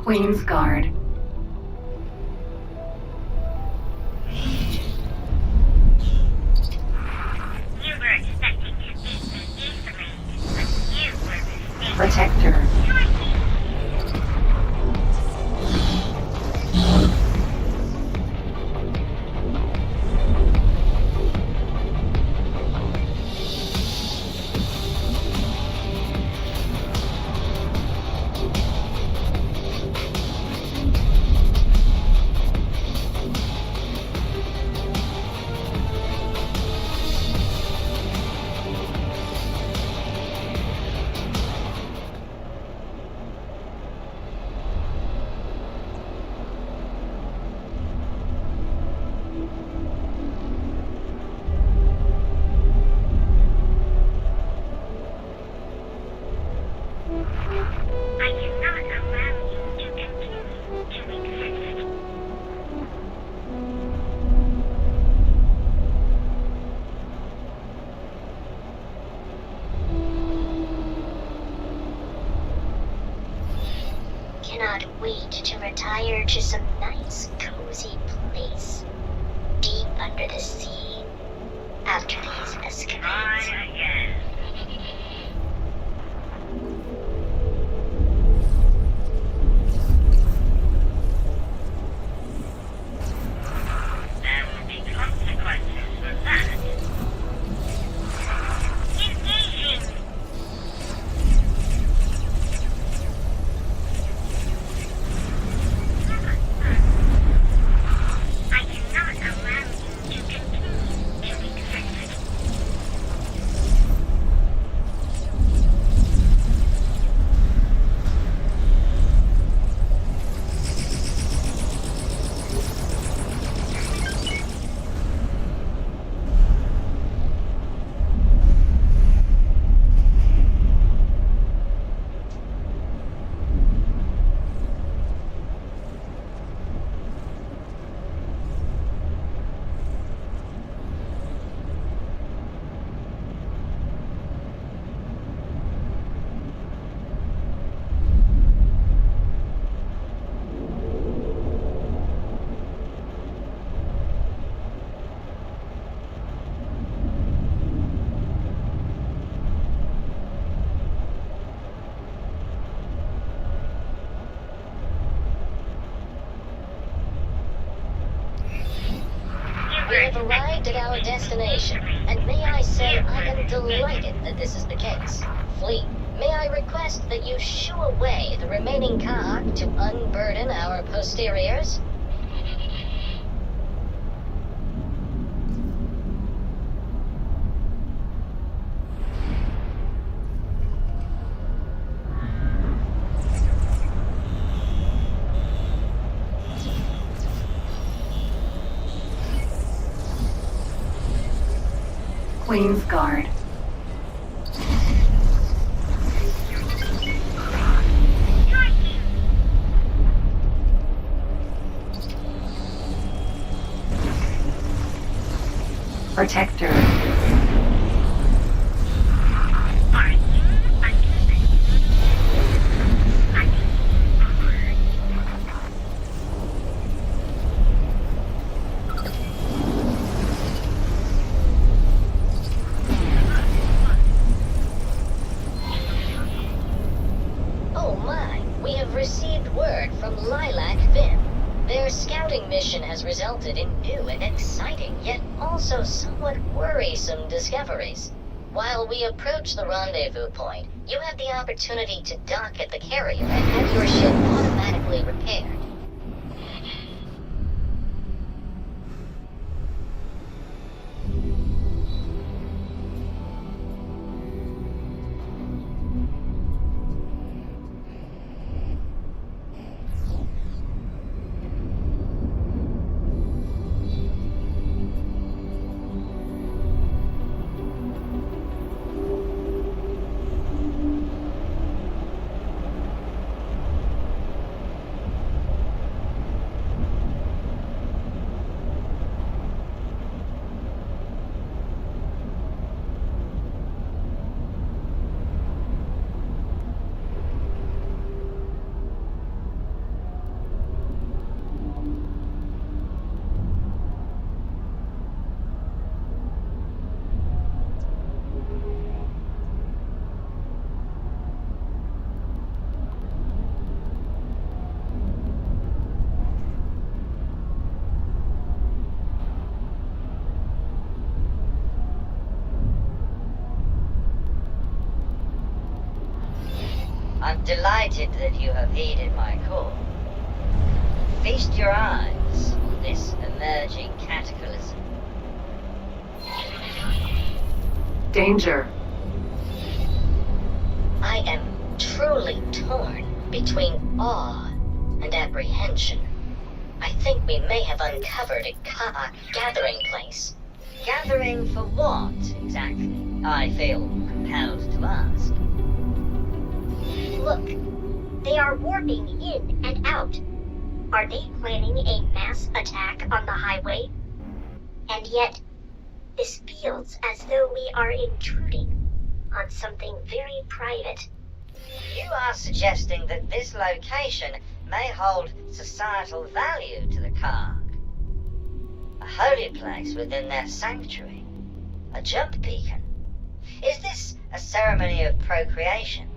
Queen's Guard. You were expecting to beat me easily, but you were mistaken. Protector. I cannot allow you to continue to exist. Cannot wait to retire to some nice, cozy place deep under the sea after these escapades. Again. There will be consequences for that. Engaging! I cannot allow you to continue to exist. arrived at our destination, and may I say I am delighted that this is the case. Fleet, may I request that you shoo away the remaining Kahak to unburden our posteriors? Queen's Guard. Protector. Oh my, we have received word from Lilac Finn. Their scouting mission has resulted in new and exciting, yet also somewhat worrisome discoveries. While we approach the rendezvous point, you have the opportunity to dock at the carrier and have your ship automatically repaired. I'm delighted that you have heeded my call. Feast your eyes on this emerging cataclysm. Danger. I am truly torn between awe and apprehension. I think we may have uncovered a Kahak gathering place. Gathering for what, exactly? I feel compelled to ask. Look, they are warping in and out. Are they planning a mass attack on the highway? And yet, this feels as though we are intruding on something very private. You are suggesting that this location may hold societal value to the Karg. A holy place within their sanctuary. A jump beacon. Is this a ceremony of procreation?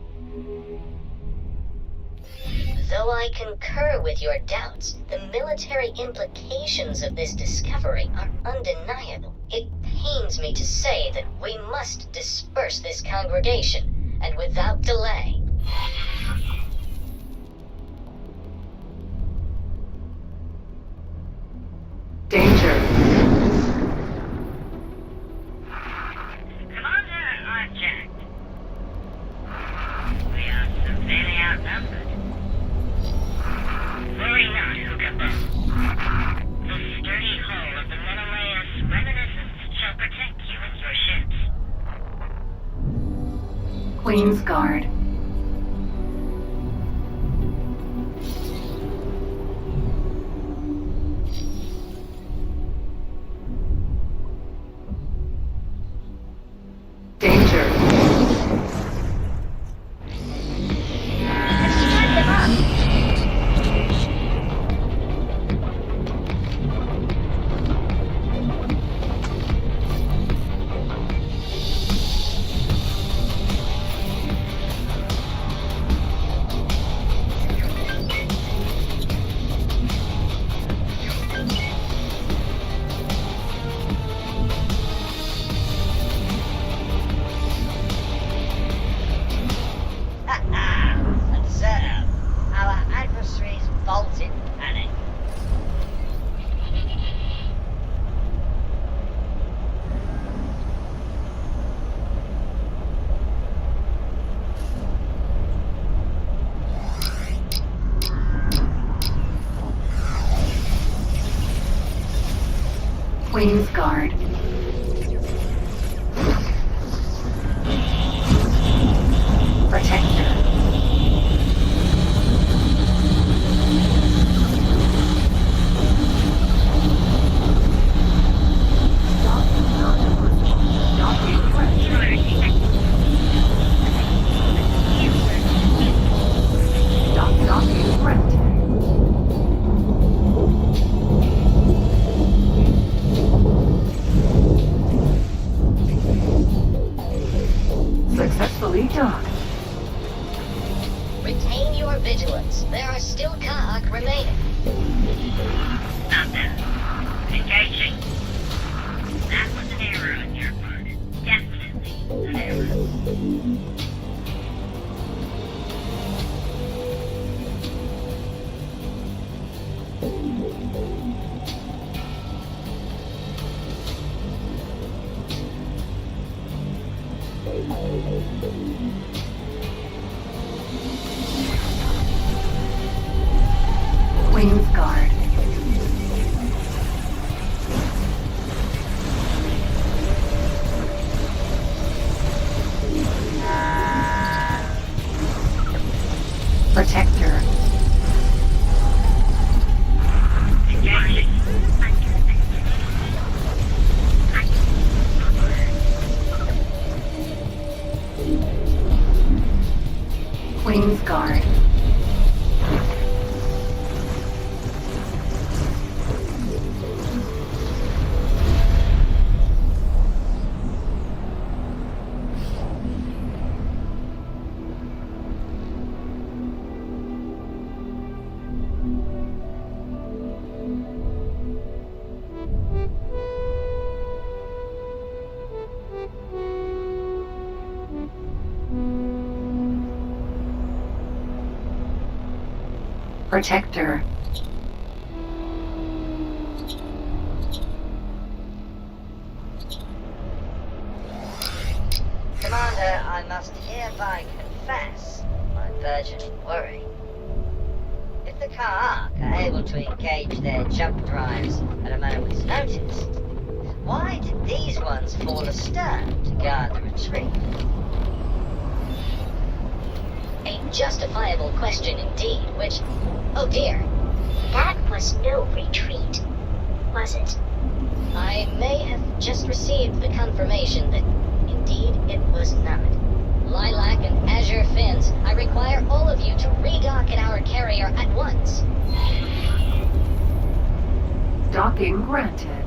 Though I concur with your doubts, the military implications of this discovery are undeniable. It pains me to say that we must disperse this congregation, and without delay. Danger. Commander Argent. We are severely outnumbered. Worry not, Hookaboo. The sturdy hull of the Menelaus Reminiscence shall protect you and your ships. Queen's Guard. Danger. Start them up. Successfully docked. Retain your vigilance. There are still Ka'ak remaining. Stop them. Engaging. That was an error on your part. Definitely an error. Queen's Guard. Protector. Engaging. Queen's Guard. Protector. Commander, I must hereby confess my burgeoning worry. If the Ka'ak are able to engage their jump drives at a moment's notice, why did these ones fall astern to guard the retreat? A justifiable question indeed, which... Oh dear. That was no retreat, was it? I may have just received the confirmation that indeed it was not. Lilac and Azure Fins, I require all of you to redock at our carrier at once. Docking granted.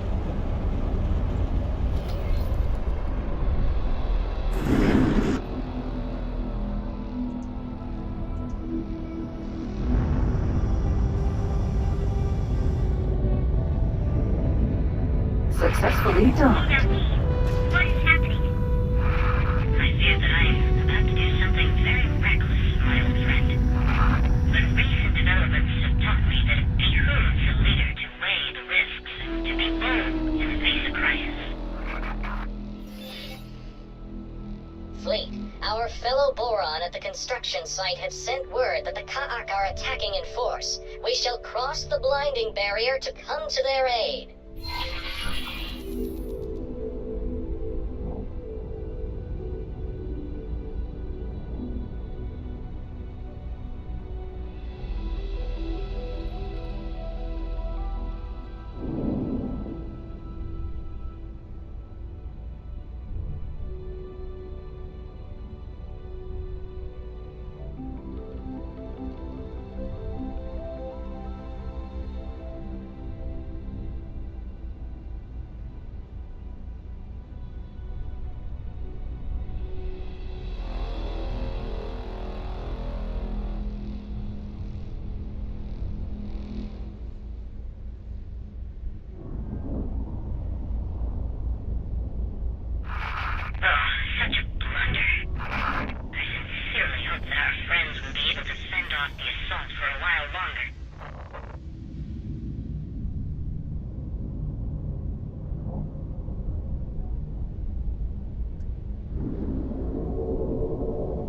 Successfully docked. What is happening? I fear that I am about to do something very reckless, my old friend. But recent developments have taught me that it behooves a leader to weigh the risks and to be bold in the face of crisis. Fleet, our fellow Boron at the construction site have sent word that the Ka'ak are attacking in force. We shall cross the blinding barrier to come to their aid.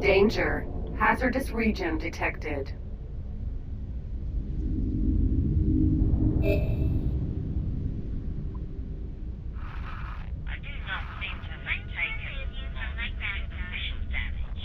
Danger. Hazardous region detected. I do not seem to have taken superficial damage.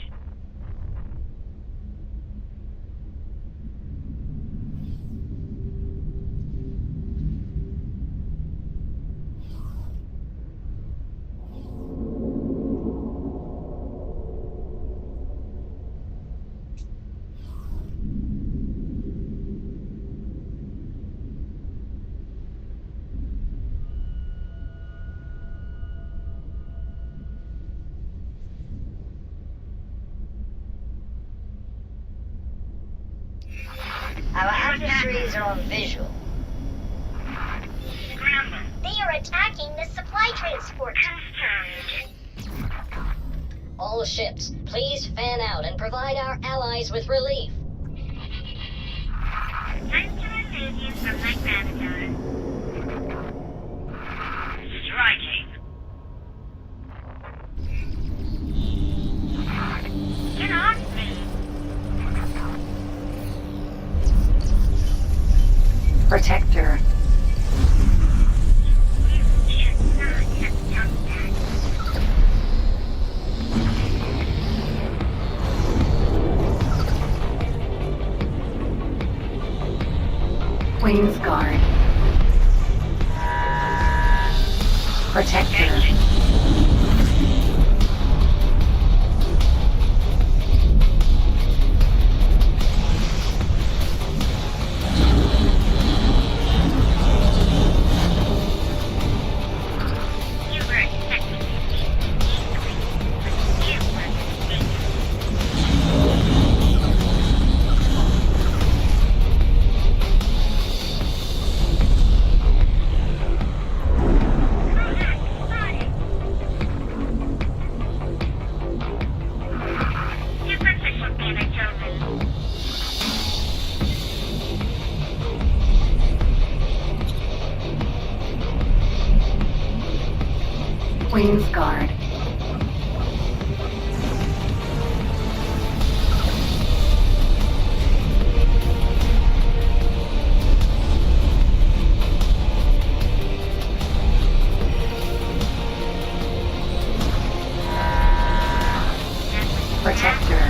Sentries are on visual. They are attacking the supply transport. All ships, please fan out and provide our allies with relief. Time to remove you from my graviton. Striking. Get off me. Protector. Queen's Guard. Protector. Queen's Guard. Protector.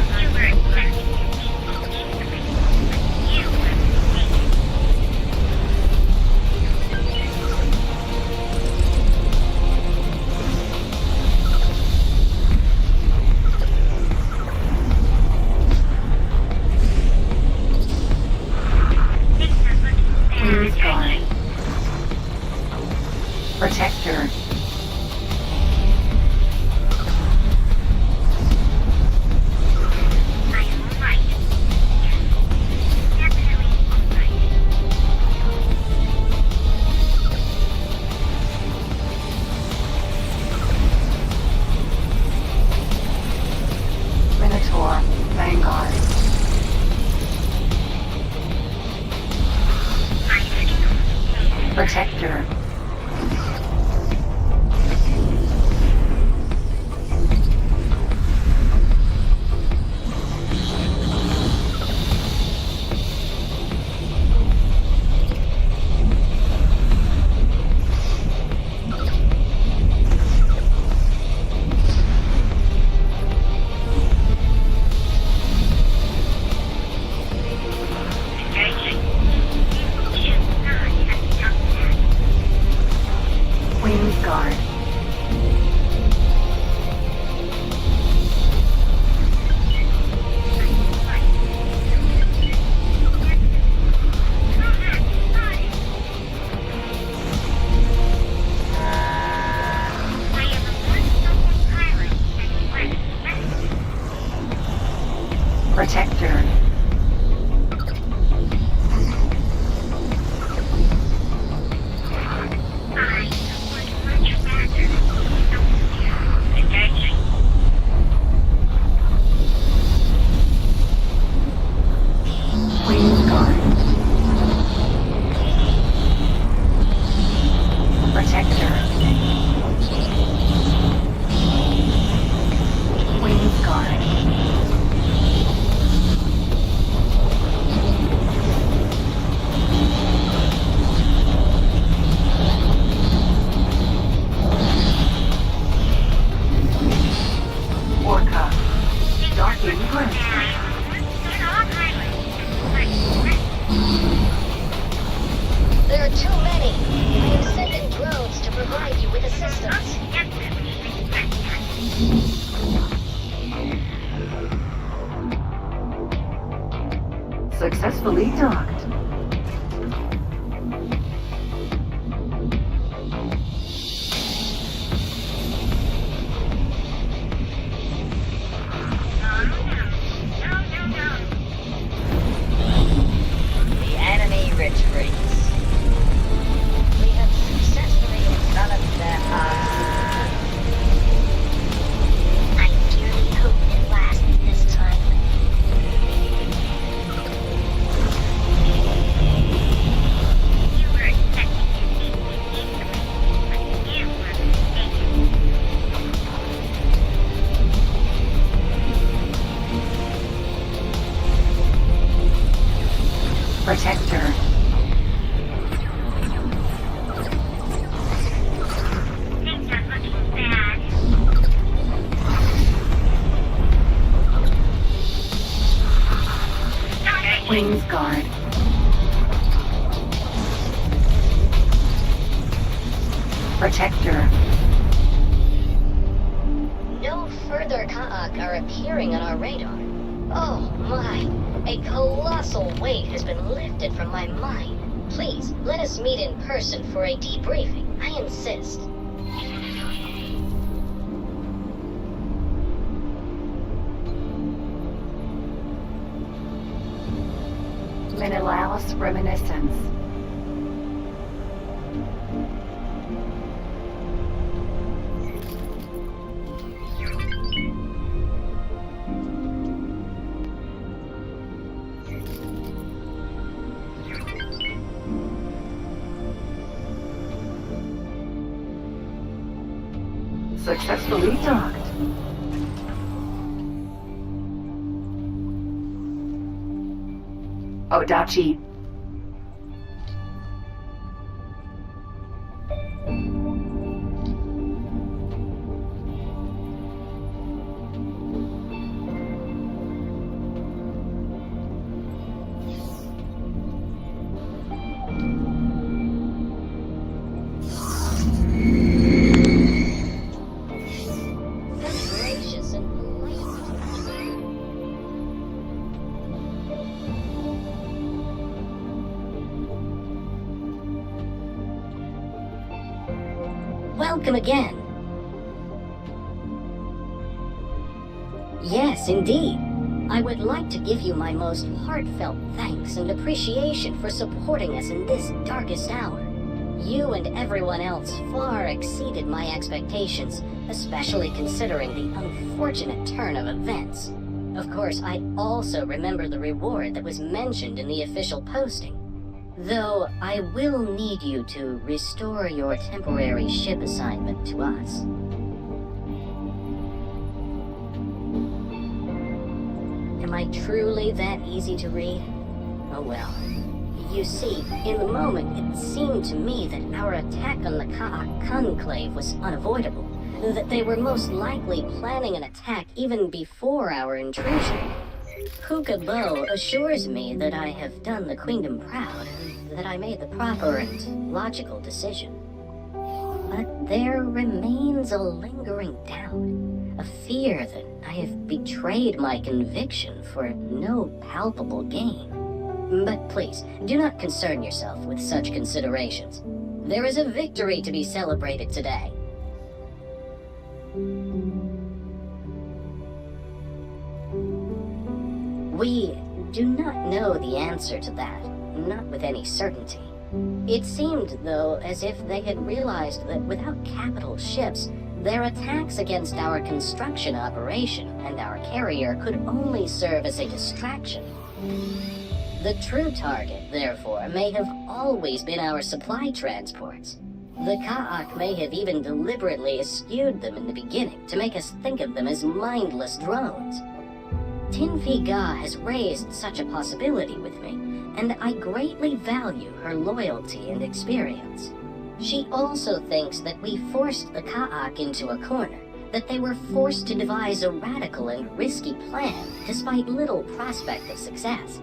Queen's Guard. Protector. Minotaur. Vanguard. Protector. Queen's Guard. Protector. Queen's Guard. Protector. Queen's Guard. Orca. Docking granted. There are too many. I am sending drones to provide you with assistance. Successfully docked. The enemy Wings guard. Protector. No further Ka'ak are appearing on our radar. Oh my, a colossal weight has been lifted from my mind. Please, let us meet in person for a debriefing. I insist. Menelaus Reminiscence. Successfully docked. Odachi. Gracious and polite. Welcome again. Yes, indeed. I would like to give you my most heartfelt thanks and appreciation for supporting us in this darkest hour. You and everyone else far exceeded my expectations, especially considering the unfortunate turn of events. Of course, I also remember the reward that was mentioned in the official posting. Though I will need you to restore your temporary ship assignment to us. Am I truly that easy to read? Oh well. You see, in the moment it seemed to me that our attack on the Ka'ak Conclave was unavoidable, that they were most likely planning an attack even before our intrusion. Kukabo assures me that I have done the Queendom proud, that I made the proper and logical decision. But there remains a lingering doubt, a fear that I have betrayed my conviction for no palpable gain. But please, do not concern yourself with such considerations. There is a victory to be celebrated today. We do not know the answer to that, not with any certainty. It seemed, though, as if they had realized that without capital ships, their attacks against our construction operation and our carrier could only serve as a distraction. The true target, therefore, may have always been our supply transports. The Ka'ak may have even deliberately eschewed them in the beginning to make us think of them as mindless drones. Tinfi Ga has raised such a possibility with me, and I greatly value her loyalty and experience. She also thinks that we forced the Ka'ak into a corner, that they were forced to devise a radical and risky plan despite little prospect of success.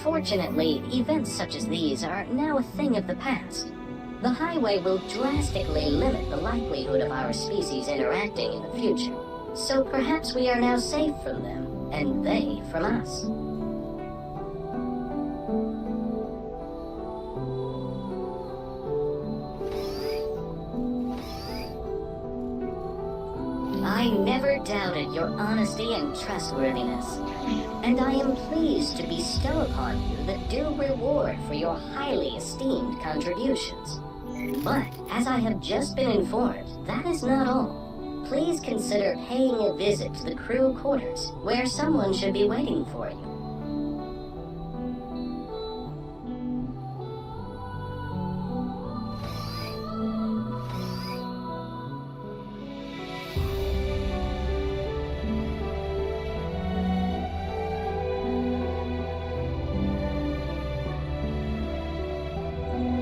Fortunately, events such as these are now a thing of the past. The highway will drastically limit the likelihood of our species interacting in the future, so perhaps we are now safe from them, and they from us. I never doubted your honesty and trustworthiness, and I am pleased to bestow upon you the due reward for your highly esteemed contributions. But, as I have just been informed, that is not all. Please consider paying a visit to the crew quarters, where someone should be waiting for you.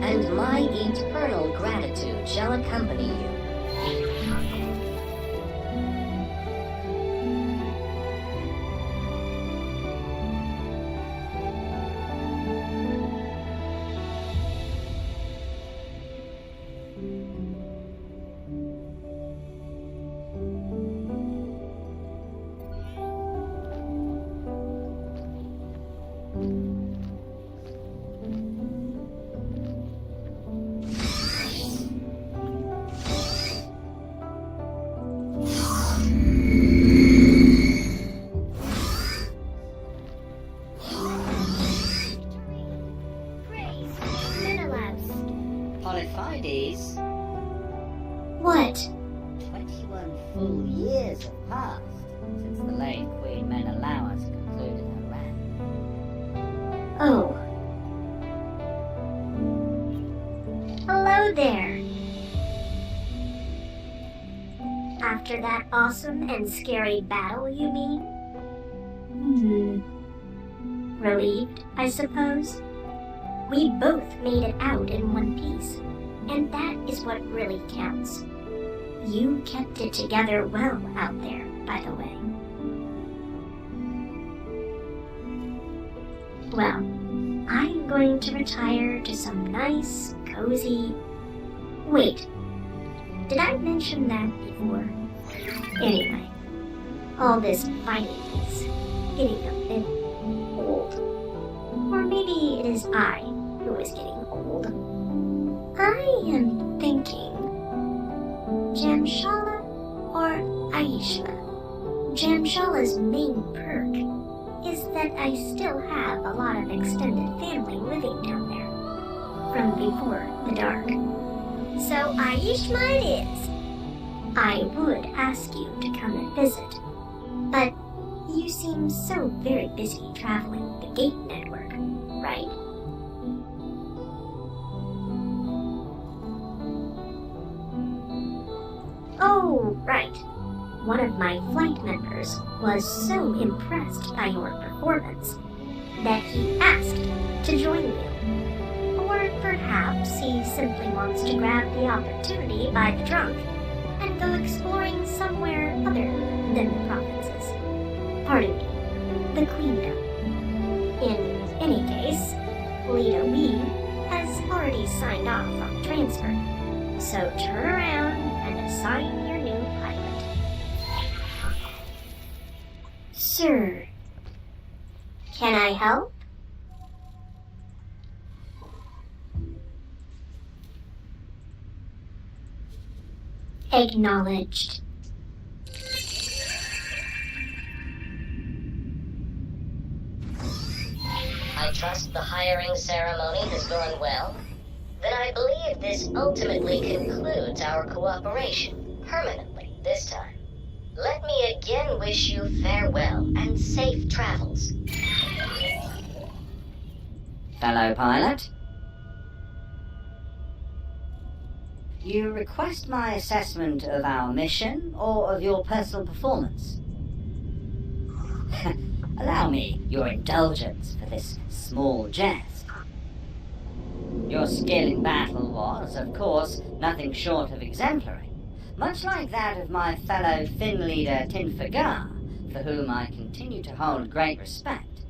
And my eternal gratitude shall accompany you. since the late Queen Menelaus concluded her reign. Oh. Hello there. After that awesome and scary battle, you mean? Relieved, I suppose? We both made it out in one piece, and that is what really counts. You kept it together well out there, by the way. Well, I'm going to retire to some nice, cozy... Wait, did I mention that before? Anyway, all this fighting is getting a bit old. Or maybe it is I who is getting old. I am thinking Jamshala or Aishma. Jamshala's main perk is that I still have a lot of extended family living down there from before the dark. So Aishma it is. I would ask you to come and visit, but you seem so very busy traveling the gate network, right? Oh, right. One of my flight members was so impressed by your performance that he asked to join you. Or perhaps he simply wants to grab the opportunity by the trunk and go exploring somewhere other than the provinces. Pardon me, the queendom. In any case, Lita Wee has already signed off on transfer, so turn around and assign your new pilot. Sir, can I help? Acknowledged. I trust the hiring ceremony has gone well. Then I believe this ultimately concludes our cooperation, permanently this time. Let me again wish you farewell and safe travels. Fellow pilot? You request my assessment of our mission or of your personal performance? Allow me your indulgence for this small jest. Your skill in battle was, of course, nothing short of exemplary, much like that of my fellow Finn leader Tinfagar, for whom I continue to hold great respect.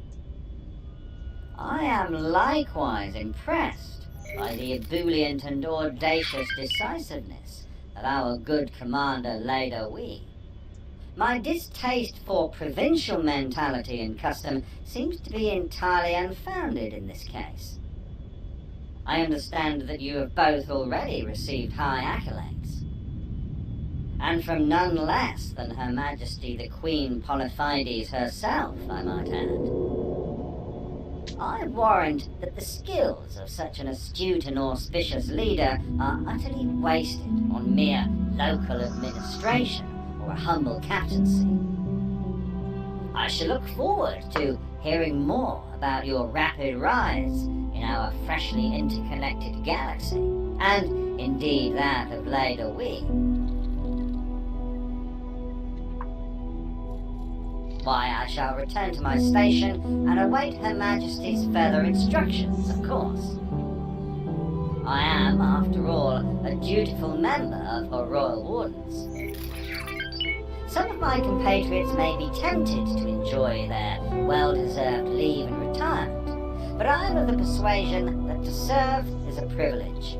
I am likewise impressed by the ebullient and audacious decisiveness of our good commander Leda Wee. My distaste for provincial mentality and custom seems to be entirely unfounded in this case. I understand that you have both already received high accolades, and from none less than Her Majesty the Queen Polyphides herself, I might add. I warrant that the skills of such an astute and auspicious leader are utterly wasted on mere local administration or a humble captaincy. I shall look forward to hearing more about your rapid rise in our freshly interconnected galaxy, and indeed that of Leda Wee. Why, I shall return to my station and await Her Majesty's further instructions, of course. I am, after all, a dutiful member of her Royal Wardens. Some of my compatriots may be tempted to enjoy their well-deserved leave and retirement, but I am of the persuasion that to serve is a privilege.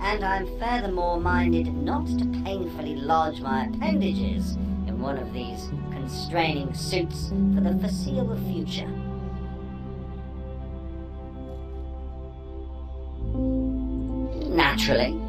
And I'm furthermore minded not to painfully lodge my appendages in one of these constraining suits for the foreseeable future. Naturally.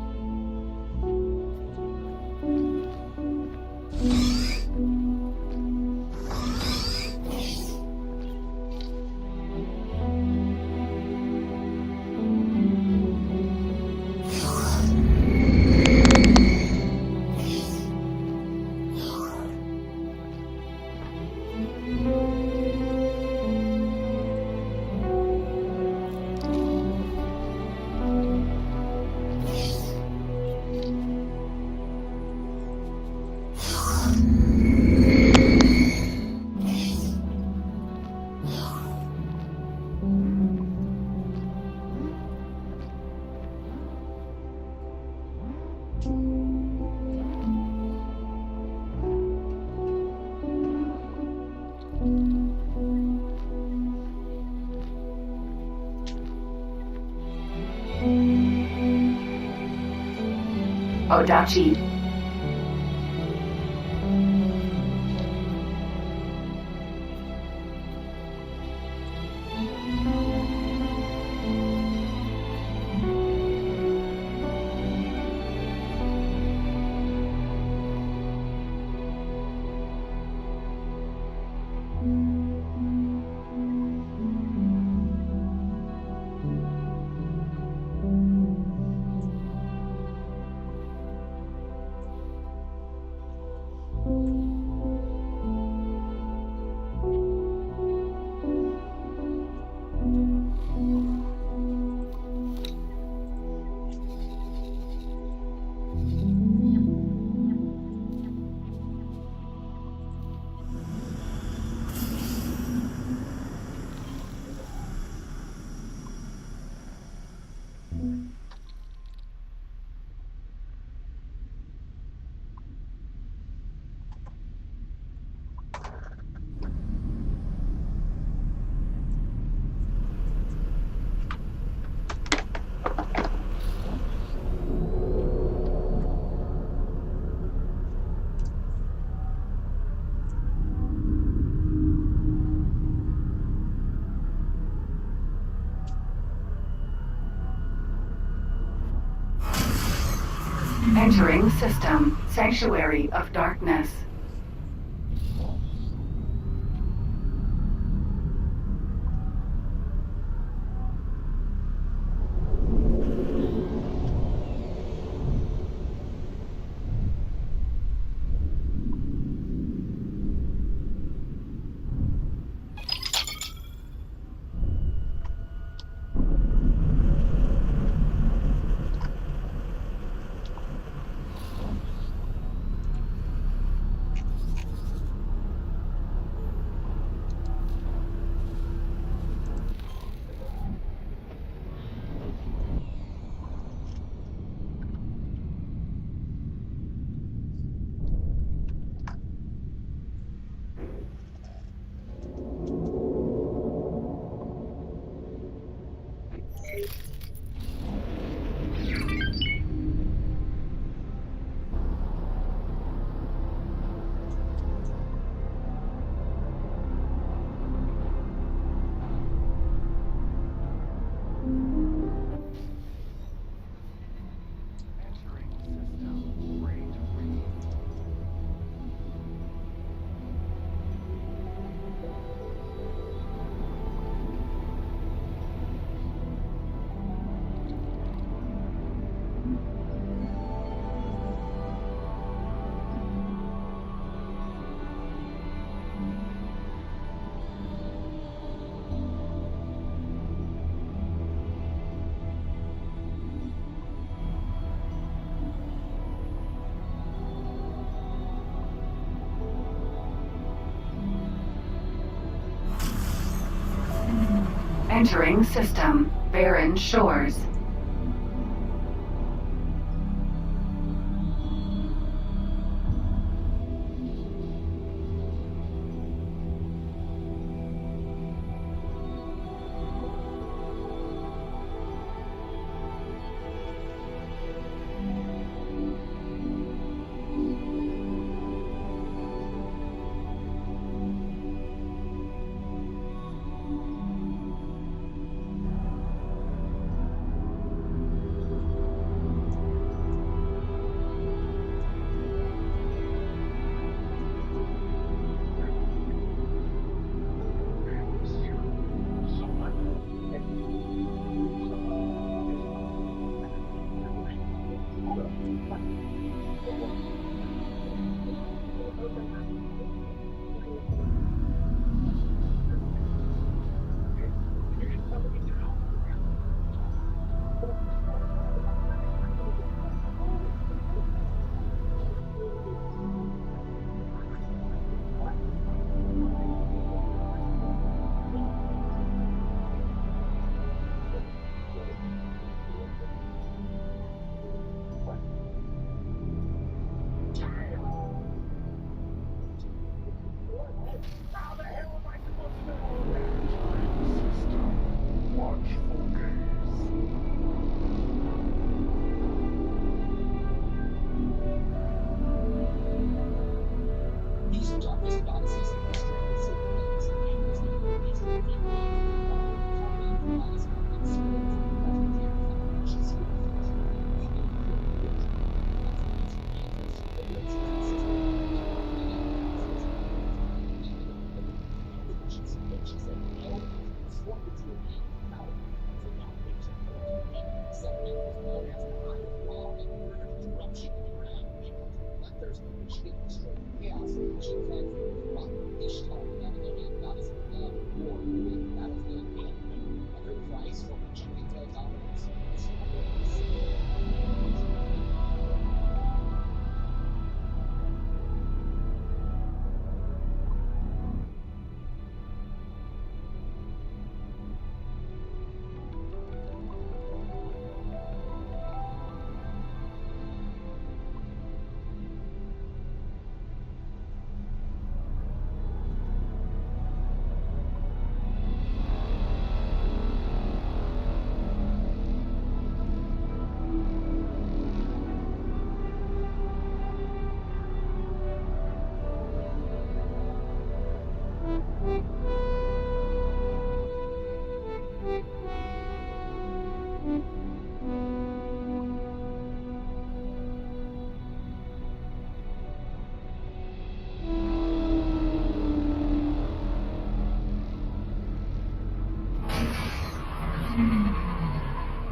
Odachi. Entering system. Sanctuary of Darkness. Entering system. Barren Shores.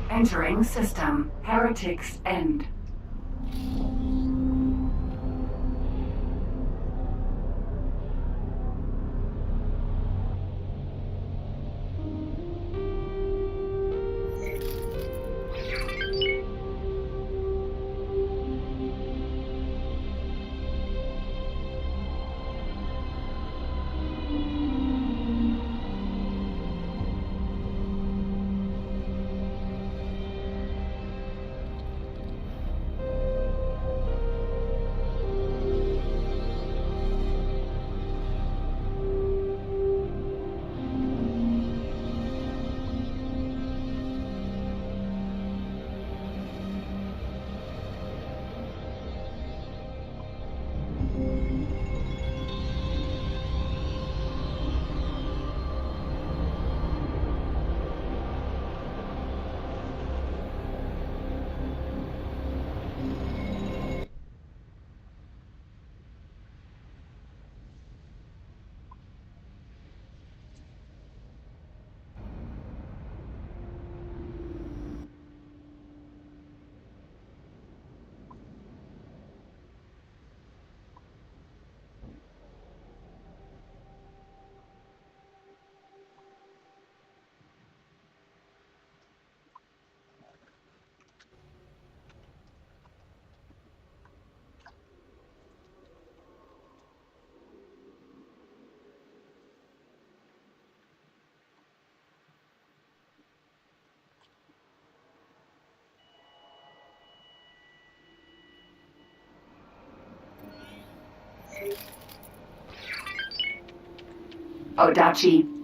Entering system. Heretics End. Odachi,